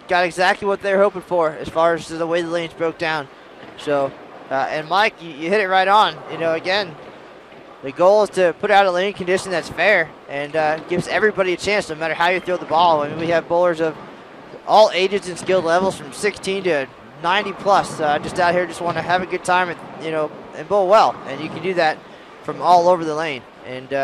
got exactly what they were hoping for as far as the way the lanes broke down. So, and Mike, you hit it right on. You know, again, the goal is to put out a lane condition that's fair and gives everybody a chance no matter how you throw the ball. I mean, we have bowlers of all ages and skill levels from 16 to 90 plus, just out here just want to have a good time and, you know, and bowl well. And you can do that from all over the lane. And, you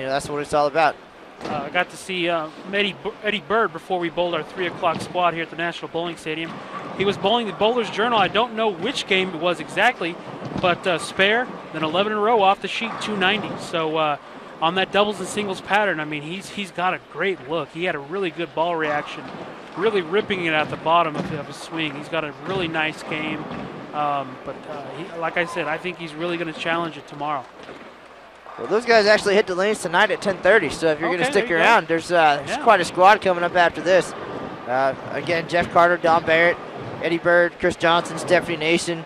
know, that's what it's all about. I got to see Eddie Bird before we bowled our 3 o'clock squad here at the National Bowling Stadium. He was bowling the Bowler's Journal. I don't know which game it was exactly, but spare, then 11 in a row off the sheet, 290. So on that doubles and singles pattern, I mean, he's got a great look. He had a really good ball reaction, really ripping it at the bottom of his swing. He's got a really nice game. But like I said, I think he's really going to challenge it tomorrow. Well, those guys actually hit the lanes tonight at 10:30, so if you're going to stick around, there's quite a squad coming up after this. Again, Jeff Carter, Don Barrett, Eddie Bird, Chris Johnson, Stephanie Nason,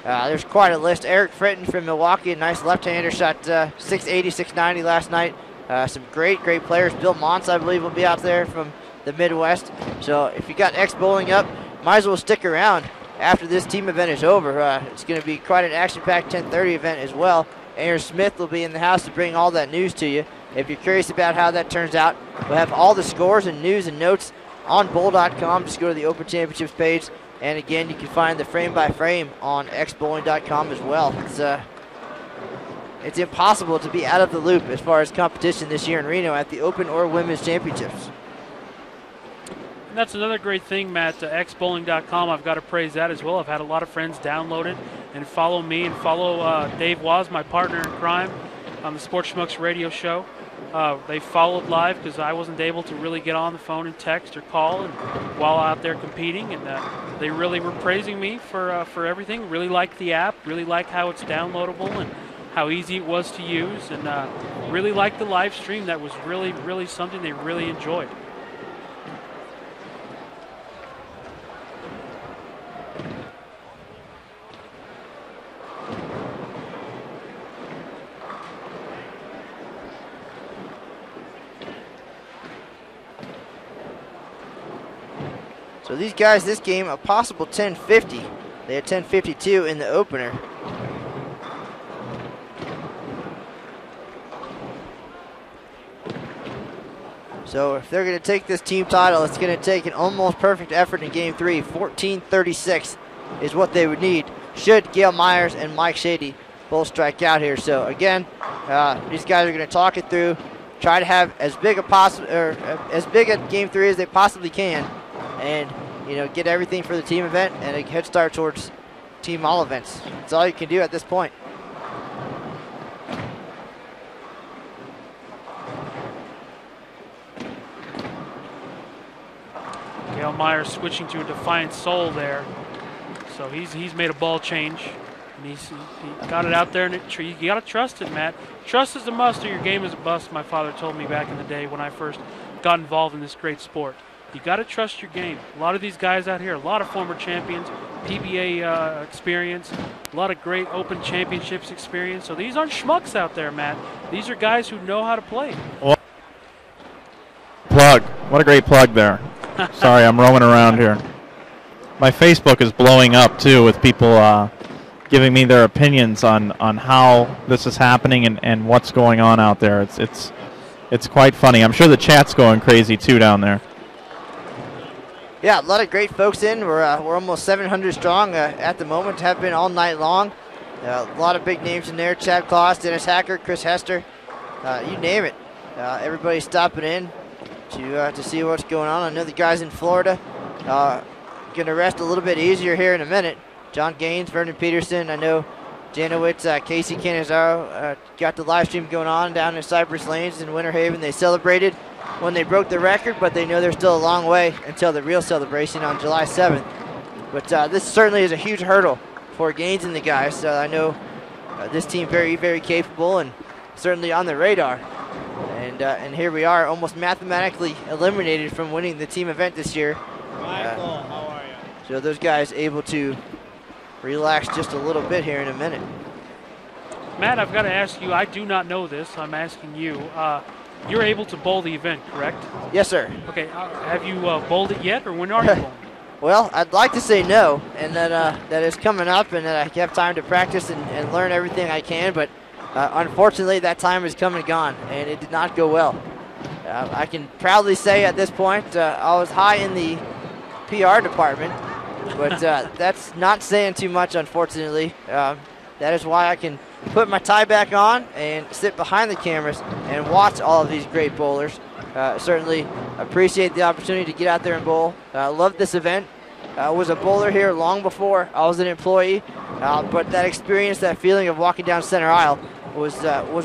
There's quite a list. Eric Fritton from Milwaukee, a nice left-hander, shot 680, 690 last night. Some great players. Bill Montz, I believe, will be out there from the Midwest. So if you got X-Bowling up, might as well stick around after this team event is over. It's going to be quite an action-packed 10:30 event as well. Aaron Smith will be in the house to bring all that news to you. If you're curious about how that turns out, we'll have all the scores and news and notes on bowl.com. Just go to the Open Championships page. And again, you can find the frame-by-frame on xbowling.com as well. It's impossible to be out of the loop as far as competition this year in Reno at the Open or Women's Championships. And that's another great thing, Matt. Xbowling.com, I've got to praise that as well. I've had a lot of friends download it and follow me and follow Dave Waz, my partner in crime on the Sports Schmucks radio show. They followed live because I wasn't able to really get on the phone and text or call and while out there competing. And they really were praising me for everything. Really liked the app, really liked how it's downloadable and how easy it was to use, and really liked the live stream. That was really something they really enjoyed. So these guys, this game, a possible 1050. They had 1052 in the opener. So if they're going to take this team title, it's going to take an almost perfect effort in Game 3. 14:36 is what they would need should Gail Myers and Mike Shady both strike out here. So again, these guys are going to talk it through, try to have as big a Game 3 as they possibly can, and get everything for the team event and a head start towards team all events. That's all you can do at this point. Gail Myers switching to a Defiant Soul there. So he's made a ball change. And he got it out there, and you got to trust it, Matt. Trust is a must or your game is a bust, my father told me back in the day when I first got involved in this great sport. You got to trust your game. A lot of these guys out here, a lot of former champions, PBA experience, a lot of great Open Championships experience. So these aren't schmucks out there, Matt. These are guys who know how to play. Well, plug. What a great plug there. Sorry, I'm roaming around here. My Facebook is blowing up, too, with people giving me their opinions on how this is happening and what's going on out there. It's quite funny. I'm sure the chat's going crazy, too, down there. Yeah, a lot of great folks in. We're almost 700 strong at the moment, have been all night long. A lot of big names in there. Chad Kloss, Dennis Hacker, Chris Hester, you name it. Everybody's stopping in to see what's going on. I know the guys in Florida going to rest a little bit easier here in a minute. John Gaines, Vernon Peterson, I know Janowitz, Casey Canizaro got the live stream going on down in Cypress Lanes in Winter Haven. They celebrated when they broke the record, but they know they're still a long way until the real celebration on July 7th. But this certainly is a huge hurdle for Gaines and the guys. I know this team very capable and certainly on the radar. And here we are, almost mathematically eliminated from winning the team event this year. Michael, how are you? So those guys able to relax just a little bit here in a minute. Matt, I've got to ask you, I do not know this, I'm asking you. You're able to bowl the event, correct? Yes, sir. Okay, have you bowled it yet, or when are you bowling? Well, I'd like to say no, and that it's coming up, and that I have time to practice and learn everything I can, but unfortunately that time has come and gone, and it did not go well. I can proudly say at this point I was high in the PR department, but that's not saying too much, unfortunately. That is why I can put my tie back on and sit behind the cameras and watch all of these great bowlers. Certainly appreciate the opportunity to get out there and bowl. Love this event. I was a bowler here long before I was an employee, but that experience, that feeling of walking down center aisle was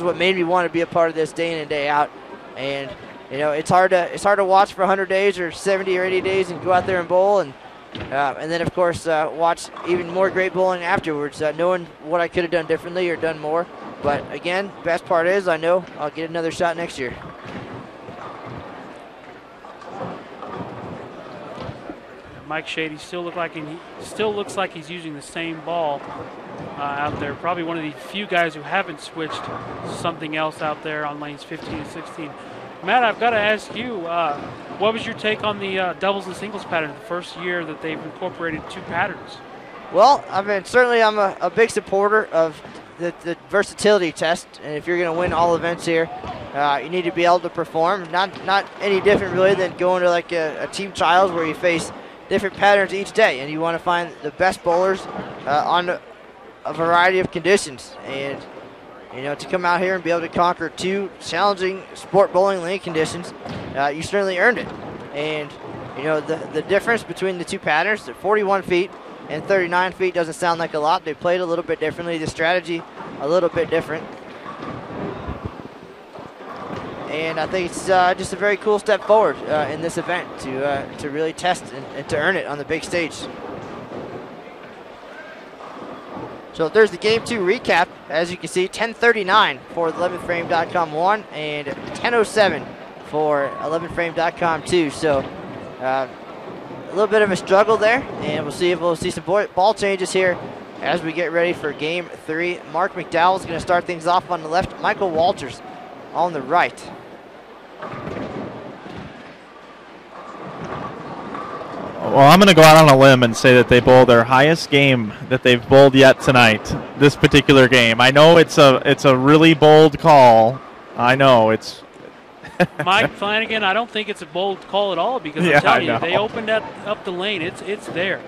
what made me want to be a part of this day in and day out. And it's hard to watch for 100 days or 70 or 80 days and go out there and bowl, and then of course watch even more great bowling afterwards, knowing what I could have done differently or done more. But again, best part is I know I'll get another shot next year. Mike Shady still looks like he's using the same ball out there. Probably one of the few guys who haven't switched something else out there on lanes 15 and 16. Matt, I've got to ask you, what was your take on the doubles and singles pattern the first year that they've incorporated 2 patterns? Well, I mean, certainly I'm a big supporter of the versatility test, and if you're going to win all events here, you need to be able to perform. Not any different really than going to like a team trials where you face different patterns each day, and you want to find the best bowlers on a variety of conditions. And you know, to come out here and be able to conquer 2 challenging sport bowling lane conditions, you certainly earned it. And you know, the difference between the 2 patterns, at 41 feet and 39 feet, doesn't sound like a lot. They played a little bit differently. The strategy a little bit different. And I think it's just a very cool step forward in this event to really test and to earn it on the big stage. So there's the Game 2 recap. As you can see, 10:39 for 11thframe.com 1 and 10:07 for 11thframe.com 2. So a little bit of a struggle there, and we'll see if we'll see some ball changes here as we get ready for Game 3. Mark McDowell is going to start things off on the left. Michael Walters on the right. Well, I'm going to go out on a limb and say that they bowled their highest game that they've bowled yet tonight, this particular game. I know it's a really bold call. I know it's... Mike Flanagan, I don't think it's a bold call at all because I'm telling you, they opened up the lane. It's there.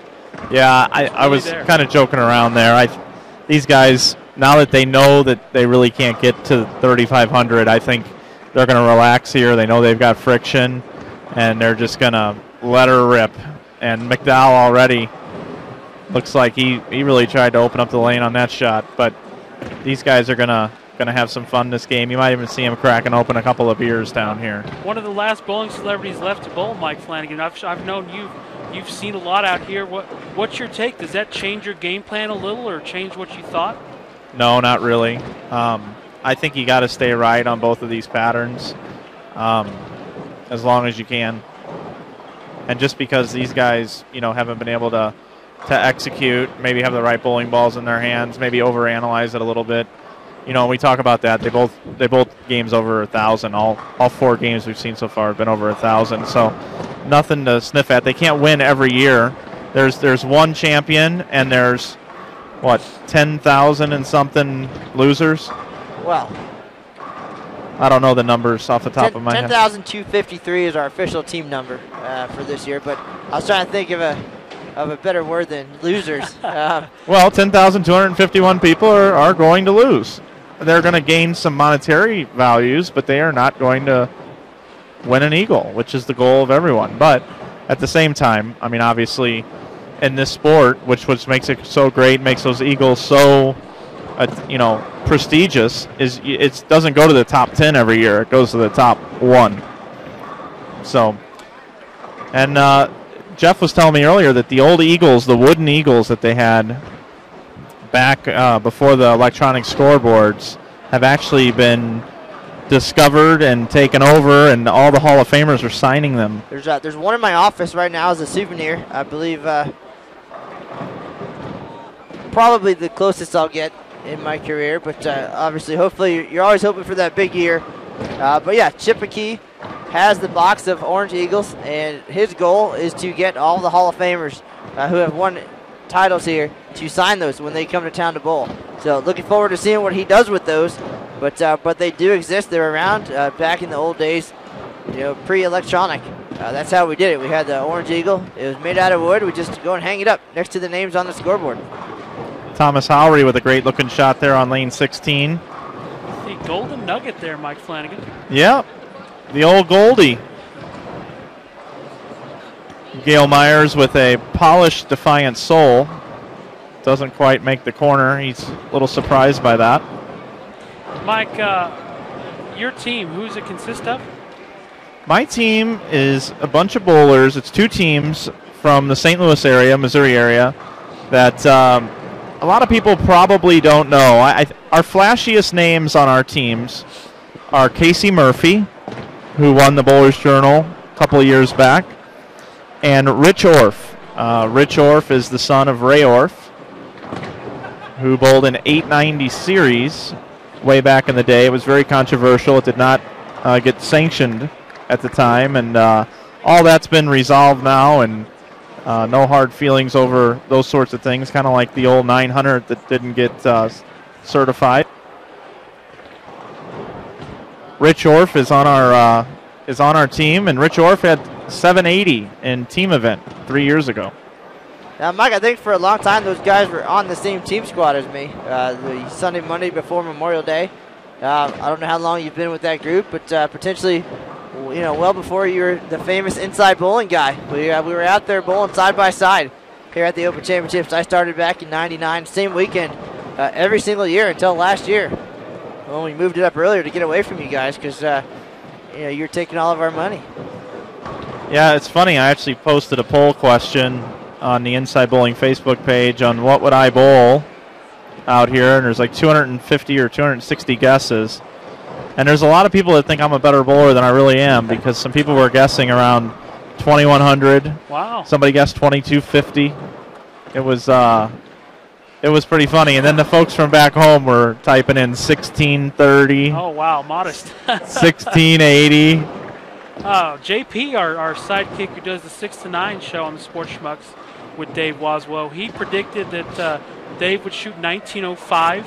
Yeah, I was kind of joking around there. These guys, now that they know that they really can't get to 3,500, I think they're going to relax here. They know they've got friction, and they're just going to let her rip. And McDowell already looks like he really tried to open up the lane on that shot. But these guys are going to have some fun this game. You might even see him cracking open a couple of beers down here. One of the last bowling celebrities left to bowl, Mike Flanagan. I've known you've seen a lot out here. What's your take? Does that change your game plan a little or change what you thought? No, not really. I think you got to stay right on both of these patterns as long as you can. And just because these guys, you know, haven't been able to execute, maybe have the right bowling balls in their hands, maybe overanalyze it a little bit. You know, we talk about that. They both games over 1,000. All 4 games we've seen so far have been over 1,000. So nothing to sniff at. They can't win every year. There's one champion and there's 10,000 and something losers. Well, I don't know the numbers off the top of my head. 10,253 is our official team number for this year, but I was trying to think of a better word than losers. Well, 10,251 people are going to lose. They're going to gain some monetary values, but they are not going to win an eagle, which is the goal of everyone. But at the same time, I mean, obviously, in this sport, which makes it so great, makes those eagles so prestigious, is it doesn't go to the top 10 every year. It goes to the top 1. So, and Jeff was telling me earlier that the old eagles, the wooden eagles that they had back before the electronic scoreboards, have actually been discovered and taken over, and all the Hall of Famers are signing them. There's one in my office right now as a souvenir. I believe probably the closest I'll get in my career, but obviously, hopefully, you're always hoping for that big year. But yeah, Chip McKee has the box of Orange Eagles, and his goal is to get all the Hall of Famers who have won titles here to sign those when they come to town to bowl. So looking forward to seeing what he does with those. But they do exist. They're around back in the old days, pre-electronic. That's how we did it. We had the Orange Eagle. It was made out of wood. We just go and hang it up next to the names on the scoreboard. Thomas Howry with a great-looking shot there on lane 16. The golden nugget there, Mike Flanagan. Yep, the old Goldie. Gail Myers with a polished Defiant Soul. Doesn't quite make the corner. He's a little surprised by that. Mike, your team, who does it consist of? My team is a bunch of bowlers. It's 2 teams from the St. Louis area, Missouri area, that a lot of people probably don't know. Our flashiest names on our teams are Casey Murphy, who won the Bowler's Journal a couple of years back, and Rich Orff. Rich Orff is the son of Ray Orff, who bowled an 890 series way back in the day. It was very controversial. It did not get sanctioned at the time, and all that's been resolved now, and no hard feelings over those sorts of things, kind of like the old 900 that didn't get certified. Rich Orff is on our team, and Rich Orff had 780 in team event 3 years ago. Now, Mike, I think for a long time those guys were on the same team squad as me. The Sunday, Monday before Memorial Day. I don't know how long you've been with that group, but potentially, well before you were the famous inside bowling guy. We were out there bowling side by side here at the Open Championships. I started back in '99, same weekend, every single year until last year, when we moved it up earlier to get away from you guys because you're taking all of our money. Yeah, it's funny. I actually posted a poll question on the Inside Bowling Facebook page on what would I bowl out here, and there's like 250 or 260 guesses. And there's a lot of people that think I'm a better bowler than I really am, because some people were guessing around 2100. Wow. Somebody guessed 2250. It was pretty funny. And then the folks from back home were typing in 1630. Oh, wow, modest. 1680. JP, our sidekick who does the 6 to 9 show on the Sports Schmucks with Dave Waswell, he predicted that Dave would shoot 1905.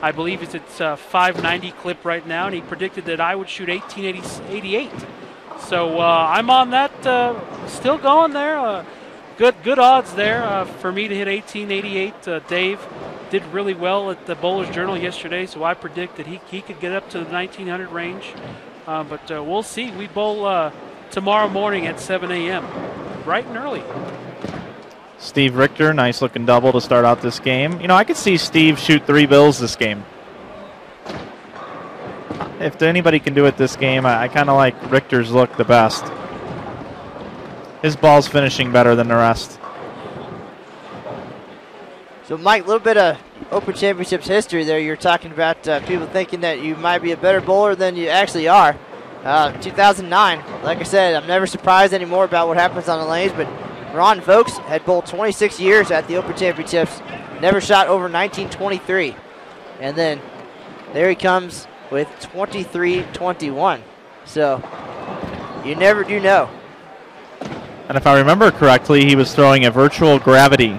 I believe it's 590 clip right now, and he predicted that I would shoot 1888. So I'm on that, still going there. Good odds there for me to hit 1888. Dave did really well at the Bowler's Journal yesterday, so I predict that he could get up to the 1900 range. But we'll see. We bowl tomorrow morning at 7 a.m., bright and early. Steve Richter, nice looking double to start out this game. I could see Steve shoot 3 bills this game. If anybody can do it this game, I kind of like Richter's look the best. His ball's finishing better than the rest. So, Mike, a little bit of Open Championships history there. You're talking about people thinking that you might be a better bowler than you actually are. 2009, like I said, I'm never surprised anymore about what happens on the lanes, but Ron Vokes had bowled 26 years at the Open Championships, never shot over 1923. And then there he comes with 23-21. So you never do know. And if I remember correctly, he was throwing a virtual gravity.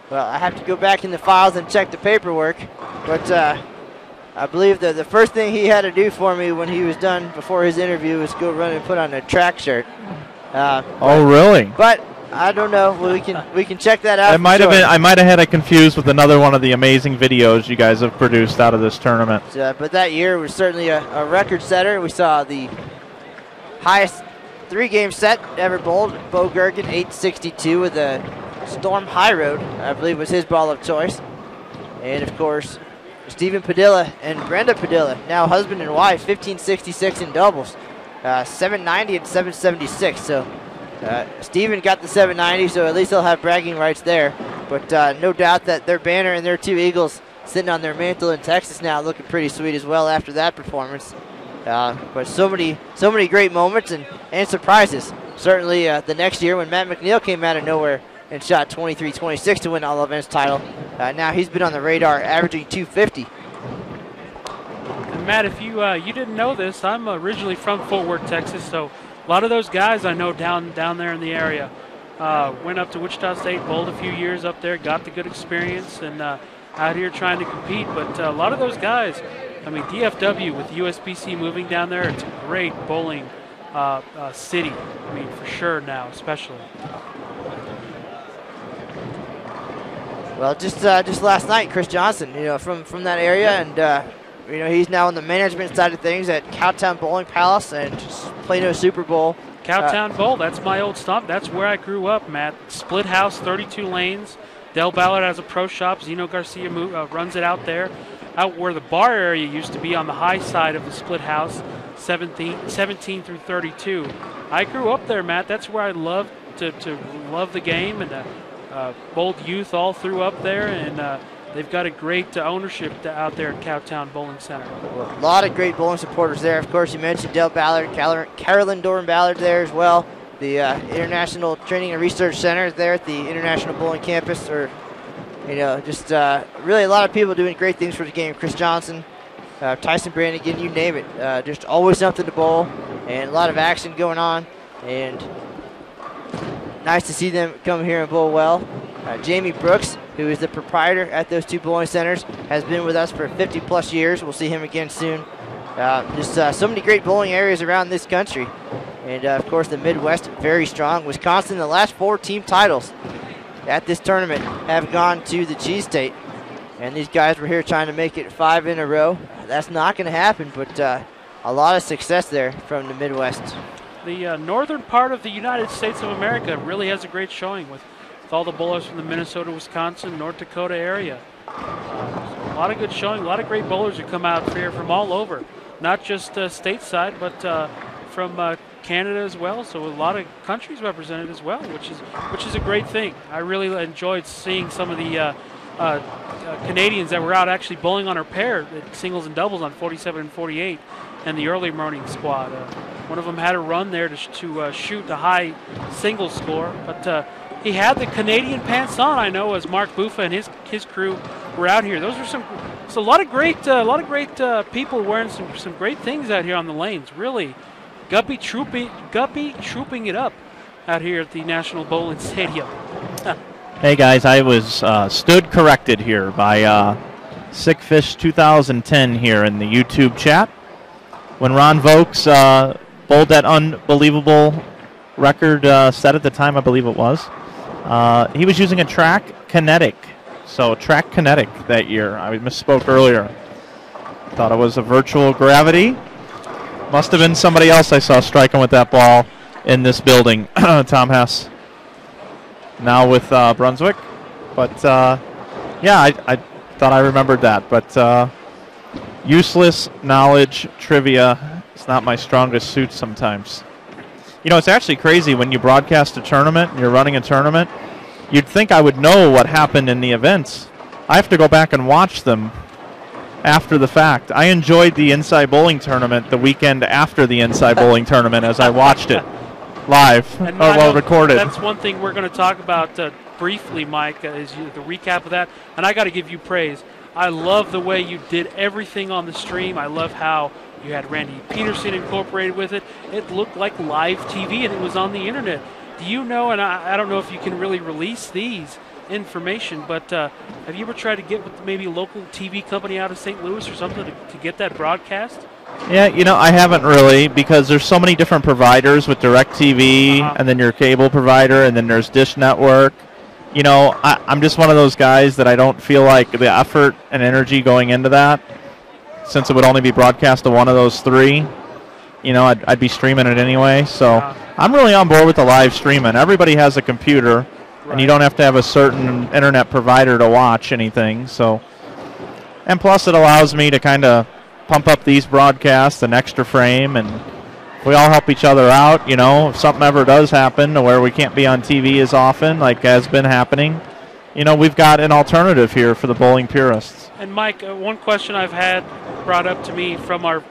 Well, I have to go back in the files and check the paperwork, but I believe that the first thing he had to do for me when he was done before his interview was go run and put on a track shirt. Oh, really? But I don't know. Well, we can check that out. It might have been. I might have had it confused with another one of the amazing videos you guys have produced out of this tournament. But that year was certainly a record setter. We saw the highest 3-game set ever bowled. Bo Gergen, 862 with a Storm High Road, I believe was his ball of choice. And of course, Stephen Padilla and Brenda Padilla, now husband and wife, 1566 in doubles, 790 and 776. So Stephen got the 790, so at least he'll have bragging rights there. But no doubt that their banner and their 2 Eagles sitting on their mantle in Texas now looking pretty sweet as well after that performance. But so many great moments and surprises. Certainly the next year when Matt McNeil came out of nowhere and shot 23-26 to win all events title. Now he's been on the radar, averaging 250. And Matt, if you didn't know this, I'm originally from Fort Worth, Texas, so a lot of those guys I know down there in the area. Went up to Wichita State, bowled a few years up there, got the good experience, and out here trying to compete. But a lot of those guys, I mean, DFW with USBC moving down there, it's a great bowling city. I mean, for sure now, especially. Well, just last night, Chris Johnson, from that area, and he's now on the management side of things at Cowtown Bowling Palace and Plano Super Bowl. Cowtown Bowl, that's my old stomp. That's where I grew up, Matt. Split house, 32 lanes. Del Ballard has a pro shop. Zeno Garcia runs it out there. Out where the bar area used to be on the high side of the split house, 17 through 32. I grew up there, Matt. That's where I loved to love the game, and bowled youth all through up there, and they've got a great ownership out there at Cowtown Bowling Center. Well, a lot of great bowling supporters there. Of course, you mentioned Del Ballard, Carolyn Doran Ballard there as well. the International Training and Research Center there at the International Bowling Campus. Or, just really a lot of people doing great things for the game. Chris Johnson, Tyson Brannigan, you name it. Just always something to bowl and a lot of action going on. And nice to see them come here and bowl well. Jamie Brooks, who is the proprietor at those two bowling centers, has been with us for 50-plus years. We'll see him again soon. Just so many great bowling areas around this country. And, of course, the Midwest, very strong. Wisconsin, the last 4 team titles at this tournament have gone to the Cheese State. And these guys were here trying to make it 5 in a row. That's not going to happen, but a lot of success there from the Midwest. The northern part of the United States of America really has a great showing with all the bowlers from the Minnesota, Wisconsin, North Dakota area. A lot of good showing, a lot of great bowlers who come out here from all over, not just stateside, but from Canada as well. So a lot of countries represented as well, which is a great thing. I really enjoyed seeing some of the Canadians that were out actually bowling on our pair, singles and doubles on 47 and 48, and the early morning squad. One of them had a run there to shoot a high singles score, but he had the Canadian pants on. I know as Mark Buffa and his crew were out here. Those were a lot of great people wearing some great things out here on the lanes. Really, Guppy trooping it up out here at the National Bowling Stadium. Hey guys, I was stood corrected here by Sickfish 2010 here in the YouTube chat. When Ron Vokes bowled that unbelievable record set at the time, I believe it was, he was using a Track Kinetic. So Track Kinetic that year. I misspoke earlier. Thought it was a virtual gravity. Must have been somebody else I saw striking with that ball in this building. Tom Hess. Now with Brunswick. But, yeah, I thought I remembered that. But useless knowledge, trivia, it's not my strongest suit sometimes. It's actually crazy when you broadcast a tournament and you're running a tournament. You'd think I would know what happened in the events. I have to go back and watch them after the fact. I enjoyed the Inside Bowling Tournament the weekend after the Inside Bowling Tournament as I watched it live or well recorded. That's one thing we're going to talk about briefly, Mike, is the recap of that. And I got to give you praise. I love the way you did everything on the stream. I love how you had Randy Peterson incorporated with it. It looked like live TV, and it was on the internet. Do you know, and I don't know if you can really release these information, but have you ever tried to get with maybe a local TV company out of St. Louis or something to get that broadcast? Yeah, I haven't really, because there's so many different providers with DirecTV, and then your cable provider, and then there's Dish Network. I'm just one of those guys that I don't feel like the effort and energy going into that, since it would only be broadcast to one of those 3. I'd be streaming it anyway. So I'm really on board with the live streaming. Everybody has a computer, and you don't have to have a certain internet provider to watch anything. So, and plus it allows me to kind of pump up these broadcasts an extra frame, and we all help each other out. If something ever does happen to where we can't be on TV as often, like has been happening, we've got an alternative here for the bowling purists. And Mike, one question I've had brought up to me from our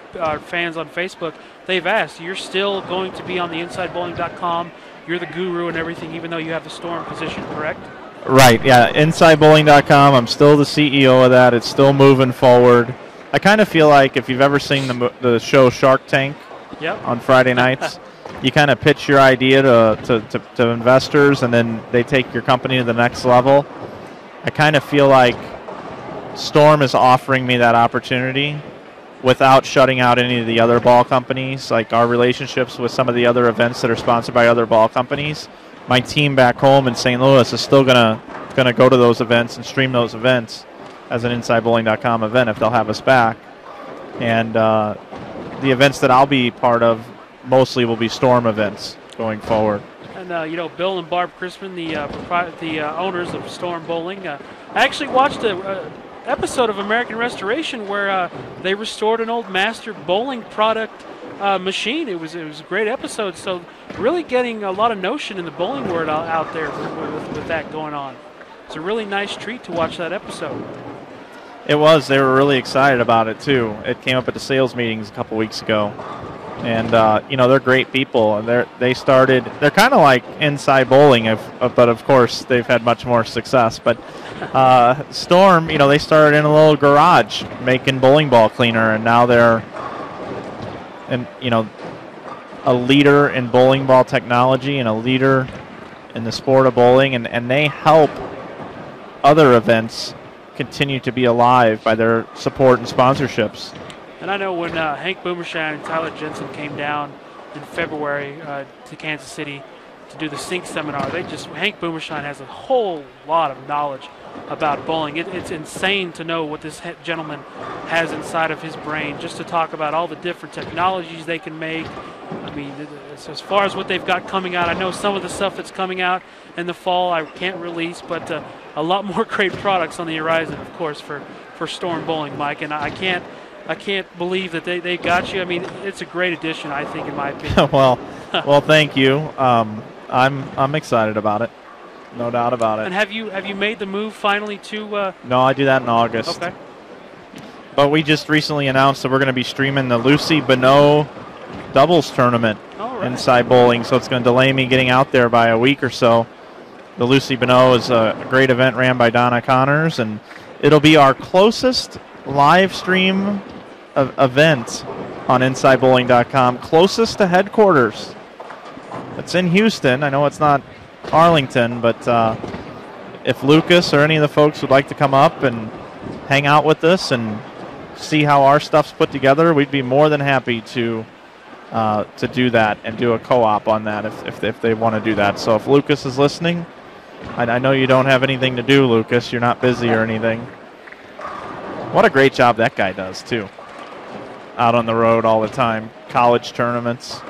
fans on Facebook, they've asked, you're still going to be on the InsideBowling.com, you're the guru and everything, even though you have the Storm position, correct? Right, yeah, InsideBowling.com, I'm still the CEO of that, it's still moving forward. I kind of feel like if you've ever seen the show Shark Tank on Friday nights, you kind of pitch your idea to investors, and then they take your company to the next level. I kind of feel like Storm is offering me that opportunity without shutting out any of the other ball companies, like our relationships with some of the other events that are sponsored by other ball companies. My team back home in St. Louis is still gonna go to those events and stream those events as an InsideBowling.com event if they'll have us back. And the events that I'll be part of mostly will be Storm events going forward. And Bill and Barb Crispin, the owners of Storm Bowling, I actually watched a episode of American Restoration where they restored an old master bowling product machine. It was a great episode. So really getting a lot of notion in the bowling world out there with that going on. It's a really nice treat to watch that episode. It was. They were really excited about it too. It came up at the sales meetings a couple weeks ago. And they're great people, and they're kind of like Inside Bowling, but of course they've had much more success. But Storm, they started in a little garage making bowling ball cleaner, and now they're a leader in bowling ball technology and a leader in the sport of bowling, and they help other events continue to be alive by their support and sponsorships. And I know when Hank Boomershine and Tyler Jensen came down in February to Kansas City to do the Sync seminar, Hank Boomershine has a whole lot of knowledge about bowling. It's insane to know what this gentleman has inside of his brain, just to talk about all the different technologies they can make. I mean, as far as what they've got coming out, I know some of the stuff that's coming out in the fall I can't release, but a lot more great products on the horizon, of course, for Storm Bowling, Mike. And I can't believe that they got you. I mean, it's a great addition, I think, in my opinion. well, thank you. I'm excited about it, no doubt about it. And have you made the move finally to? No, I do that in August. Okay. But we just recently announced that we're going to be streaming the Lucy Bonneau doubles tournament Inside Bowling, so it's going to delay me getting out there by a week or so. The Lucy Bonneau is a great event ran by Donna Connors, and it'll be our closest live stream event on InsideBowling.com, closest to headquarters. It's in Houston. I know it's not Arlington, but if Lucas or any of the folks would like to come up and hang out with us and see how our stuff's put together, we'd be more than happy to do that and do a co-op on that if they want to do that. So if Lucas is listening, I know you don't have anything to do, Lucas. You're not busy or anything. What a great job that guy does, too. Out on the road all the time. College tournaments.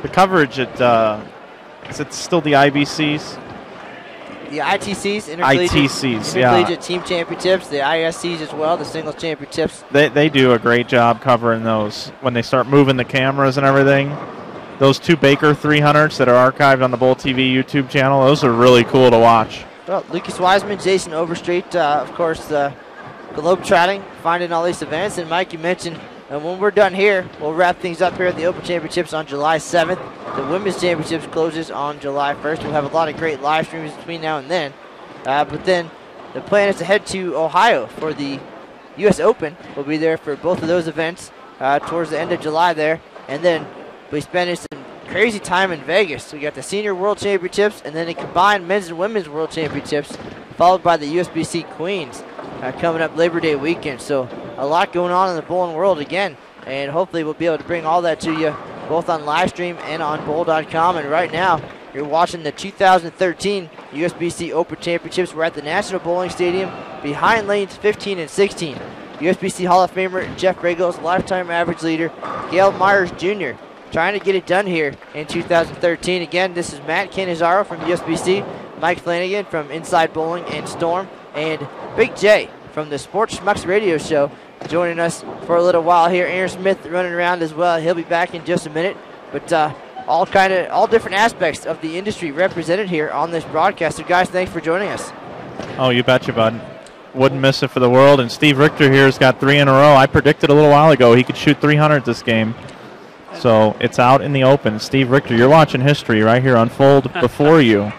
The coverage at, is it still the IBCs? The ITCs, Intercollegiate Team Championships, the ISCs as well, the Singles Championships. They do a great job covering those when they start moving the cameras and everything. Those two Baker 300s that are archived on the Bowl TV YouTube channel, those are really cool to watch. Well, Lucas Wiseman, Jason Overstreet, of course, globetrotting, finding all these events. And Mike, you mentioned when we're done here, we'll wrap things up here at the Open Championships on July 7th. The Women's Championships closes on July 1st. We'll have a lot of great live streams between now and then. But then the plan is to head to Ohio for the U.S. Open. We'll be there for both of those events towards the end of July there. And then we'll be spending some crazy time in Vegas. We got the Senior World Championships and then the combined Men's and Women's World Championships, followed by the USBC Queens coming up Labor Day weekend. So a lot going on in the bowling world again. And hopefully we'll be able to bring all that to you both on live stream and on bowl.com. And right now, you're watching the 2013 USBC Open Championships. We're at the National Bowling Stadium behind lanes 15 and 16. USBC Hall of Famer Jeff Richgels, lifetime average leader Gail Myers Jr. trying to get it done here in 2013. Again, this is Matt Canizaro from USBC, Mike Flanagan from Inside Bowling and Storm, and Big J from the Sports Schmucks radio show joining us for a little while here. Aaron Smith running around as well. He'll be back in just a minute. But all different aspects of the industry represented here on this broadcast. So guys, thanks for joining us. Oh, you betcha, bud. Wouldn't miss it for the world. And Steve Richter here has got 3 in a row. I predicted a little while ago he could shoot 300 this game. So it's out in the open. Steve Richter, you're watching history right here unfold before you.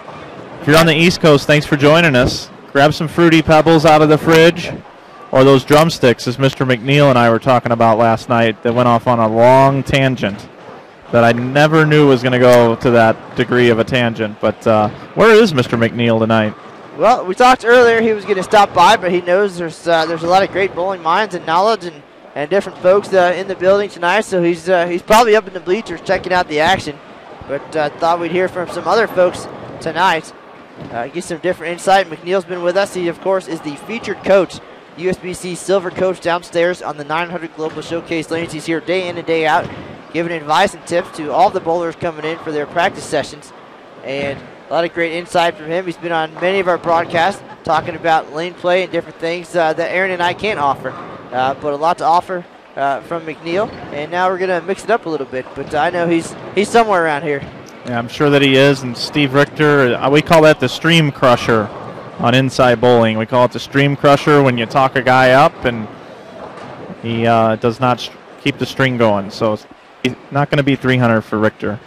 If you're on the East Coast, thanks for joining us. Grab some Fruity Pebbles out of the fridge, or those drumsticks, as Mr. McNeil and I were talking about last night, that went off on a long tangent that I never knew was going to go to that degree of a tangent. But where is Mr. McNeil tonight? Well, we talked earlier he was going to stop by, but he knows there's a lot of great bowling minds and knowledge and different folks in the building tonight, so he's probably up in the bleachers checking out the action. But thought we'd hear from some other folks tonight, get some different insight. McNeil's been with us. He, of course, is the featured coach, USBC Silver Coach downstairs on the 900 Global Showcase lanes. He's here day in and day out, giving advice and tips to all the bowlers coming in for their practice sessions. And a lot of great insight from him. He's been on many of our broadcasts talking about lane play and different things that Aaron and I can't offer. But a lot to offer from McNeil. And now we're going to mix it up a little bit. But I know he's somewhere around here. Yeah, I'm sure that he is. And Steve Richter, we call that the stream crusher on Inside Bowling. We call it the stream crusher when you talk a guy up and he does not keep the string going. So not going to be 300 for Richter.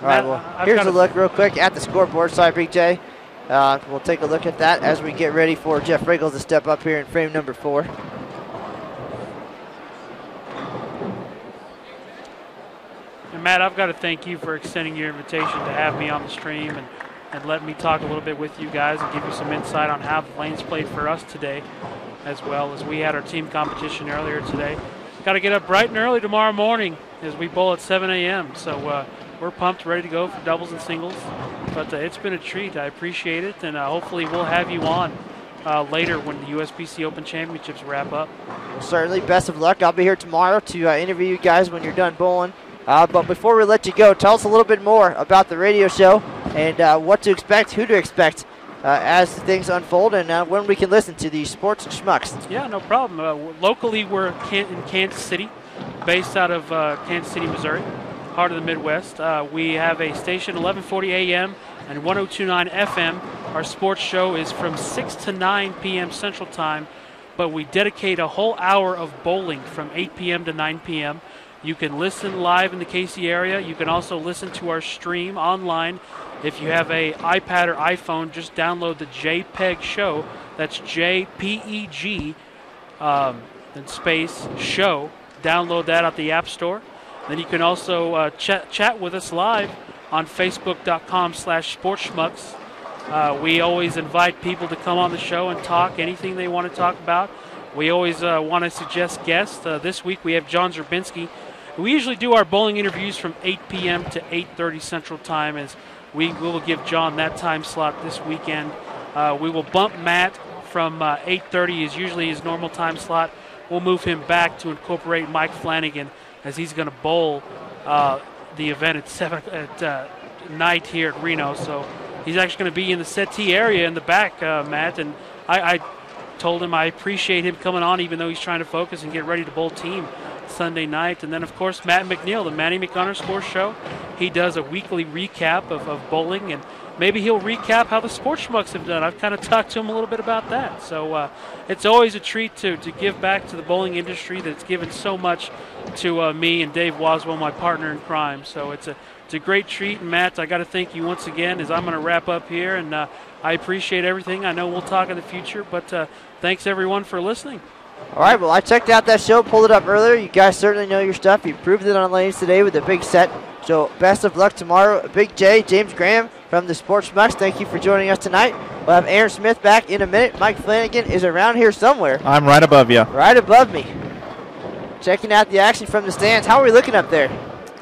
All right, well, here's a look real quick at the scoreboard. Sorry, Big J. We'll take a look at that as we get ready for Jeff Richgels to step up here in frame number 4. And Matt, I've got to thank you for extending your invitation to have me on the stream and let me talk a little bit with you guys and give you some insight on how the lanes played for us today, as well as we had our team competition earlier today. Got to get up bright and early tomorrow morning as we bowl at 7 a.m. So we're pumped, ready to go for doubles and singles. But it's been a treat. I appreciate it, and hopefully we'll have you on later when the USBC Open Championships wrap up. Well, certainly, best of luck. I'll be here tomorrow to interview you guys when you're done bowling. But before we let you go, tell us a little bit more about the radio show and what to expect, who to expect as things unfold, and when we can listen to the Sports Schmucks. Yeah, no problem. Locally, we're in Kansas City, based out of Kansas City, Missouri, heart of the Midwest. We have a station 1140 a.m. and 1029 FM. Our sports show is from 6 to 9 p.m. Central Time, but we dedicate a whole hour of bowling from 8 p.m. to 9 p.m. You can listen live in the KC area. You can also listen to our stream online. If you have a iPad or iPhone, just download the JPEG show. That's JPEG and space show. Download that at the App Store. Then you can also chat with us live on Facebook.com/SportsSchmucks. We always invite people to come on the show and talk anything they want to talk about. We always want to suggest guests. This week we have John Zerbinski. We usually do our bowling interviews from 8 p.m. to 8:30 Central Time, as we will give John that time slot this weekend. We will bump Matt from 8:30 is usually his normal time slot. We'll move him back to incorporate Mike Flanagan, as he's going to bowl the event at 7 at night here at Reno. So he's actually going to be in the settee area in the back, Matt. And I told him I appreciate him coming on, even though he's trying to focus and get ready to bowl team Sunday night. And then, of course, Matt McNeil, the Manny McUnderscore Show. He does a weekly recap of bowling, and maybe he'll recap how the Sports Schmucks have done. I've kind of talked to him a little bit about that. So it's always a treat to give back to the bowling industry that's given so much to me and Dave Waswell, my partner in crime. So it's a great treat. And Matt, I got to thank you once again as I'm going to wrap up here, and I appreciate everything. I know we'll talk in the future, but thanks everyone for listening. All right, well, I checked out that show, pulled it up earlier. You guys certainly know your stuff. You proved it on lanes today with a big set. So best of luck tomorrow. Big J, James Graham from the Sports Schmucks, thank you for joining us tonight. We'll have Aaron Smith back in a minute. Mike Flanagan is around here somewhere. I'm right above you. Right above me. Checking out the action from the stands. How are we looking up there?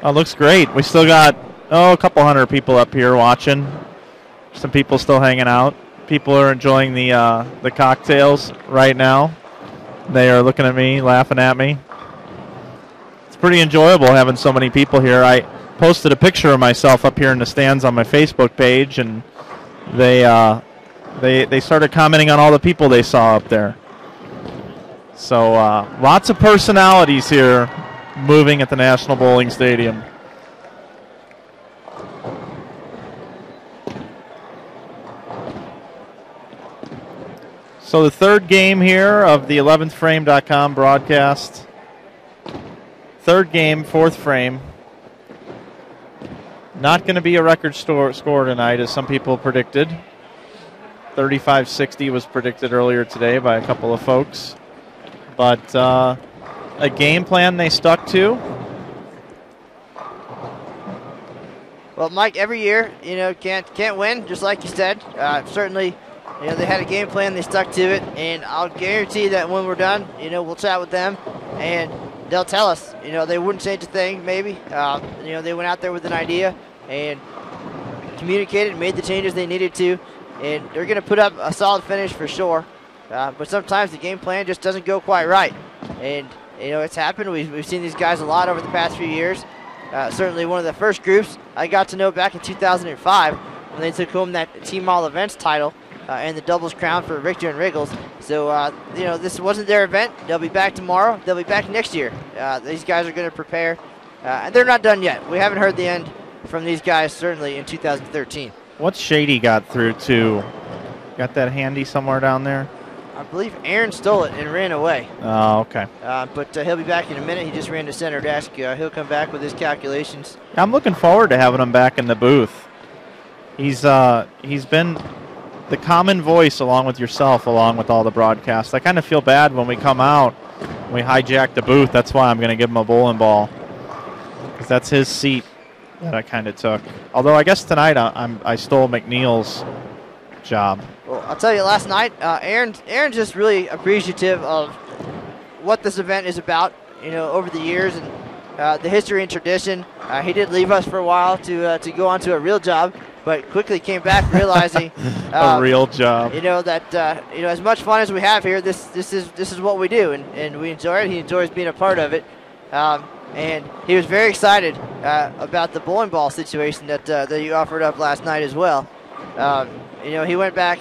Oh, it looks great. We still got, a couple hundred people up here watching. Some people still hanging out. People are enjoying the cocktails right now. They are looking at me, laughing at me. It's pretty enjoyable having so many people here. I posted a picture of myself up here in the stands on my Facebook page, and they started commenting on all the people they saw up there. So lots of personalities here moving at the National Bowling Stadium. So the third game here of the 11thframe.com broadcast. Third game, fourth frame. Not going to be a record score tonight, as some people predicted. 35-60 was predicted earlier today by a couple of folks. But a game plan they stuck to. Well, Mike, every year, can't win, just like you said. Certainly, they had a game plan, they stuck to it, and I'll guarantee that when we're done, we'll chat with them, and they'll tell us, they wouldn't change a thing, maybe. They went out there with an idea and communicated, made the changes they needed to, and they're going to put up a solid finish for sure. But sometimes the game plan just doesn't go quite right, and it's happened. We've seen these guys a lot over the past few years. Certainly one of the first groups I got to know back in 2005 when they took home that Team All Events title and the doubles crown for Richter and Richgels. So, this wasn't their event. They'll be back tomorrow. They'll be back next year. These guys are going to prepare, and they're not done yet. We haven't heard the end from these guys, certainly in 2013. What's Shady got through to? Got that handy somewhere down there? I believe Aaron stole it and ran away. Oh, okay. But he'll be back in a minute. He just ran to center desk. He'll come back with his calculations. I'm looking forward to having him back in the booth. He's been the common voice along with yourself, along with all the broadcasts. I kind of feel bad when we come out, we hijack the booth. That's why I'm going to give him a bowling ball, because that's his seat that I kind of took. Although I guess tonight I stole McNeil's job. Well, I'll tell you, last night, Aaron's just really appreciative of what this event is about, over the years and the history and tradition. He did leave us for a while to go on to a real job, but quickly came back realizing a real job. That as much fun as we have here, this is what we do, and we enjoy it. He enjoys being a part of it, and he was very excited about the bowling ball situation that you offered up last night as well. He went back.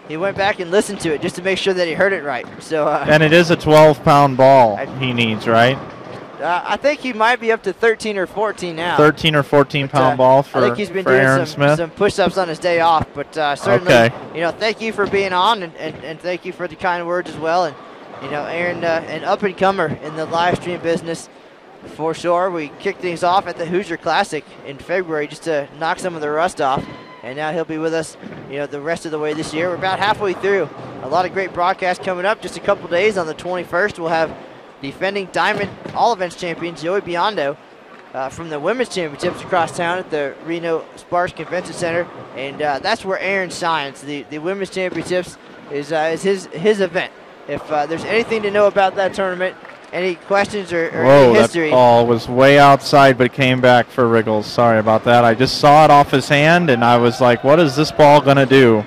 He went back and listened to it just to make sure that he heard it right. So. And it is a 12-pound ball he needs, right? I think he might be up to 13 or 14 now. 13 or 14-pound ball for I think he's been Aaron doing Smith. some push-ups on his day off, but certainly, okay. Thank you for being on, and thank you for the kind words as well. And Aaron, an up-and-comer in the live stream business for sure. We kicked things off at the Hoosier Classic in February just to knock some of the rust off, and now he'll be with us, the rest of the way this year. We're about halfway through. A lot of great broadcasts coming up. Just a couple days on the 21st, we'll have defending Diamond All Events champion Joey Biondo from the Women's Championships across town at the Reno Sparks Convention Center, and that's where Aaron shines. The Women's Championships is his event. If there's anything to know about that tournament, any questions or any history. That ball was way outside, but came back for Richgels. Sorry about that. I just saw it off his hand, and I was like, what is this ball going to do?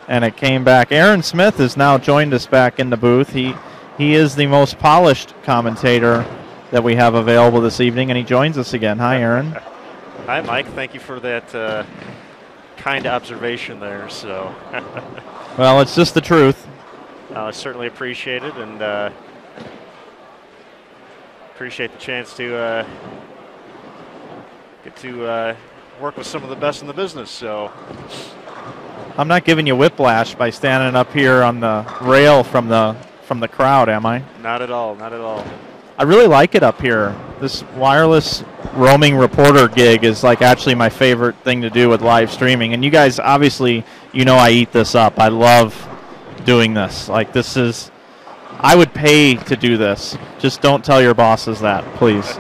And it came back. Aaron Smith has now joined us back in the booth. He is the most polished commentator that we have available this evening, and he joins us again. Hi, Aaron. Hi, Mike. Thank you for that kind observation there. So. Well, it's just the truth. I certainly appreciate it, and appreciate the chance to get to work with some of the best in the business. So I'm not giving you whiplash by standing up here on the rail from the crowd, am I? Not at all. Not at all. I really like it up here. This wireless roaming reporter gig is like actually my favorite thing to do with live streaming. And you guys, obviously, I eat this up. I love doing this. Like, this is, I would pay to do this. Just don't tell your bosses that, please.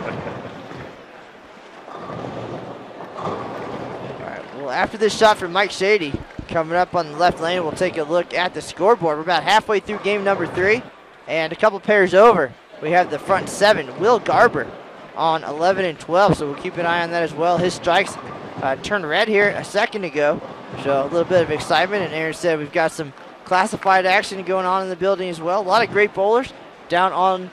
All right. Well, after this shot from Mike Shady, coming up on the left lane, we'll take a look at the scoreboard. We're about halfway through game number 3, and a couple pairs over. We have the front 7, Will Garber, on 11 and 12, so we'll keep an eye on that as well. His strikes turned red here a second ago, so a little bit of excitement. And Aaron said we've got some classified action going on in the building as well. A lot of great bowlers down on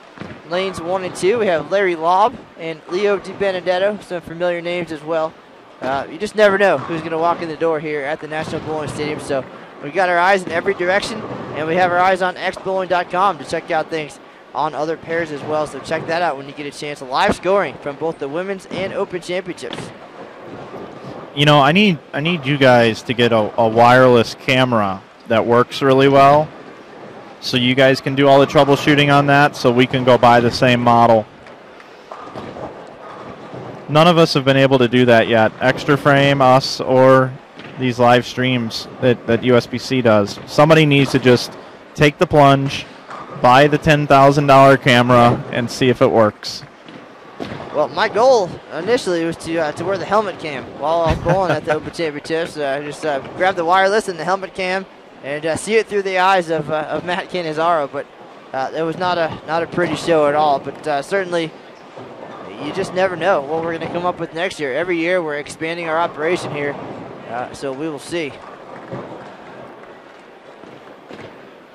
lanes 1 and 2. We have Larry Lobb and Leo DiBenedetto, some familiar names as well. You just never know who's going to walk in the door here at the National Bowling Stadium. So we've got our eyes in every direction, and we have our eyes on xbowling.com to check out things on other pairs as well. So check that out when you get a chance. Live scoring from both the Women's and Open Championships. I need you guys to get a wireless camera that works really well, so you guys can do all the troubleshooting on that, so we can go buy the same model. None of us have been able to do that yet. Extra Frame, us, or these live streams that USBC does. Somebody needs to just take the plunge, buy the $10,000 camera, and see if it works. Well, my goal initially was to wear the helmet cam while I was bowling at the Open Championships. Just grab the wireless and the helmet cam and see it through the eyes of Matt Canizaro, but it was not a pretty show at all. But certainly, you just never know what we're going to come up with next year. Every year we're expanding our operation here, so we will see.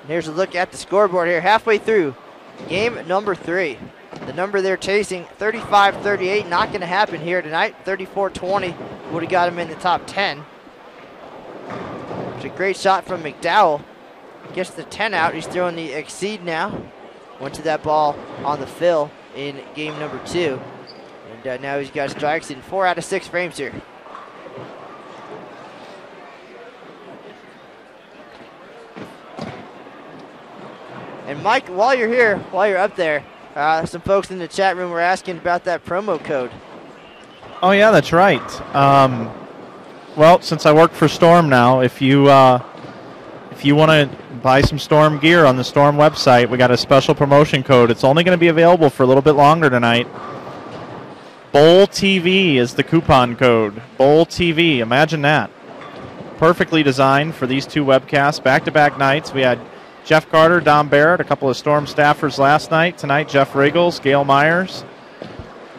Here's a look at the scoreboard here, halfway through game number 3. The number they're chasing, 35-38, not going to happen here tonight. 34-20 would have got him in the top 10. It's a great shot from McDowell. Gets the 10 out. He's throwing the exceed now. Went to that ball on the fill in game number 2. And now he's got strikes in 4 out of 6 frames here. And Mike, while you're here, while you're up there, some folks in the chat room were asking about that promo code. Oh yeah, that's right. Well, since I work for Storm now, if you want to buy some Storm gear on the Storm website, we got a special promotion code. It's only going to be available for a little bit longer tonight. Bowl TV is the coupon code. Bowl TV, imagine that. Perfectly designed for these two webcasts, back-to-back nights. We had Jeff Carter, Don Barrett, a couple of Storm staffers last night. Tonight, Jeff Richgels, Gail Myers.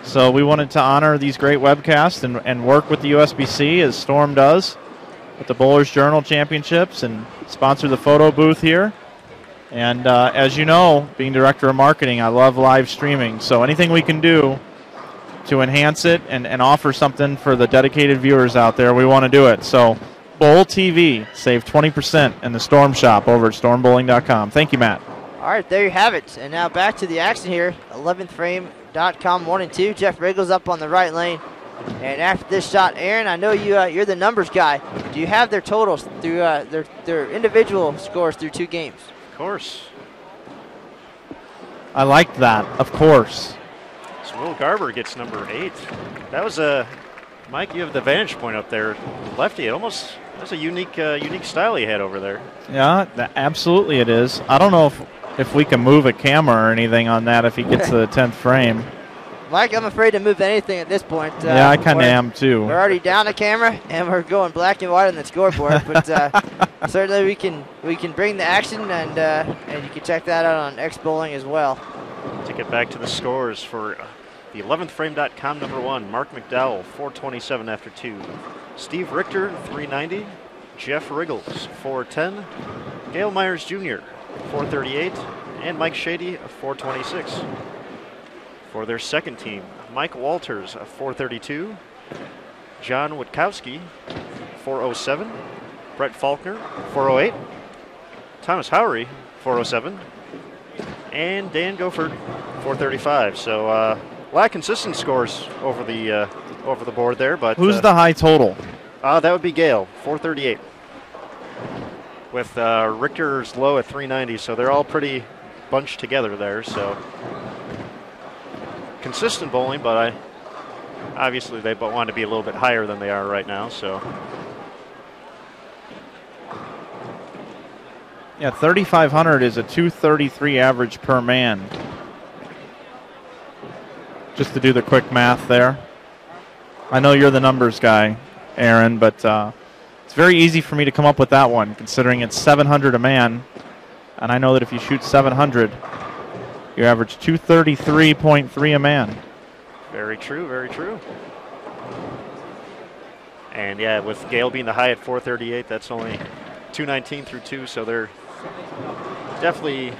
So we wanted to honor these great webcasts and work with the USBC as Storm does with the Bowlers Journal Championships and sponsor the photo booth here. And as you know, being Director of Marketing, I love live streaming. So anything we can do to enhance it and offer something for the dedicated viewers out there, we want to do it. So Bowl TV, save 20% in the Storm shop over at stormbowling.com. Thank you, Matt. All right, there you have it. And now back to the action here. 11thframe.com 1 and 2. Jeff Richgels up on the right lane. And after this shot, Aaron, I know you're the numbers guy. Do you have their totals through their individual scores through 2 games? Of course. I like that, of course. So Will Garber gets number 8. That was a Mike. You have the vantage point up there, lefty. That's a unique style he had over there. Yeah, absolutely it is. I don't know if we can move a camera or anything on that if he gets to the 10th frame. Mike, I'm afraid to move anything at this point. Yeah, I kind of am too. We're already down the camera and we're going black and white on the scoreboard, but certainly we can bring the action and you can check that out on X Bowling as well. To get back to the scores for the 11thframe.com number 1, Mark McDowell, 427 after 2. Steve Richter, 390. Jeff Richgels, 410. Gail Myers Jr., 438. And Mike Shady, 426. For their second team, Mike Walters, 432. John Witkowski, 407. Brett Faulkner, 408. Thomas Howery, 407. And Dan Gofford, 435. So a lot of consistent scores over the board there. But who's the high total? That would be Gail, 438. With Richter's low at 390, so they're all pretty bunched together there. So consistent bowling, but obviously they want to be a little bit higher than they are right now. So yeah, 3,500 is a 233 average per man. Just to do the quick math there. I know you're the numbers guy, Aaron, but it's very easy for me to come up with that one, considering it's 700 a man. And I know that if you shoot 700, you average 233.3 a man. Very true, very true. And yeah, with Gail being the high at 438, that's only 219 through 2, so they're definitely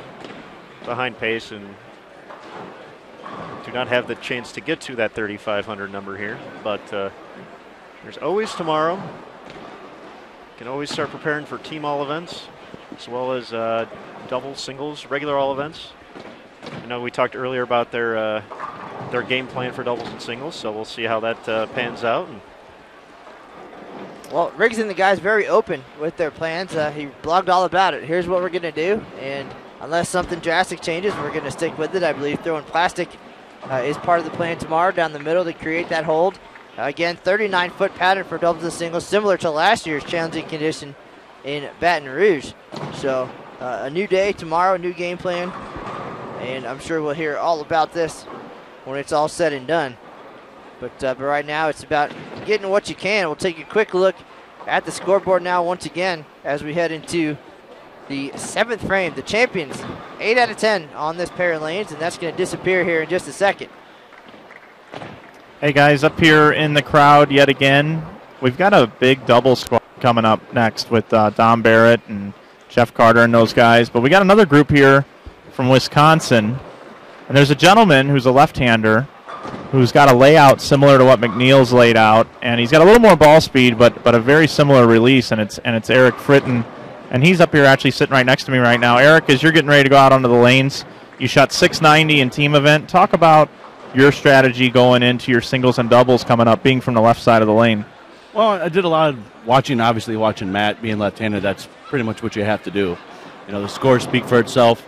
behind pace and do not have the chance to get to that 3,500 number here. But there's always tomorrow. You can always start preparing for team all events, as well as doubles, singles, regular all events. I know we talked earlier about their game plan for doubles and singles, so we'll see how that pans out. Well, Riggs and the guys very open with their plans. He blogged all about it. Here's what we're going to do, and unless something drastic changes, we're going to stick with it. I believe throwing plastic is part of the plan tomorrow down the middle to create that hold. Again, 39-foot pattern for doubles and singles, similar to last year's challenging condition in Baton Rouge. So a new day tomorrow, a new game plan, and I'm sure we'll hear all about this when it's all said and done. But right now it's about getting what you can. We'll take a quick look at the scoreboard now once again as we head into the 7th frame. The champions, 8 out of 10 on this pair of lanes, and that's going to disappear here in just a second. Hey guys, up here in the crowd yet again, we've got a big double squad coming up next with Don Barrett and Jeff Carter and those guys. But we got another group here from Wisconsin, and there's a gentleman who's a left-hander who's got a layout similar to what McNeil's laid out, and he's got a little more ball speed, but a very similar release, and it's Eric Fritten, and he's up here actually sitting right next to me right now. Eric, as you're getting ready to go out onto the lanes, you shot 690 in team event. Talk about your strategy going into your singles and doubles coming up, being from the left side of the lane. Well, I did a lot of watching Matt being left-handed. That's pretty much what you have to do. You know, the scores speak for itself.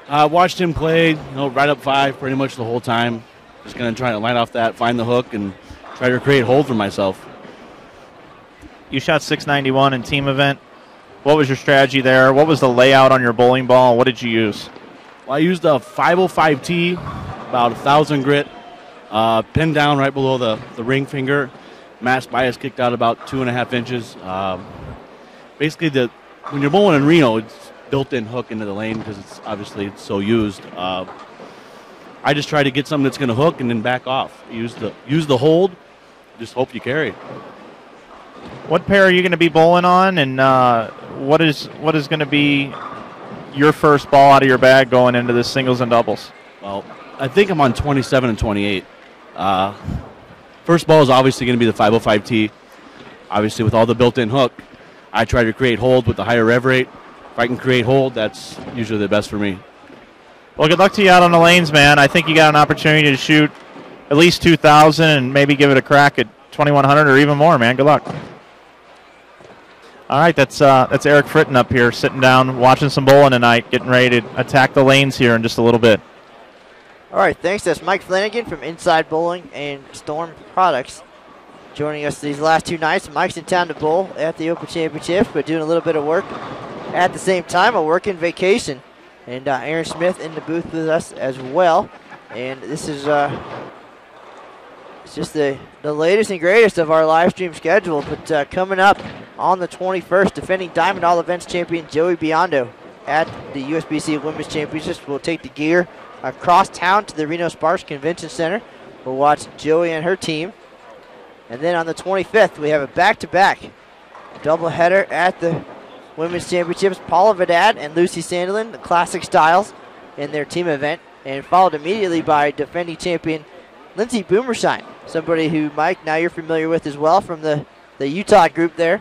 I watched him play, right up 5 pretty much the whole time. Just going to try to line off that, find the hook, and try to create hold for myself. You shot 691 in team event. What was your strategy there? What was the layout on your bowling ball? What did you use? Well, I used a 505T, about 1,000 grit, pinned down right below the ring finger. Mass bias kicked out about 2.5 inches. Basically, when you're bowling in Reno, it's built-in hook into the lane because it's so used. I just try to get something that's going to hook and then back off. Use the hold. Just hope you carry. What pair are you going to be bowling on, and what is going to be your first ball out of your bag going into the singles and doubles? Well, I think I'm on 27 and 28. First ball is obviously going to be the 505T. Obviously, with all the built-in hook, I try to create hold with the higher rev rate. If I can create hold, that's usually the best for me. Well, good luck to you out on the lanes, man. I think you got an opportunity to shoot at least 2,000 and maybe give it a crack at 2,100 or even more, man. Good luck. All right, that's Eric Fritten up here sitting down, watching some bowling tonight, getting ready to attack the lanes here in just a little bit. All right, thanks. That's Mike Flanagan from Inside Bowling and Storm Products joining us these last 2 nights. Mike's in town to bowl at the Open Championships, but doing a little bit of work at the same time, a working vacation. And Aaron Smith in the booth with us as well. And this is it's just the latest and greatest of our live stream schedule. But coming up on the 21st, defending Diamond All Events champion Joey Biondo at the USBC Women's Championships will take the gear across town to the Reno Sparks Convention Center. We'll watch Joey and her team. And then on the 25th, we have a back-to-back doubleheader at the Women's Championships. Paula Vidad and Lucy Sandelin, the classic styles in their team event, and followed immediately by defending champion Lindsay Boomershine, somebody who, Mike, now you're familiar with as well from the Utah group there.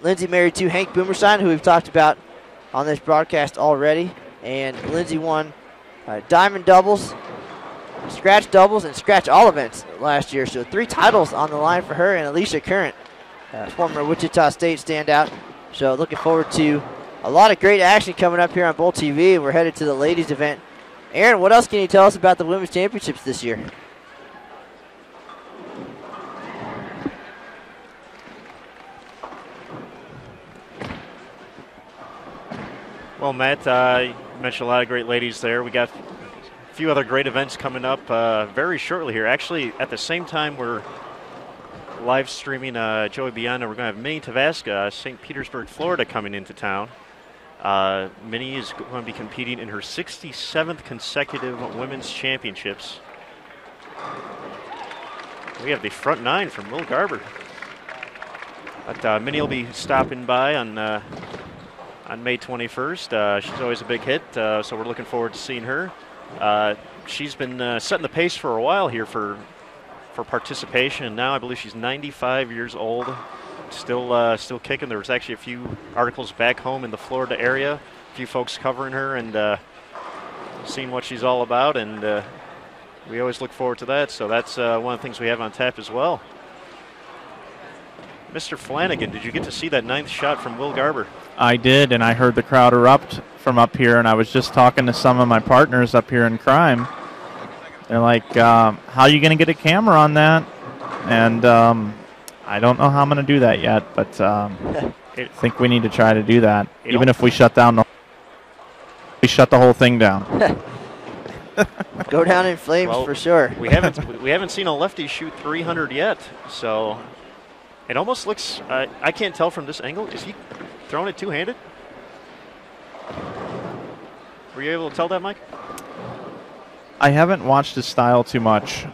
Lindsay married to Hank Boomershine, who we've talked about on this broadcast already, and Lindsay won diamond doubles, scratch doubles, and scratch all events last year. So 3 titles on the line for her, and Alicia Current, former Wichita State standout. So looking forward to a lot of great action coming up here on Bowl TV. We're headed to the ladies event. Aaron, what else can you tell us about the Women's Championships this year? Well, Matt, you mentioned a lot of great ladies there. We got a few other great events coming up very shortly here. Actually, at the same time we're live streaming Joey Biondo, we're going to have Minnie Tavaska, St. Petersburg, Florida, coming into town. Minnie is going to be competing in her 67th consecutive Women's Championships. We have the front 9 from Will Garber. But Minnie will be stopping by on May 21st. She's always a big hit, so we're looking forward to seeing her. She's been setting the pace for a while here for participation, and now I believe she's 95 years old, still kicking. There was actually a few articles back home in the Florida area, a few folks covering her and seeing what she's all about, and we always look forward to that. So that's one of the things we have on tap as well. Mr. Flanagan, did you get to see that 9th shot from Will Garber? I did, and I heard the crowd erupt from up here, and I was just talking to some of my partners up here in crime. They're like, how are you going to get a camera on that? And I don't know how I'm going to do that yet, but I think we need to try to do that, even if we shut the whole thing down. Go down in flames for sure. We haven't seen a lefty shoot 300 yet, so it almost looks. I can't tell from this angle. Is he throwing it two-handed? Were you able to tell that, Mike? I haven't watched his style too much.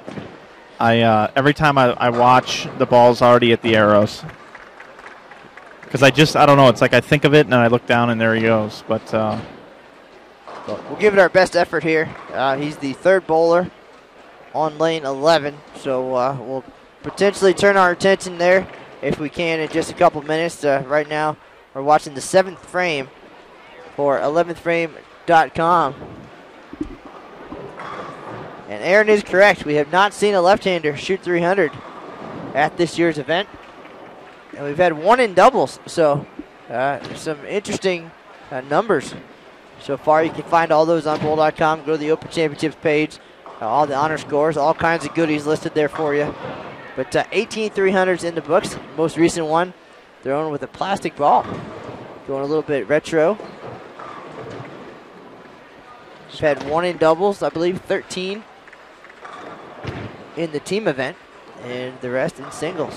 Every time I watch, the ball's already at the arrows. Because I don't know. It's like I think of it and then I look down and there he goes. But we'll give it our best effort here. He's the third bowler on lane 11, so we'll potentially turn our attention there if we can in just a couple minutes. Right now, we're watching the 7th frame for 11thframe.com. And Aaron is correct. We have not seen a left-hander shoot 300 at this year's event. And we've had one in doubles, so some interesting numbers. so far. You can find all those on bowl.com. Go to the Open Championships page. All the honor scores, all kinds of goodies listed there for you. But 18 300s in the books. Most recent one, thrown with a plastic ball. Going a little bit retro. We've had 1 in doubles, I believe 13 in the team event, and the rest in singles.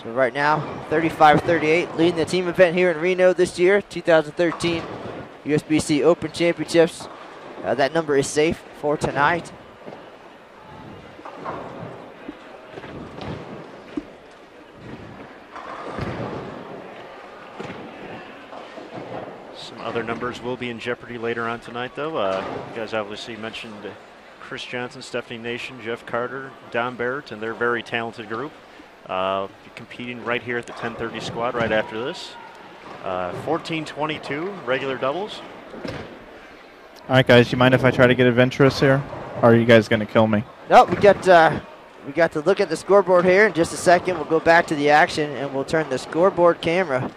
So right now, 35-38, leading the team event here in Reno this year, 2013 USBC Open Championships. That number is safe for tonight. Some other numbers will be in jeopardy later on tonight, though. You guys obviously mentioned Chris Johnson, Stephanie Nation, Jeff Carter, Don Barrett, and their very talented group. Competing right here at the 10:30 squad right after this. 14-22 regular doubles. All right, guys, you mind if I try to get adventurous here? Or are you guys going to kill me? No, we got to look at the scoreboard here in just a second. We'll go back to the action and we'll turn the scoreboard camera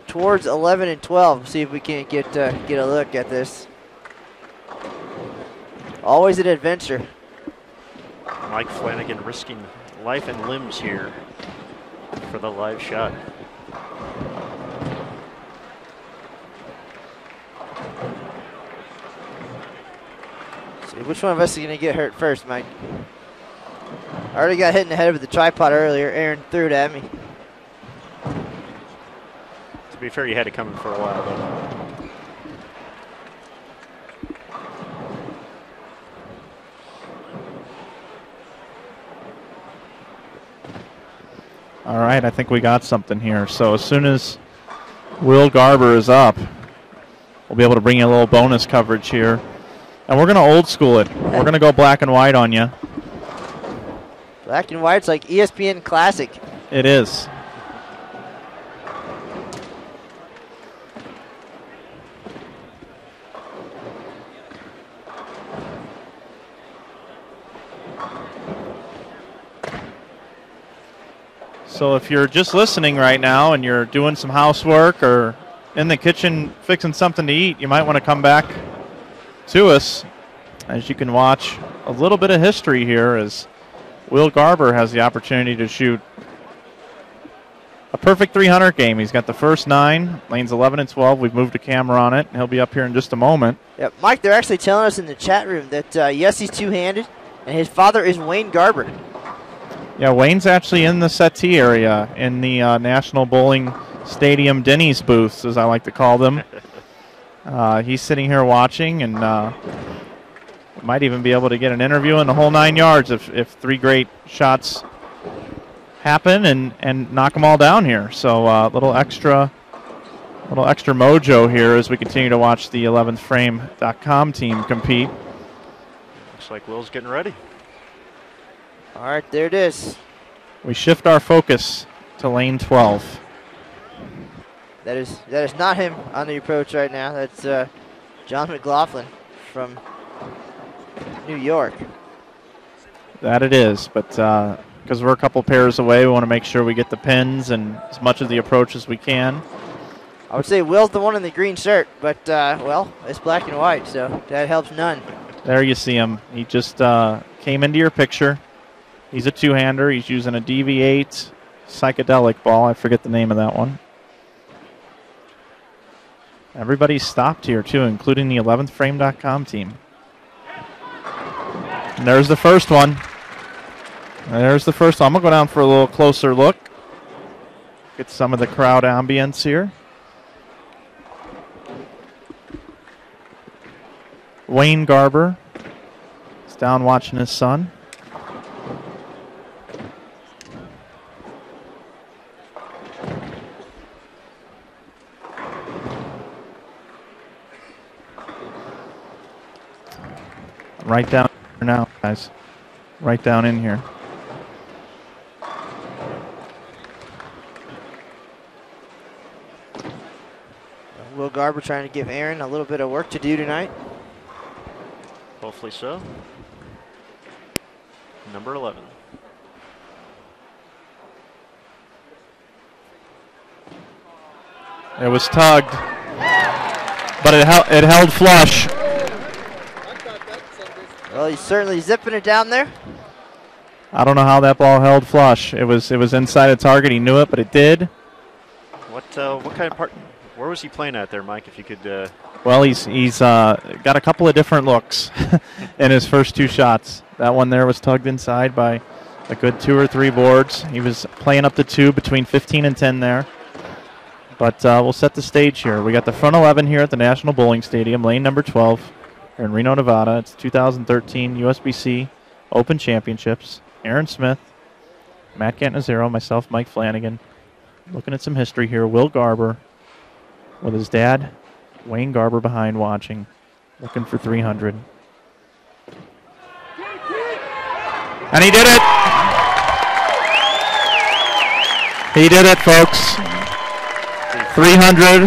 towards 11 and 12. See if we can't get a look at this. Always an adventure. Mike Flanagan risking life and limbs here for the live shot. See, which one of us is going to get hurt first, Mike? I already got hit in the head with the tripod earlier. Aaron threw it at me. To be fair, you had it coming for a while, though. All right, I think we got something here. So as soon as Will Garber is up, we'll be able to bring you a little bonus coverage here. And we're going to old school it. We're going to go black and white on you. Black and white's like ESPN Classic. It is. So if you're just listening right now and you're doing some housework or in the kitchen fixing something to eat, you might want to come back to us as you can watch a little bit of history here as Will Garber has the opportunity to shoot a perfect 300 game. He's got the first 9, lanes 11 and 12. We've moved a camera on it, and he'll be up here in just a moment. Yep, Mike, they're actually telling us in the chat room that yes, he's two-handed, and his father is Wayne Garber. Yeah, Wayne's actually in the settee area in the National Bowling Stadium Denny's booths, as I like to call them. He's sitting here watching, and might even be able to get an interview in the whole 9 yards if 3 great shots happen and knock them all down here. So a little extra mojo here as we continue to watch the 11thframe.com team compete. Looks like Will's getting ready. All right, there it is. We shift our focus to lane 12. That is not him on the approach right now. That's John McLaughlin from New York. That it is, but because we're a couple pairs away, we want to make sure we get the pins and as much of the approach as we can. I would say Will's the one in the green shirt, but, well, it's black and white, so that helps none. There you see him. He just came into your picture. He's a two-hander. He's using a DV8 psychedelic ball. I forget the name of that one. Everybody's stopped here, too, including the 11thframe.com team. And there's the first one. There's the first one. I'm going to go down for a little closer look. Get some of the crowd ambience here. Wayne Garber is down watching his son. Right down here now, guys. Right down in here. Will Garber trying to give Aaron a little bit of work to do tonight. Hopefully so. Number 11. It was tugged, but it held flush. Well, he's certainly zipping it down there. I don't know how that ball held flush. It was inside the target. He knew it, but it did. What kind of part? Where was he playing at there, Mike? If you could. Well, he's got a couple of different looks in his first two shots. That one there was tugged inside by a good 2 or 3 boards. He was playing up to 2 between 15 and 10 there. But we'll set the stage here. We got the front 11 here at the National Bowling Stadium, lane number 12 here in Reno, Nevada. It's 2013 USBC Open Championships. Aaron Smith, Matt Cannizzaro, myself, Mike Flanagan. Looking at some history here. Will Garber with his dad, Wayne Garber, behind watching. Looking for 300. And he did it! He did it, folks. 300.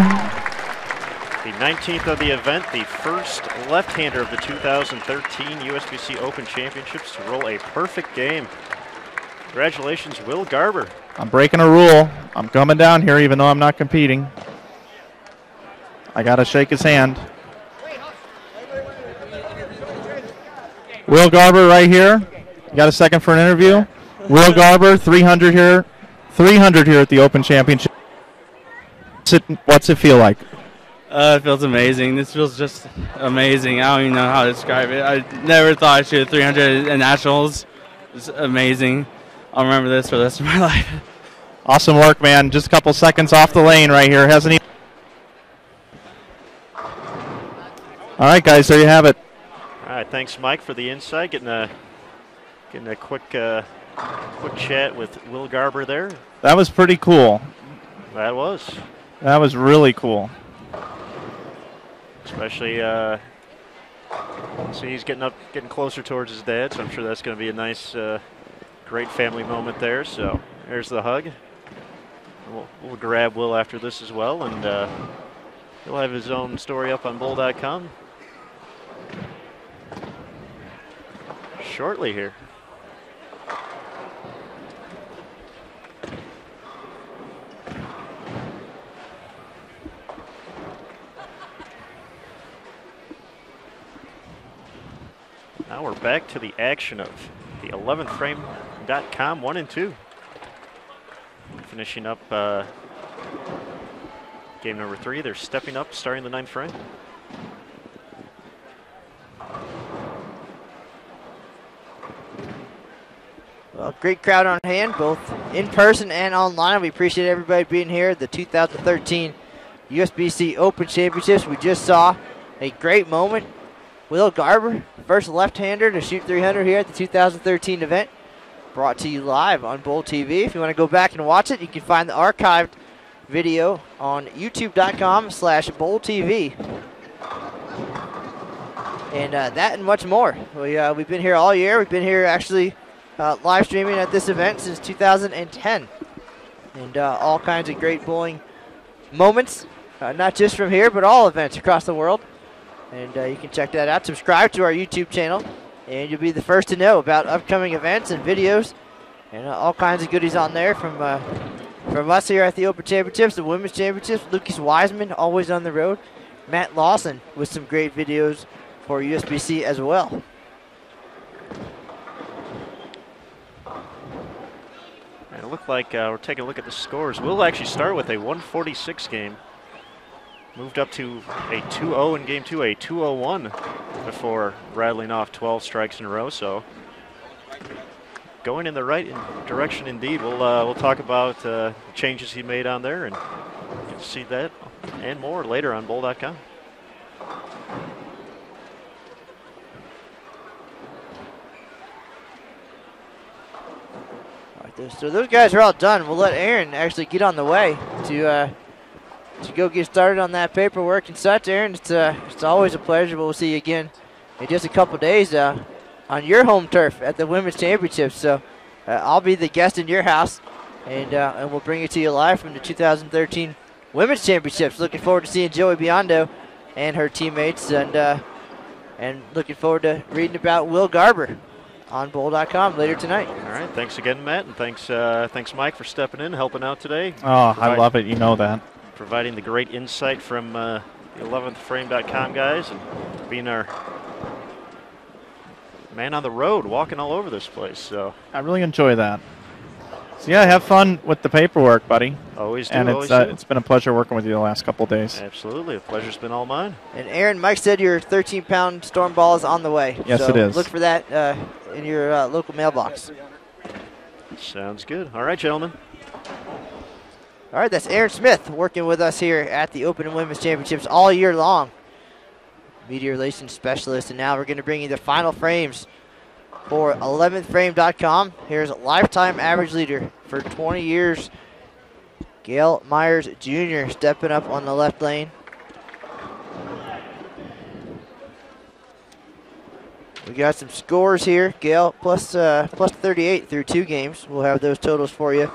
The 19th of the event, the first left-hander of the 2013 USBC Open Championships to roll a perfect game. Congratulations, Will Garber. I'm breaking a rule. I'm coming down here even though I'm not competing. I got to shake his hand. Will Garber right here. You got a second for an interview? Will Garber, 300 here. 300 here at the Open Championship. What's it feel like? It feels amazing. This feels just amazing. I don't even know how to describe it. I never thought I'd shoot 300 at Nationals. It's amazing. I'll remember this for the rest of my life. Awesome work, man. Just a couple seconds off the lane right here. Hasn't even... All right, guys, there you have it. All right, thanks, Mike, for the insight. Getting a quick chat with Will Garber there. That was pretty cool. That was. That was really cool. Especially, see, he's getting closer towards his dad, so I'm sure that's going to be a nice, great family moment there. So there's the hug. We'll grab Will after this as well, and he'll have his own story up on bowl.com shortly here. Now we're back to the action of the 11thframe.com 1 and 2. Finishing up game number 3. They're stepping up, starting the 9th frame. Well, great crowd on hand, both in person and online. We appreciate everybody being here at the 2013 USBC Open Championships. We just saw a great moment. Will Garber, first left-hander to shoot 300 here at the 2013 event. Brought to you live on Bowl TV. If you want to go back and watch it, you can find the archived video on youtube.com/BowlTV. And that and much more. We've been here all year. We've been here actually live streaming at this event since 2010. And all kinds of great bowling moments, not just from here, but all events across the world. And you can check that out. Subscribe to our YouTube channel, and you'll be the first to know about upcoming events and videos and all kinds of goodies on there from us here at the Open Championships, the Women's Championships. Lucas Wiseman, always on the road. Matt Lawson with some great videos for USBC as well. And it looked like we're taking a look at the scores. We'll actually start with a 146 game. Moved up to a 2-0 in game 2, a 2-0-1 before rattling off 12 strikes in a row. So going in the right direction indeed. We'll talk about the changes he made on there, and you can see that and more later on bowl.com. So those guys are all done. We'll let Aaron actually get on the way to go get started on that paperwork and such. Aaron, it's always a pleasure. We'll see you again in just a couple days on your home turf at the Women's Championships. So I'll be the guest in your house, and we'll bring it to you live from the 2013 Women's Championships. Looking forward to seeing Joey Biondo and her teammates, and looking forward to reading about Will Garber on bowl.com later tonight. All right, thanks again, Matt, and thanks, Mike, for stepping in, helping out today. Oh, I love it. You know that. Providing the great insight from the 11thframe.com guys and being our man on the road, walking all over this place. So I really enjoy that. So yeah, have fun with the paperwork, buddy. Always do. And always do. It's been a pleasure working with you the last couple of days. Absolutely, the pleasure's been all mine. And Aaron, Mike said your 13-pound storm ball is on the way. Yes, so it is. Look for that in your local mailbox. Sounds good. All right, gentlemen. All right, that's Aaron Smith working with us here at the Open and Women's Championships all year long. Media relations specialist, and now we're going to bring you the final frames for 11thframe.com. Here's lifetime average leader for 20 years, Gail Myers Jr. stepping up on the left lane. We got some scores here. Gail plus 38 through 2 games. We'll have those totals for you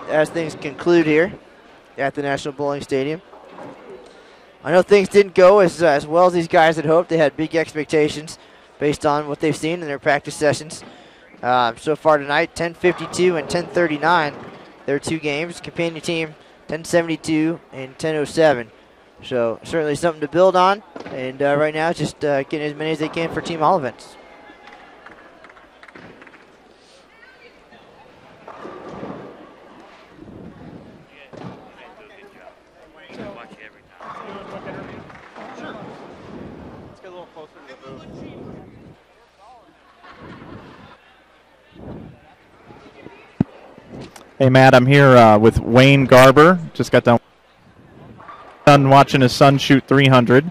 as things conclude here at the National Bowling Stadium. I know things didn't go as well as these guys had hoped. They had big expectations based on what they've seen in their practice sessions. So far tonight, 10:52 and 10:39. Their 2 games. Companion team, 10:72 and 10:07. So certainly something to build on. And right now, just getting as many as they can for team hall events. Hey, Matt, I'm here with Wayne Garber. Just got done watching his son shoot 300.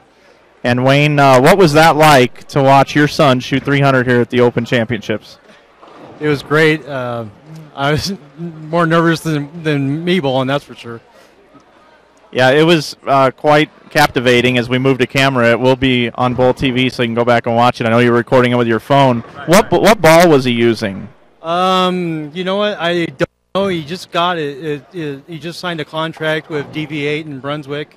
And Wayne, what was that like to watch your son shoot 300 here at the Open Championships? It was great. I was more nervous than me bowling, that's for sure. Yeah, it was quite captivating as we moved to camera. It will be on Bowl TV, so you can go back and watch it. I know you're recording it with your phone. Right. What ball was he using? You know what? I don't know. He just got it. He just signed a contract with DV8 in Brunswick.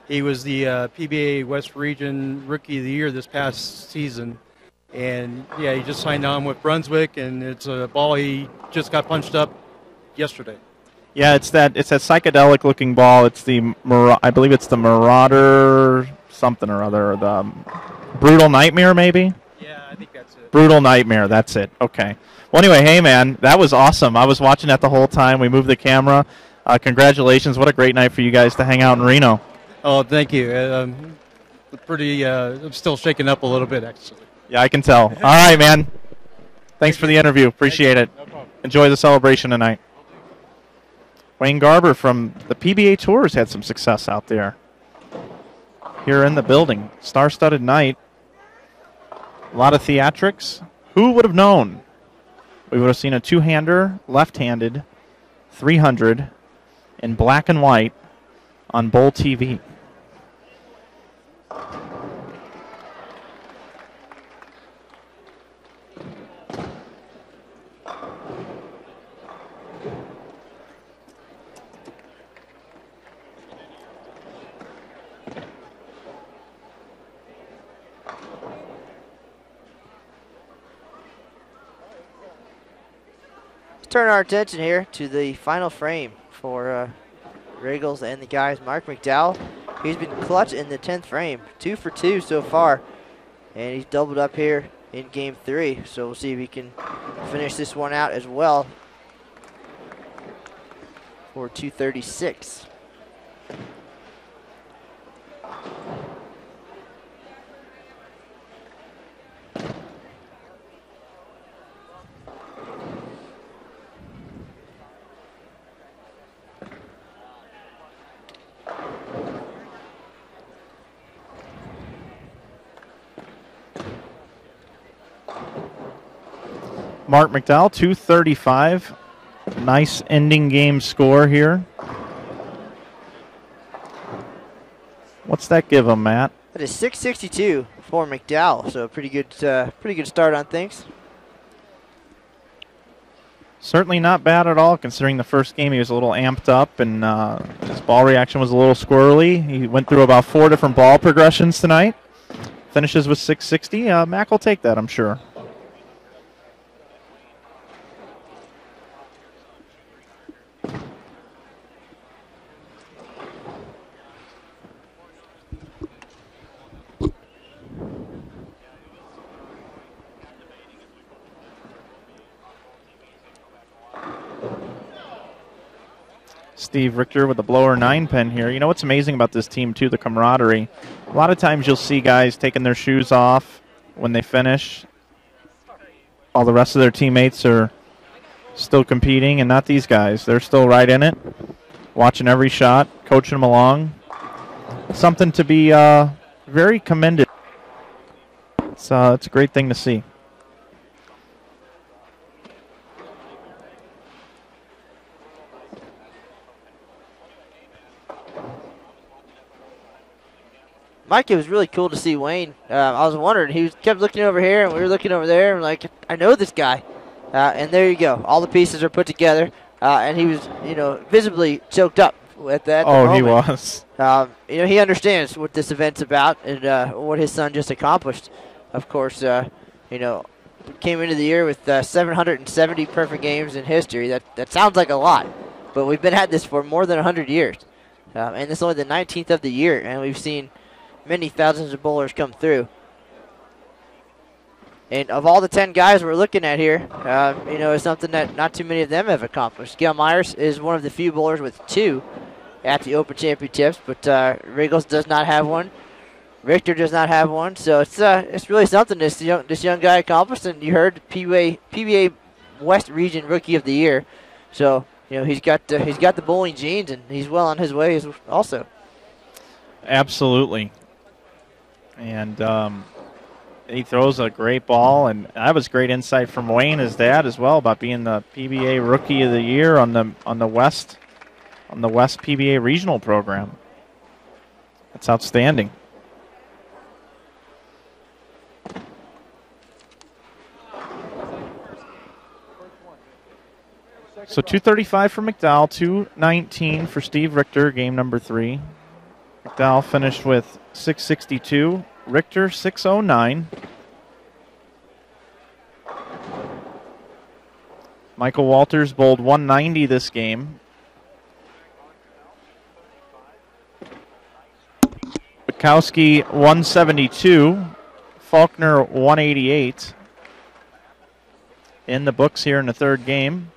He was the PBA West Region Rookie of the Year this past season. And, yeah, he just signed on with Brunswick, and it's a ball he just got punched up yesterday. Yeah, it's that psychedelic-looking ball. It's I believe it's the Marauder something or other, or the Brutal Nightmare, maybe? Yeah, I think that's it. Brutal Nightmare, that's it. Okay. Well, anyway, hey, man, that was awesome. I was watching that the whole time. We moved the camera. Congratulations. What a great night for you guys to hang out in Reno. Oh, thank you. I'm still shaking up a little bit, actually. Yeah, I can tell. All right, man. Thanks for the interview. Appreciate it. No problem. Enjoy the celebration tonight. Wayne Garber from the PBA Tours had some success out there. Here in the building. Star-studded night. A lot of theatrics. Who would have known? We would have seen a two-hander, left-handed, 300 in black and white on Bowl TV. Turn our attention here to the final frame for Richgels and the guys. Mark McDowell, he's been clutch in the 10th frame, 2 for 2 so far, and he's doubled up here in game 3. So we'll see if he can finish this one out as well for 236. Mark McDowell, 235. Nice ending game score here. What's that give him, Matt? That is 662 for McDowell, so pretty good start on things. Certainly not bad at all, considering the first game he was a little amped up and his ball reaction was a little squirrely. He went through about 4 different ball progressions tonight. Finishes with 660. Mac will take that, I'm sure. Steve Richter with the blower 9-pin here. You know what's amazing about this team, too, the camaraderie. A lot of times you'll see guys taking their shoes off when they finish. All the rest of their teammates are still competing, and not these guys. They're still right in it, watching every shot, coaching them along. Something to be very commended. It's a great thing to see. Mike, it was really cool to see Wayne. I was wondering, he kept looking over here, and we were looking over there, and like, I know this guy. And there you go. All the pieces are put together, and he was, visibly choked up with that. Oh, he was. He understands what this event's about and what his son just accomplished. Of course, we came into the year with 770 perfect games in history. That sounds like a lot, but we've been at this for more than 100 years. And this is only the 19th of the year, and we've seen many thousands of bowlers come through. And of all the 10 guys we're looking at here, it's something that not too many of them have accomplished. Gail Myers is one of the few bowlers with 2 at the Open Championships, but Richgels does not have one. Richter does not have one, so it's really something this young guy accomplished. And you heard PBA West Region Rookie of the Year, so he's got the bowling genes, and he's well on his way also. Absolutely. And he throws a great ball, and that was great insight from Wayne, his dad, as well, about being the PBA Rookie of the Year on the West PBA Regional Program. That's outstanding. So 235 for McDowell, 219 for Steve Richter, game number 3. McDowell finished with 662. Richter, 609. Michael Walters bowled 190 this game. Bukowski, 172. Faulkner, 188. In the books here in the third game.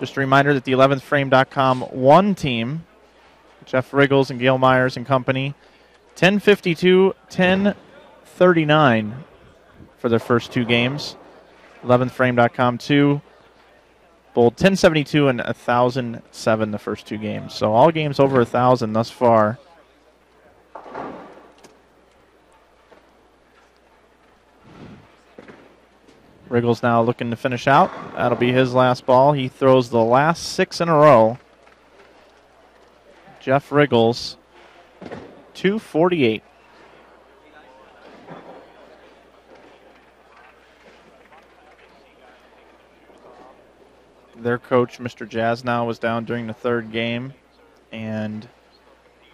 Just a reminder that the 11thframe.com won team, Jeff Richgels and Gail Myers and company, 1052, 1039 for their first 2 games. 11thframe.com 2 bowled 1072 and 1007 the first 2 games. So all games over 1,000 thus far. Richgels now looking to finish out. That'll be his last ball. He throws the last 6 in a row. Jeff Richgels, 248. Their coach, Mr. Jasnow, was down during the third game, and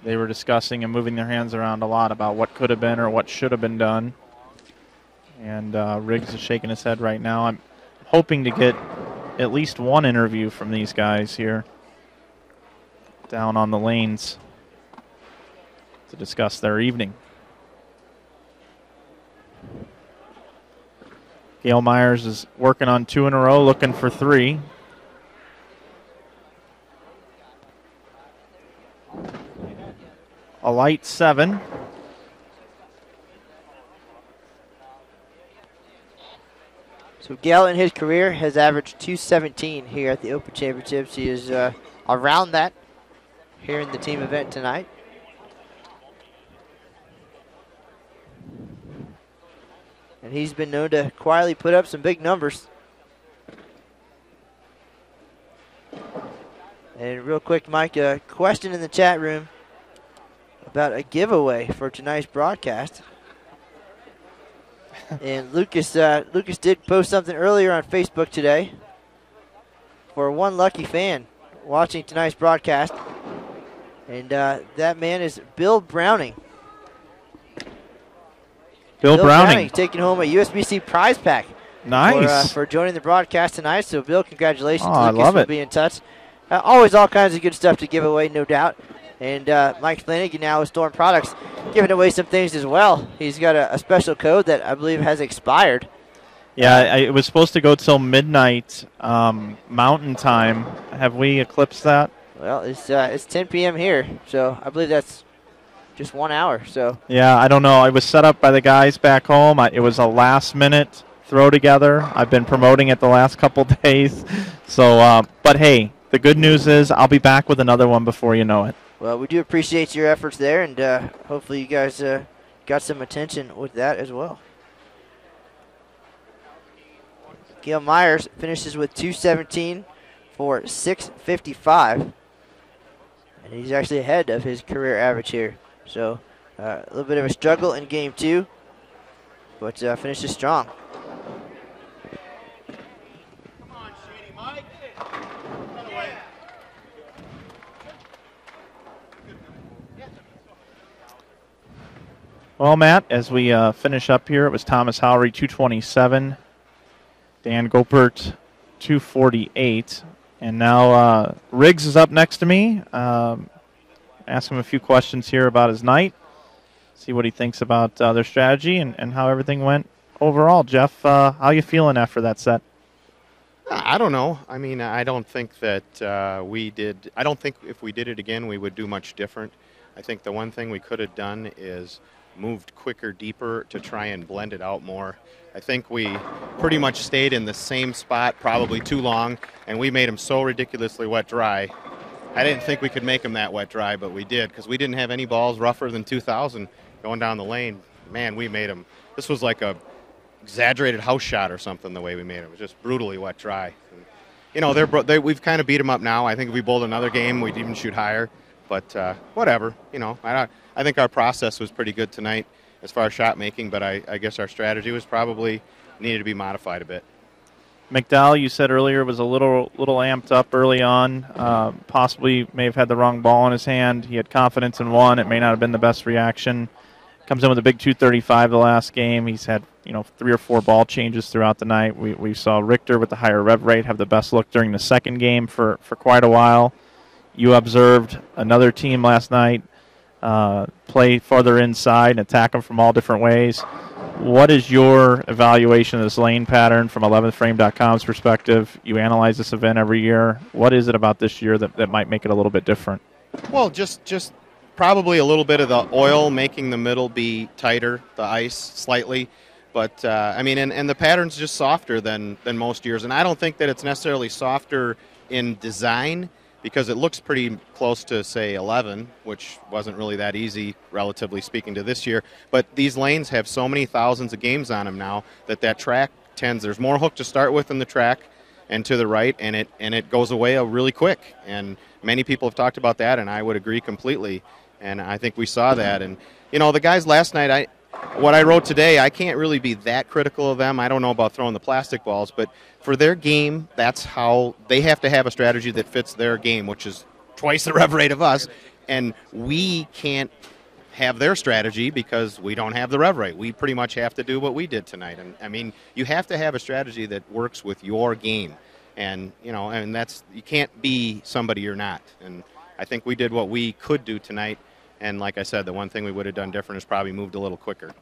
they were discussing and moving their hands around a lot about what could have been or what should have been done. And Riggs is shaking his head right now. I'm hoping to get at least one interview from these guys here down on the lanes to discuss their evening. Gail Myers is working on 2 in a row, looking for 3. A light 7. So Gail in his career has averaged 217 here at the Open Championships. He is around that here in the team event tonight. And he's been known to quietly put up some big numbers. And real quick, Mike, a question in the chat room about a giveaway for tonight's broadcast. And Lucas did post something earlier on Facebook today for one lucky fan watching tonight's broadcast. And that man is Bill Browning. Bill Browning taking home a USBC prize pack. Nice. For joining the broadcast tonight. So, Bill, congratulations. Oh, I Lucas love will it. be in touch. Always all kinds of good stuff to give away, no doubt. And Mike Flanagan now with Storm Products giving away some things as well. He's got a special code that I believe has expired. Yeah, it was supposed to go till midnight Mountain Time. Have we eclipsed that? Well, it's 10 p.m. here, so I believe that's just 1 hour. So yeah, I don't know. It was set up by the guys back home. It was a last-minute throw together. I've been promoting it the last couple days. So, but hey, the good news is I'll be back with another one before you know it. Well, we do appreciate your efforts there, and hopefully you guys got some attention with that as well. Gail Myers finishes with 217 for 655. And he's actually ahead of his career average here. So a little bit of a struggle in game 2, but finishes strong. Come on, Shady Mike. Run away. Well, Matt, as we finish up here, it was Thomas Howery, 227. Dan Gopert, 248. And now Riggs is up next to me. Ask him a few questions here about his night. See what he thinks about their strategy and how everything went overall. Jeff, how you feeling after that set? I don't know. I mean, I don't think that we did. I don't think if we did it again, we would do much different. I think the one thing we could have done is moved quicker, deeper to try and blend it out more. I think we pretty much stayed in the same spot probably too long, and we made them so ridiculously wet dry. I didn't think we could make them that wet dry, but we did because we didn't have any balls rougher than 2,000 going down the lane. Man, we made them. This was like a exaggerated house shot or something the way we made it. It was just brutally wet dry. And, you know, we've kind of beat them up now. I think if we bowled another game, we'd even shoot higher. But whatever, you know, I think our process was pretty good tonight as far as shot making, but I guess our strategy was probably needed to be modified a bit. McDowell, you said earlier, was a little amped up early on. Possibly may have had the wrong ball in his hand. He had confidence in one. It may not have been the best reaction. Comes in with a big 235 the last game. He's had 3 or 4 ball changes throughout the night. We saw Richter with the higher rev rate have the best look during the second game for quite a while. You observed another team last night play farther inside and attack them from all different ways. What is your evaluation of this lane pattern from 11thframe.com's perspective? You analyze this event every year. What is it about this year that might make it a little bit different? Well, just probably a little bit of the oil making the middle be tighter, the ice slightly. But, I mean, and the pattern's just softer than most years. And I don't think that it's necessarily softer in design, because it looks pretty close to, say, 11, which wasn't really that easy, relatively speaking, to this year. But these lanes have so many thousands of games on them now that track there's more hook to start with in the track and to the right, and it goes away really quick. And many people have talked about that, and I would agree completely. And I think we saw that. And, the guys last night, what I wrote today, I can't really be that critical of them. I don't know about throwing the plastic balls, but for their game, that's how they have to have a strategy that fits their game, which is twice the rev rate of us. And we can't have their strategy because we don't have the rev rate. We pretty much have to do what we did tonight. And I mean, you have to have a strategy that works with your game. And, and that's, you can't be somebody you're not. And I think we did what we could do tonight. And like I said, the one thing we would have done different is probably moved a little quicker.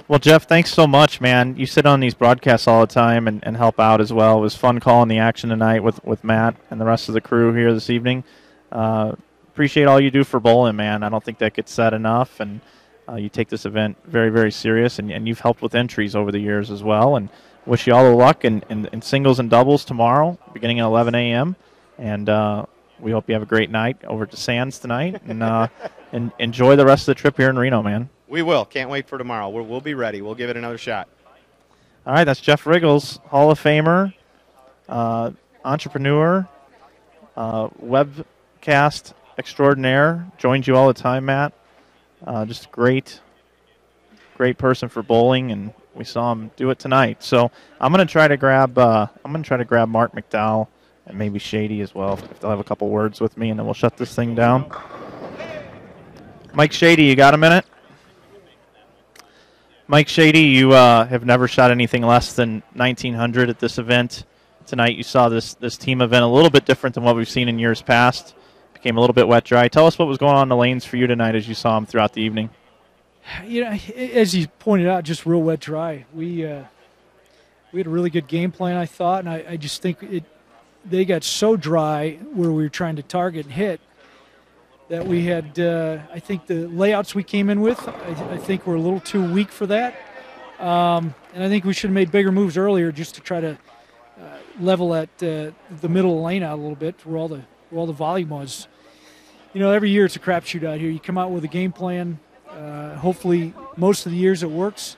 Well, Jeff, thanks so much, man. You sit on these broadcasts all the time and help out as well. It was fun calling the action tonight with Matt and the rest of the crew here this evening. Appreciate all you do for bowling, man. I don't think that gets said enough. And you take this event very, very serious, and you've helped with entries over the years as well. And wish you all the luck in singles and doubles tomorrow, beginning at 11 a.m. And we hope you have a great night over at the Sands tonight, and enjoy the rest of the trip here in Reno, man. We will. Can't wait for tomorrow. We'll be ready. We'll give it another shot. All right, that's Jeff Richgels, Hall of Famer, entrepreneur, webcast extraordinaire. Joins you all the time, Matt. Just a great person for bowling, and We saw him do it tonight. So I'm going to try to grab Mark McDowell and maybe Shady as well if they'll have a couple words with me, and then we'll shut this thing down. Mike Shady, you got a minute? Mike Shady, you have never shot anything less than 1900 at this event. Tonight you saw this team event a little bit different than what we've seen in years past. Became a little bit wet dry. Tell us what was going on in the lanes for you tonight as you saw them throughout the evening. You know, as you pointed out, just real wet dry. We had a really good game plan, I thought, and I just think they got so dry where we were trying to target and hit that we had, I think the layouts we came in with, I think were a little too weak for that. And I think we should have made bigger moves earlier just to try to level at the middle of the lane out a little bit where all the volume was. You know, every year it's a crapshoot out here. You come out with a game plan. Hopefully most of the years it works.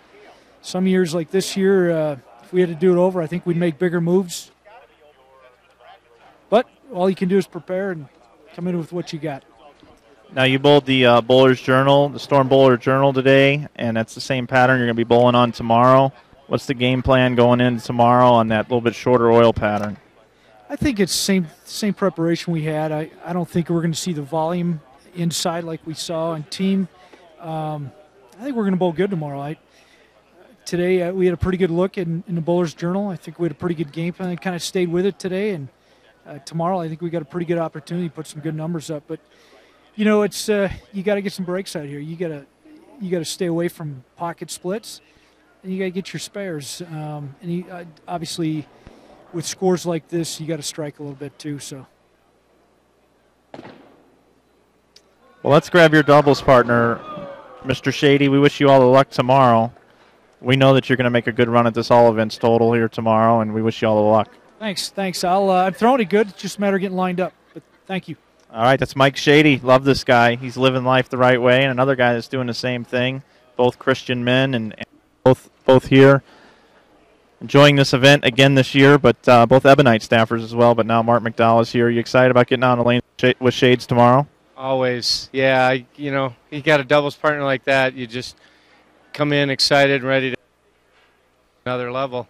Some years like this year, if we had to do it over, I think we'd make bigger moves. But all you can do is prepare and come in with what you got. Now you bowled the Bowler's Journal, the Storm Bowler Journal today, and that's the same pattern you're going to be bowling on tomorrow. What's the game plan going in tomorrow on that little bit shorter oil pattern? I think it's same preparation we had. I don't think we're going to see the volume inside like we saw on team. I think we're going to bowl good tomorrow. Today we had a pretty good look in the Bowler's Journal. I think we had a pretty good game plan. I kind of stayed with it today, and tomorrow I think we got a pretty good opportunity to put some good numbers up. But you know, it's you got to get some breaks out here. You got to stay away from pocket splits, and you got to get your spares. Obviously, with scores like this, you got to strike a little bit too. So. Well, let's grab your doubles partner, Mr. Shady. We wish you all the luck tomorrow. We know that you're going to make a good run at this all events total here tomorrow, and we wish you all the luck. Thanks. I'm throwing it good. It's just a matter of getting lined up. But thank you. All right, that's Mike Shady. Love this guy. He's living life the right way, and another guy that's doing the same thing. Both Christian men and both here. Enjoying this event again this year, but both Ebonite staffers as well. But now Mark McDowell is here. Are you excited about getting on the lane with Shades tomorrow? Always. Yeah, you got a doubles partner like that, you just come in excited and ready to another level.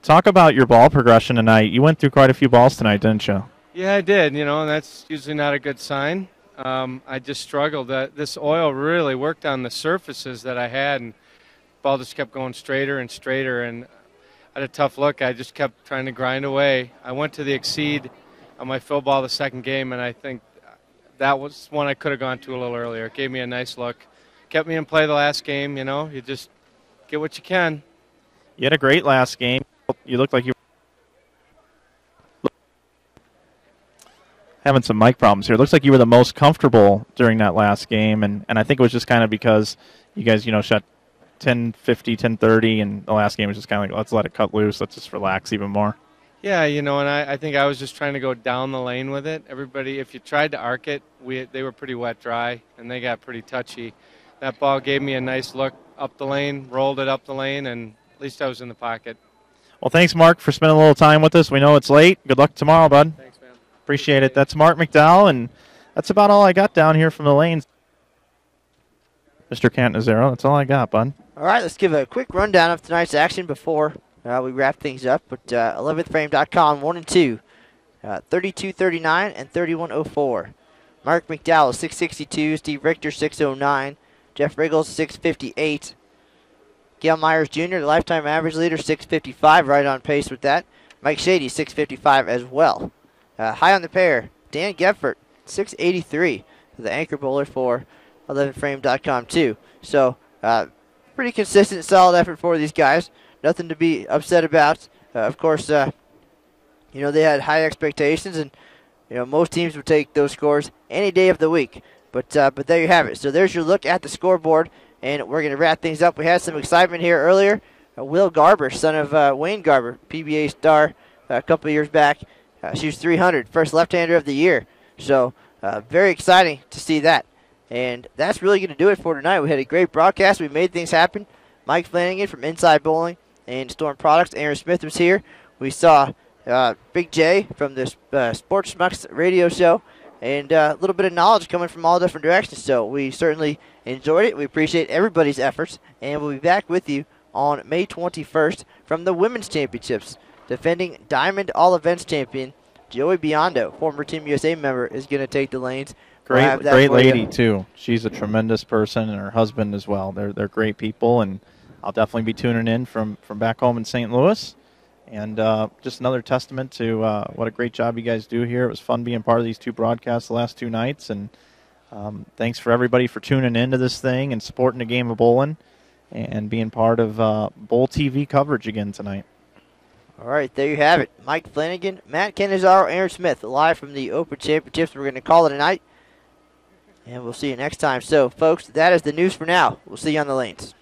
Talk about your ball progression tonight. You went through quite a few balls tonight, didn't you? Yeah, I did, and that's usually not a good sign. I just struggled. This oil really worked on the surfaces that I had, and the ball just kept going straighter and straighter, and I had a tough look. I just kept trying to grind away. I went to the exceed on my fill ball the second game, and I think that was one I could have gone to a little earlier. It gave me a nice look. Kept me in play the last game, You just get what you can. You had a great last game. You looked like you were having some mic problems here. It looks like you were the most comfortable during that last game, and I think it was just kind of because you guys, shot 10-50, 10-30, and the last game was just kind of like, let's let it cut loose. Let's just relax even more. Yeah, and I think I was just trying to go down the lane with it. Everybody, if you tried to arc it, they were pretty wet dry, and they got pretty touchy. That ball gave me a nice look up the lane, rolled it up the lane, and at least I was in the pocket. Well, thanks, Mark, for spending a little time with us. We know it's late. Good luck tomorrow, bud. Thanks, man. Appreciate it. That's Mark McDowell, and that's about all I got down here from the lanes. Mr. Cantanzaro, that's all I got, bud. All right, let's give a quick rundown of tonight's action before we wrap things up. But 11thframe.com, 1 and 2, 32-39 and 31-04. Mark McDowell, 662. Steve Richter, 609. Jeff Richgels, 658. Gail Myers Jr., the lifetime average leader, 655, right on pace with that. Mike Shady, 655 as well. High on the pair, Dan Geffert, 683, the anchor bowler for 11thframe.com too. So, pretty consistent, solid effort for these guys. Nothing to be upset about. Of course, they had high expectations, and most teams would take those scores any day of the week. But there you have it. So there's your look at the scoreboard, and we're going to wrap things up. We had some excitement here earlier. Will Garber, son of Wayne Garber, PBA star a couple of years back, shoots 300, first left-hander of the year. So very exciting to see that. And that's really going to do it for tonight. We had a great broadcast. We made things happen. Mike Flanagan from Inside Bowling and Storm Products. Aaron Smith was here. We saw Big J from the Sports Schmucks radio show. And a little bit of knowledge coming from all different directions. So we certainly enjoyed it. We appreciate everybody's efforts. And we'll be back with you on May 21st from the Women's Championships. Defending Diamond All Events champion Joey Biondo, former Team USA member, is going to take the lanes. Great lady, too. She's a tremendous person, and her husband as well. They're great people, and I'll definitely be tuning in from back home in St. Louis. And just another testament to what a great job you guys do here. It was fun being part of these two broadcasts the last 2 nights, and thanks for everybody for tuning into this thing and supporting the game of bowling and being part of Bowl TV coverage again tonight. All right, there you have it. Mike Flanagan, Matt Canizaro, Aaron Smith, live from the Open Championships. We're going to call it a night, and we'll see you next time. So, folks, that is the news for now. We'll see you on the lanes.